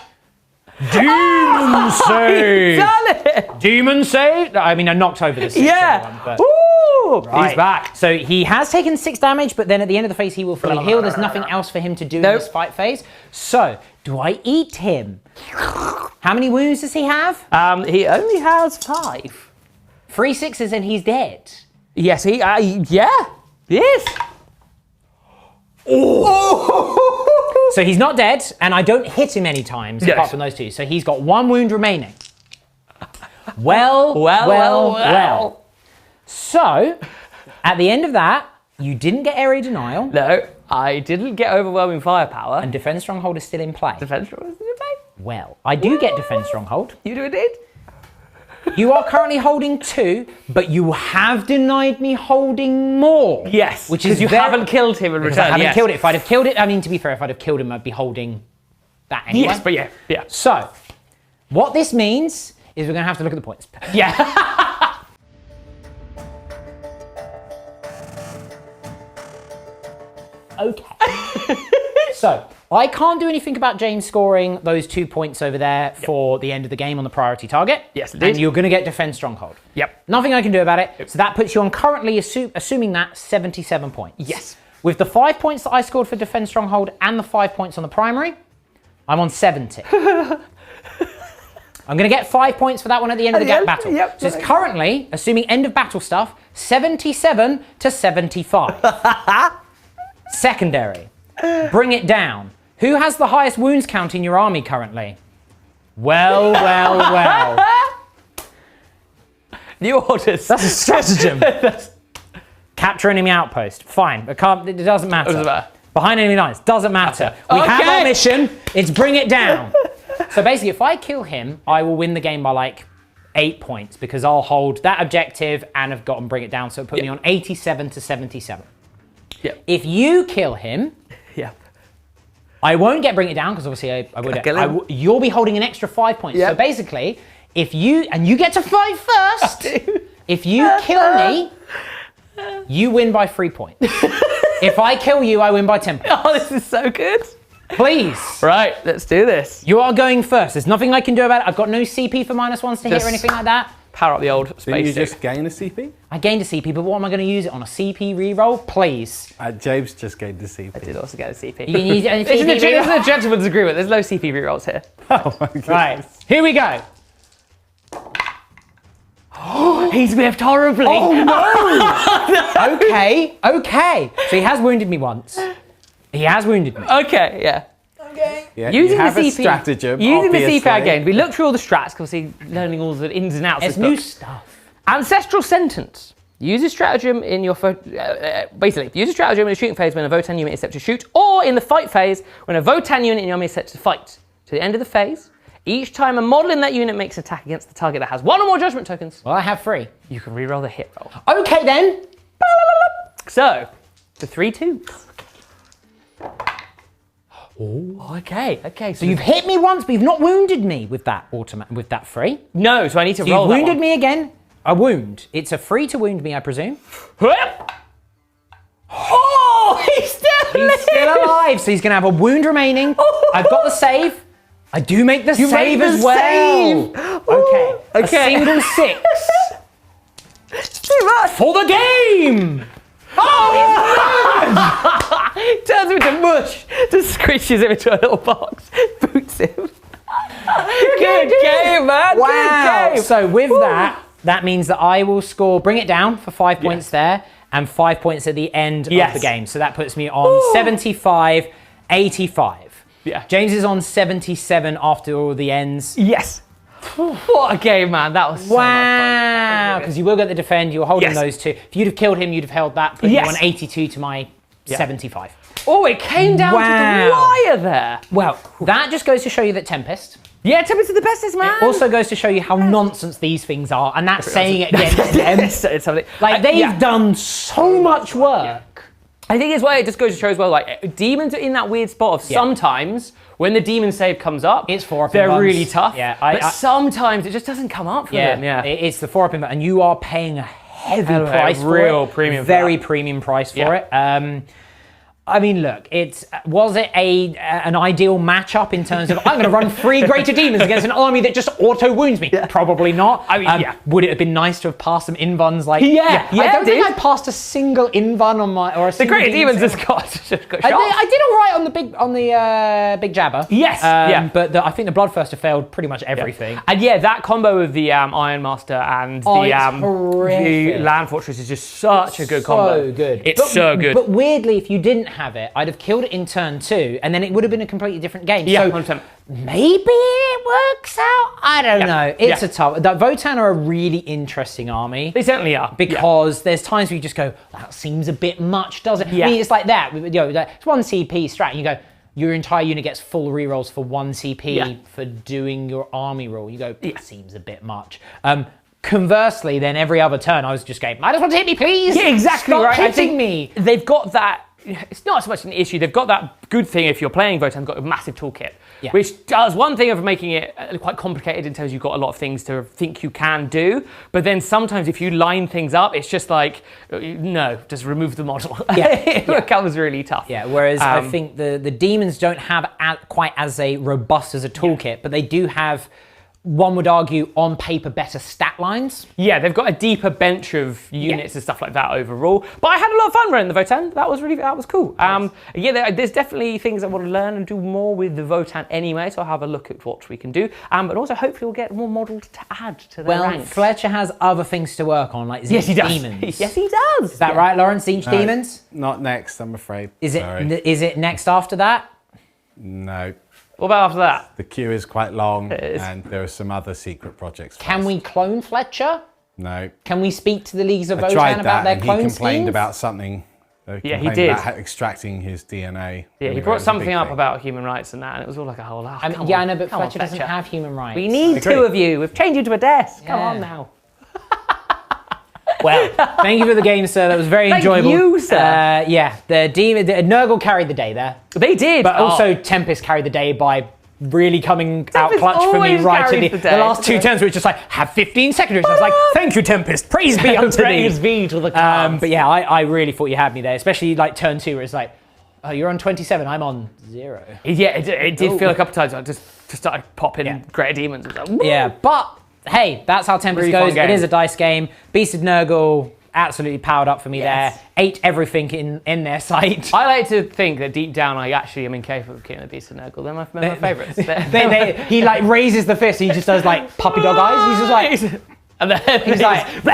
Demon save. Done it! Demon save. I mean, I knocked over the 6th Yeah. one, but Woo! Right. He's back. So he has taken 6 damage, but then at the end of the phase he will fully heal. There's nothing else for him to do in Nope. this fight phase. So, do I eat him? How many wounds does he have? He only has 5. 3 6s and he's dead. Yes, he. Yeah. Yes. So he's not dead, and I don't hit him any times Yes. apart from those 2. So he's got 1 wound remaining. Well. So, at the end of that, you didn't get area denial, No, I didn't get overwhelming firepower. and defense stronghold is still in play. Defense was in play. Well, I do get defense stronghold. You do indeed. You are currently holding 2, but you have denied me holding more. Yes, Which because is you very- haven't killed him in Because return. I haven't yes. killed it. If I'd have killed it, I mean, to be fair, if I'd have killed him, I'd be holding that anyway. Yes, but yeah. So, what this means is we're going to have to look at the points. Yeah. Okay. So, I can't do anything about James scoring those 2 points over there for the end of the game on the priority target. Yes, indeed. And you're going to get defense stronghold. Yep. Nothing I can do about it. So that puts you on currently, assuming that, 77 points. Yes. With the 5 points that I scored for defense stronghold and the 5 points on the primary, I'm on 70. I'm going to get 5 points for that one at the end of the battle. Yep. So it's currently, assuming end of battle stuff, 77 to 75. Secondary. Bring it down. Who has the highest wounds count in your army currently? Well. New orders. That's a stratagem. Capture enemy outpost. Fine. It doesn't matter. Doesn't matter. Behind enemy lines. Doesn't matter. We have our mission. It's bring it down. So basically, if I kill him, I will win the game by like 8 points because I'll hold that objective and have gotten bring it down. So it put me on 87 to 77. Yep. If you kill him, I won't get bring it down because obviously I would. You'll be holding an extra 5 points. So basically, if you get to fight first, if you kill me, you win by 3 points. If I kill you, I win by 10 points. Oh, this is so good. Please. Right, let's do this. You are going first. There's nothing I can do about it. I've got no CP for -1s to hit or anything like that. Power up the old space. Didn't you just gain a CP? I gained a CP, but what am I going to use it on? A CP reroll? Please. James just gained a CP. I did also get a CP. You can use it on a This CP is reroll. a gentleman's agreement. There's no CP rerolls here. Oh my goodness. Right, here we go. He's whiffed horribly. Oh no! Okay. So he has wounded me once. He has wounded me. Okay, yeah. Yeah, Using you have the a CP, stratagem, using obviously. the CP again, we looked through all the strats, obviously learning all the ins and outs It's of this new book. stuff. Ancestral Sentence. Use a stratagem in your basically use a stratagem in the shooting phase when a Votann unit is set to shoot, or in the fight phase when a Votann unit in your army is set to fight. To the end of the phase, each time a model in that unit makes an attack against the target that has 1 or more judgment tokens, Well, I have 3. you can reroll the hit roll. Okay then. So, the 3 2s. Oh, okay. So you've hit me once, but you've not wounded me with that with that 3. no, so I need to So roll you've that wounded one. me again. A wound. It's a 3 to wound me, I presume. Whoop! Oh, he's still He's still alive, so he's going to have a wound remaining. I've got the save. I do make the You save make the as well. save. Okay. A Okay. single 6 too much. for the game. Turns him into mush. Just squishes him into a little box. Boots him. Good game, man. Wow. Good game. So with that means that I will score, bring it down for 5 points there, and 5 points at the end of the game. So that puts me on 75, 85. Yeah. James is on 77 after all the ends. Yes. What a game, man. That was so much Wow. fun. Because you will get the defend, you're holding Yes. those two. If you'd have killed him, you'd have held that, putting Yes. you on 82 to my 75. Oh, it came down to the wire there. Well, that just goes to show you that Tempest. Yeah, Tempest are the bestest, man. Also goes to show you how nonsense these things are, and that's saying it against them. It's something. Like, they've done so much work. I think it's why it just goes to show as well, like, demons are in that weird spot of sometimes when the demon save comes up, It's 4 up in they're buns. really tough. Yeah, but sometimes it just doesn't come up for them. Yeah. It's the 4 up in, and you are paying a heavy Hell of a price for real it. premium for Very that. premium price for it. I mean, look, was it an ideal matchup in terms of I'm going to run 3 greater demons against an army that just auto wounds me? Probably not. I mean, would it have been nice to have passed some invuns? Like, Yeah, I don't think dude. I passed a single invun on my or a The single great demon demons save. just got I shot. did all right on the big jabber. Yes, But I think the Bloodthirster failed pretty much everything. And yeah, that combo of the Iron Master and Oh, the it's horrific. Land Fortress is just such a good combo. So good. It's so good. But weirdly, if you didn't have it, I'd have killed it in turn 2, and then it would have been a completely different game. Yeah, so 100%. maybe it works out. I don't know. It's Yeah. a tough. The Votann are a really interesting army. They certainly are. Because there's times where you just go, that seems a bit much, doesn't it? Yeah. I mean, it's like that. It's 1 CP strat, and you go, your entire unit gets full rerolls for 1 CP for doing your army roll. You go, that seems a bit much. Conversely, then every other turn, I was just going, might as well hit me, please. Yeah, exactly Stop right. I hitting think me. They've got that. It's not so much an issue. They've got that good thing if you're playing Votann, they've got a massive toolkit, which does one thing of making it quite complicated in terms of you've got a lot of things to think you can do. But then sometimes if you line things up, it's just like, no, just remove the model. It becomes really tough. Yeah, whereas I think the demons don't have quite as a robust as a toolkit, but they do have one would argue, on paper, better stat lines. Yeah, they've got a deeper bench of units and stuff like that overall. But I had a lot of fun running the Votann. That was cool. Yeah, there's definitely things I want to learn and do more with the Votann anyway, so I'll have a look at what we can do. But also, hopefully, we'll get more models to add to their ranks. Fletcher has other things to work on, like Siege Demons. Yes, he does. Is that right, Lauren? Siege Demons? Not next, I'm afraid. Is Sorry. it next after that? No. What about after that? The queue is quite long, and there are some other secret projects. Can we clone Fletcher? No. Can we speak to the Leagues of I tried Votann that, about their and clone he complained schemes? about something. Yeah, he did. About extracting his DNA. Yeah, he Anyway, brought it was a something big up thing. about human rights and that, and it was all like a whole lot. I know, but Fletcher doesn't have human rights. We need two of you. We've chained you to a desk. Come on now. Well, thank you for the game, sir. That was very enjoyable. Thank you, sir. Yeah, the Nurgle carried the day there. They did. But also Tempest carried the day by really coming out Tempest clutch for me always right at carries the the day. last two turns where it's just like, have 15 secondaries. I was like, thank you, Tempest. Praise be unto thee. Praise be to the gods. But yeah, I really thought you had me there, especially like turn 2 where it's like, oh, you're on 27, I'm on 0. Yeah, it did feel a couple times. I just started popping Greater Demons. Like, yeah, but hey, that's how Tempest Really goes. fun game. It is a dice game. Beasted Nurgle absolutely powered up for me there. Ate everything in their sight. I like to think that deep down I actually am incapable of killing a Beast of Nurgle. They're my favourites. He like raises the fist and he just does like puppy dog eyes. He's just like... And then He's like...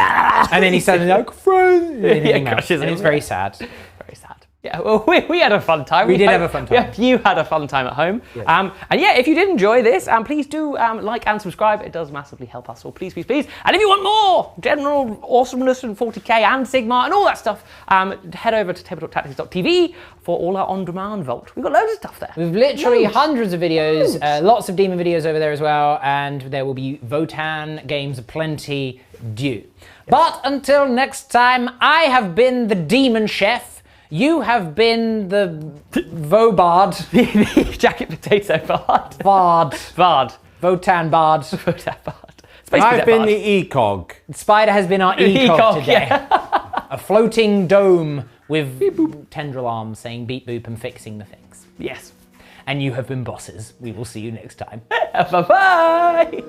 and then he says like, friend. And crushes it's very sad. Very sad. Yeah, well, we had a fun time. We did have a fun time. You had a fun time at home. And yeah, if you did enjoy this, please do like and subscribe. It does massively help us all. Please, please, please. And if you want more general awesomeness and 40k and Sigma and all that stuff, head over to tabletoptactics.tv for all our on-demand vault. We've got loads of stuff there. We've literally hundreds of videos, lots of Demon videos over there as well, and there will be Votann games aplenty due. But until next time, I have been the Demon Chef. You have been the Vobard. The jacket potato bard. Vard. Votann Bard. Votann bard. I've been the ECOG. Spider has been our ECOG today. Yeah. A floating dome with beep, boop, tendril arms saying beep boop and fixing the things. Yes. And you have been bosses. We will see you next time. Bye-bye.